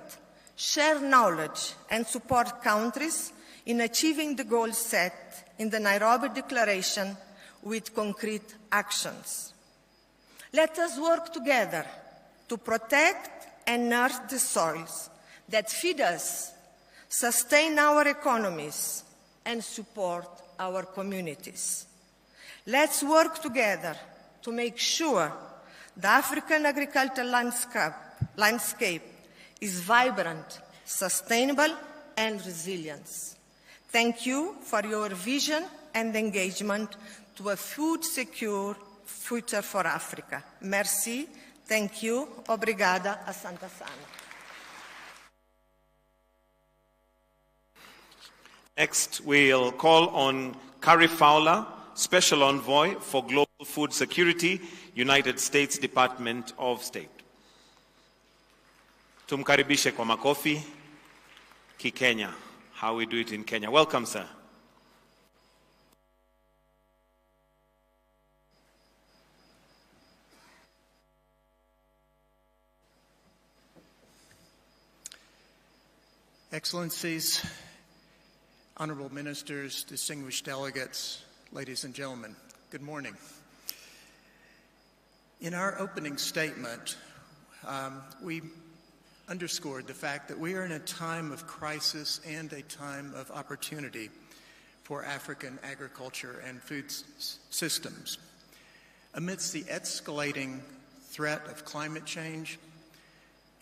share knowledge, and support countries in achieving the goals set in the Nairobi Declaration with concrete actions. Let us work together to protect and nurture the soils that feed us, sustain our economies, and support our communities. Let's work together to make sure the African agricultural landscape is vibrant, sustainable, and resilient. Thank you for your vision and engagement to a food-secure future for Africa. Merci, thank you, obrigada, asante sana. Next, we'll call on Carrie Fowler, Special Envoy for Global Food Security, United States Department of State. Tumkaribishe kwa makofi, Kikenya, how we do it in Kenya. Welcome, sir. Excellencies, honorable ministers, distinguished delegates, ladies and gentlemen, good morning. In our opening statement, we underscored the fact that we are in a time of crisis and a time of opportunity for African agriculture and food systems. Amidst the escalating threat of climate change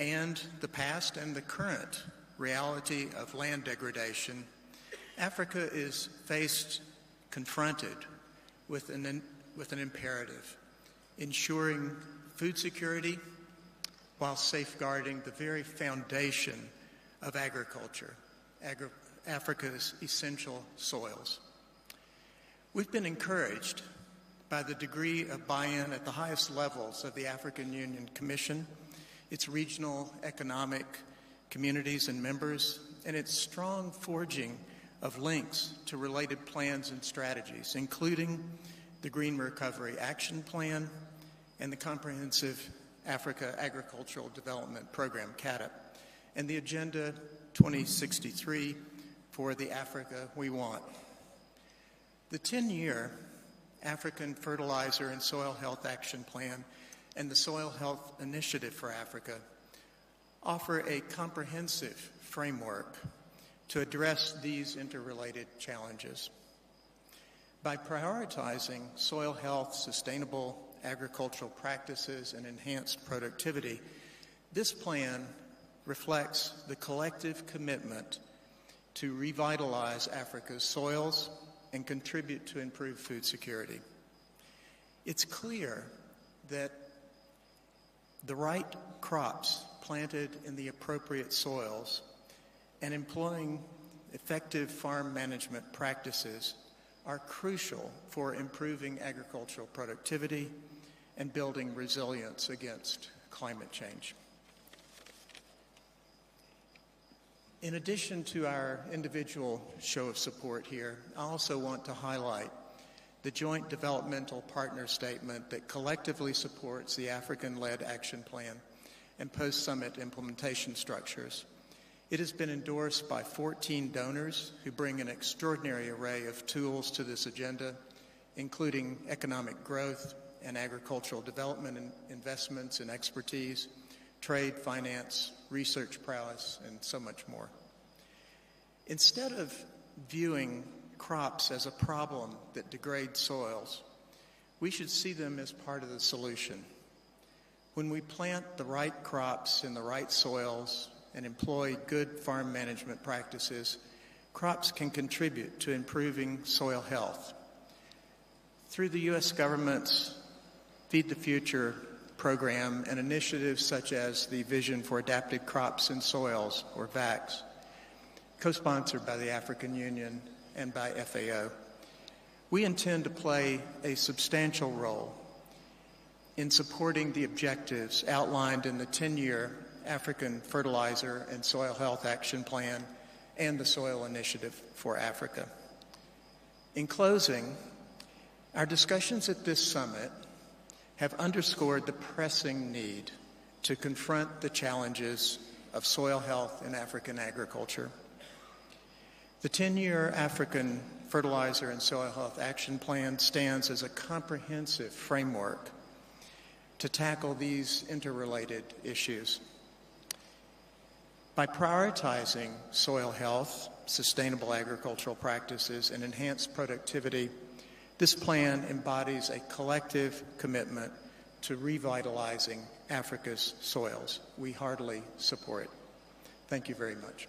and the past and the current reality of land degradation, Africa is confronted with an imperative, ensuring food security while safeguarding the very foundation of agriculture, Africa's essential soils. We've been encouraged by the degree of buy-in at the highest levels of the African Union Commission, its regional economic communities and members, and its strong forging of links to related plans and strategies, including the Green Recovery Action Plan, and the Comprehensive Africa Agricultural Development Program, CAADP, and the Agenda 2063 for the Africa we want. The 10-year African Fertiliser and Soil Health Action Plan and the Soil Health Initiative for Africa offer a comprehensive framework to address these interrelated challenges. By prioritizing soil health, sustainable agricultural practices, and enhanced productivity, this plan reflects the collective commitment to revitalize Africa's soils and contribute to improved food security. It's clear that the right crops planted in the appropriate soils and employing effective farm management practices are crucial for improving agricultural productivity and building resilience against climate change. In addition to our individual show of support here, I also want to highlight the Joint Developmental Partner Statement that collectively supports the African-led action plan and post-summit implementation structures. It has been endorsed by 14 donors who bring an extraordinary array of tools to this agenda, including economic growth and agricultural development and investments and expertise, trade, finance, research prowess, and so much more. Instead of viewing crops as a problem that degrades soils, we should see them as part of the solution. When we plant the right crops in the right soils and employ good farm management practices, crops can contribute to improving soil health. Through the U.S. government's Feed the Future program and initiatives such as the Vision for Adapted Crops and Soils, or VACS, co-sponsored by the African Union and by FAO, we intend to play a substantial role in supporting the objectives outlined in the 10-year African Fertiliser and Soil Health Action Plan and the Soil Initiative for Africa. In closing, our discussions at this summit have underscored the pressing need to confront the challenges of soil health in African agriculture. The 10-year African Fertiliser and Soil Health Action Plan stands as a comprehensive framework to tackle these interrelated issues. By prioritizing soil health, sustainable agricultural practices, and enhanced productivity, this plan embodies a collective commitment to revitalizing Africa's soils. We heartily support it. Thank you very much.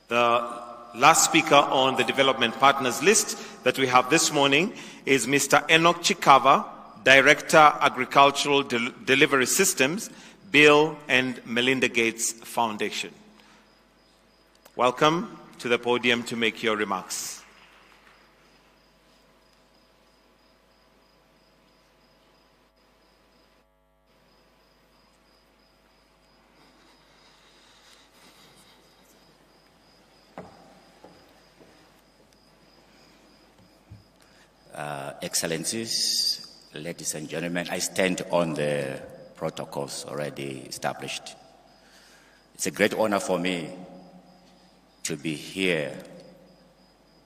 The last speaker on the development partners list that we have this morning is Mr. Enoch Chikava, Director, Agricultural Delivery Systems, Bill and Melinda Gates Foundation. Welcome to the podium to make your remarks. Excellencies, ladies and gentlemen, I stand on the protocols already established. It's a great honor for me to be here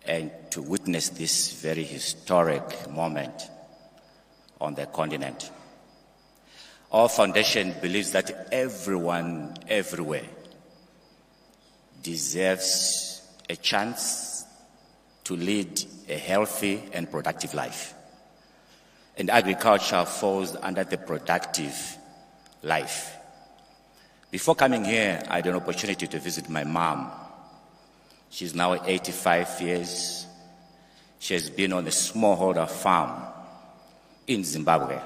and to witness this very historic moment on the continent. Our foundation believes that everyone, everywhere, deserves a chance to lead a healthy and productive life. And agriculture falls under the productive life. Before coming here, I had an opportunity to visit my mom. She's now 85 years. She has been on a smallholder farm in Zimbabwe,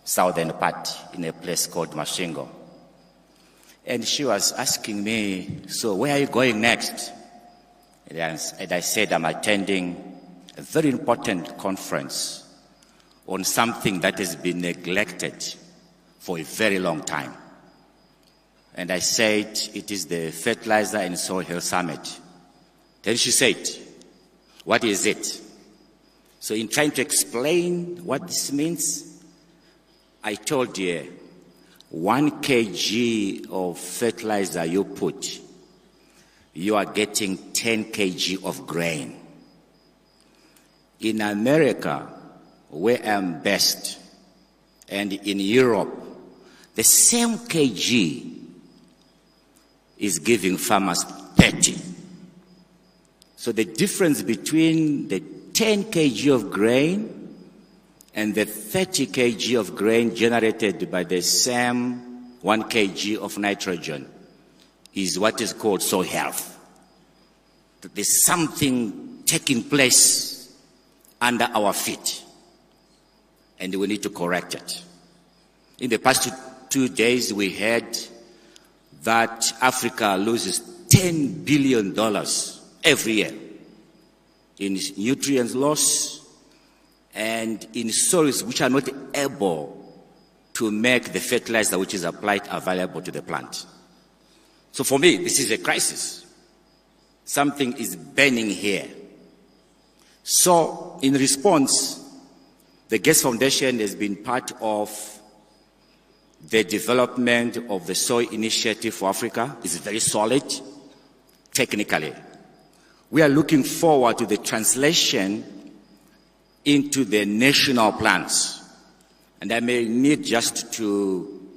southern part, in a place called Mashingo. And she was asking me, so where are you going next? And I said, I'm attending a very important conference on something that has been neglected for a very long time. And I said, it is the Fertiliser and Soil Health Summit. Then she said, what is it? So in trying to explain what this means, I told her, 1 kg of fertilizer you put, you are getting 10 kg of grain. In America, where I'm best, and in Europe, the same kg is giving farmers 30. So the difference between the 10 kg of grain and the 30 kg of grain generated by the same 1 kg of nitrogen is what is called soil health. There's something taking place under our feet, and we need to correct it. In the past 2 days, we heard that Africa loses $10 billion every year in nutrients loss and in soils which are not able to make the fertilizer which is applied available to the plant. So for me, this is a crisis. Something is burning here. So in response, the Gates Foundation has been part of the development of the Soil Initiative for Africa. It's very solid, technically. We are looking forward to the translation into the national plans. And I may need just to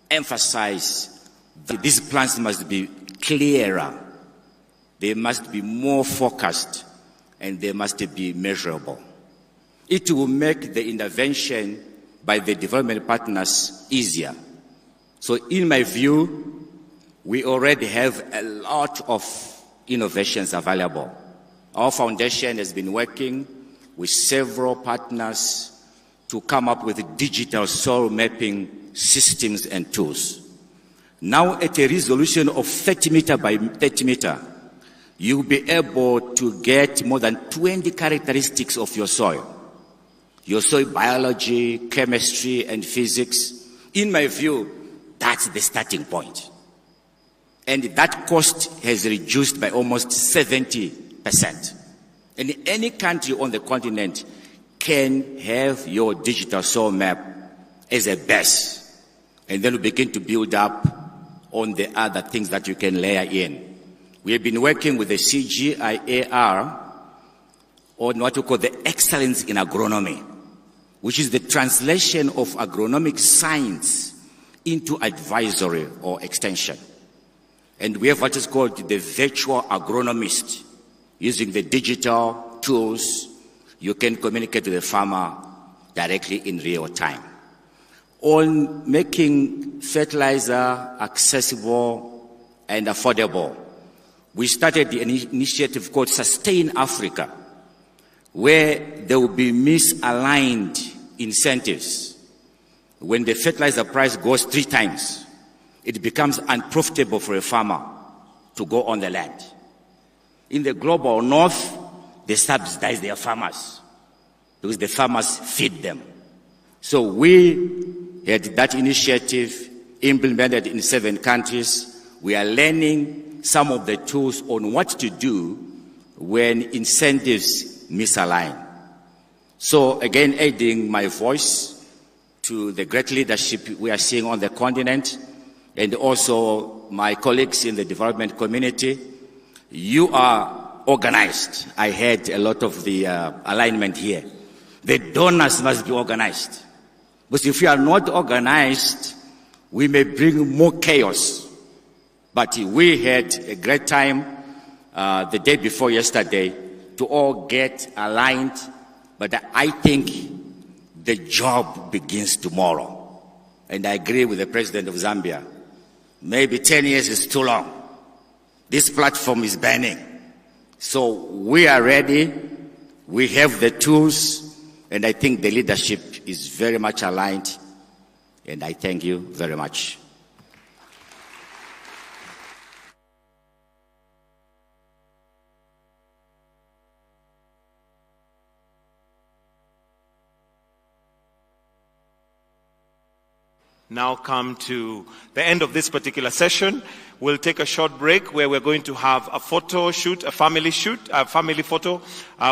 emphasize that these plans must be clearer. They must be more focused, and they must be measurable. It will make the intervention by the development partners easier. So in my view, we already have a lot of innovations available. Our foundation has been working with several partners to come up with digital soil mapping systems and tools. Now at a resolution of 30 meter by 30 meter, you'll be able to get more than 20 characteristics of your soil biology, chemistry, and physics. In my view, that's the starting point. And that cost has reduced by almost 70%. And any country on the continent can have your digital soil map as a base. And then we begin to build up on the other things that you can layer in. We have been working with the CGIAR on what we call the excellence in agronomy, which is the translation of agronomic science into advisory or extension. And we have what is called the virtual agronomist. Using the digital tools, you can communicate with the farmer directly in real time. On making fertilizer accessible and affordable, we started the initiative called Sustain Africa, where there will be misaligned incentives. When the fertilizer price goes 3 times, it becomes unprofitable for a farmer to go on the land. In the global north, they subsidize their farmers because the farmers feed them. So we had that initiative implemented in 7 countries. We are learning some of the tools on what to do when incentives misalign. So again, adding my voice to the great leadership we are seeing on the continent, and also my colleagues in the development community, you are organized. I had a lot of the alignment here. The donors must be organized. Because if we are not organized, we may bring more chaos. But we had a great time the day before yesterday to all get aligned. But I think the job begins tomorrow. And I agree with the President of Zambia. Maybe 10 years is too long. This platform is burning. So we are ready. We have the tools. And I think the leadership is very much aligned. And I thank you very much. now come to the end of this particular session. We'll take a short break where we're going to have a photo shoot, a family photo,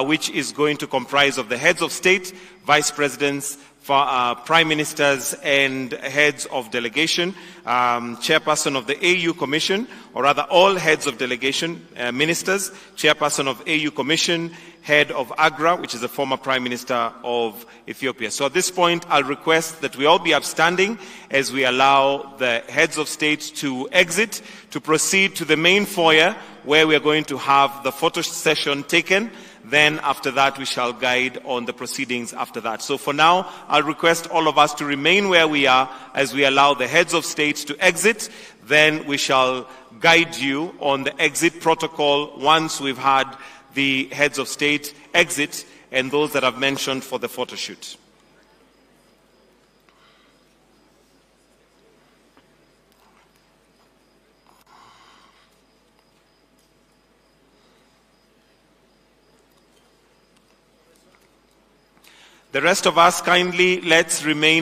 which is going to comprise of the heads of state, vice presidents, prime ministers, and heads of delegation, chairperson of the AU Commission, or rather all heads of delegation, ministers, chairperson of AU Commission, head of AGRA, which is the former Prime Minister of Ethiopia. So at this point, I'll request that we all be upstanding as we allow the heads of state to exit, to proceed to the main foyer where we are going to have the photo session taken. Then after that, we shall guide on the proceedings after that. So for now, I'll request all of us to remain where we are as we allow the heads of state to exit. Then we shall guide you on the exit protocol once we've had the heads of state exit and those that I've mentioned for the photo shoot. The rest of us, kindly let's remain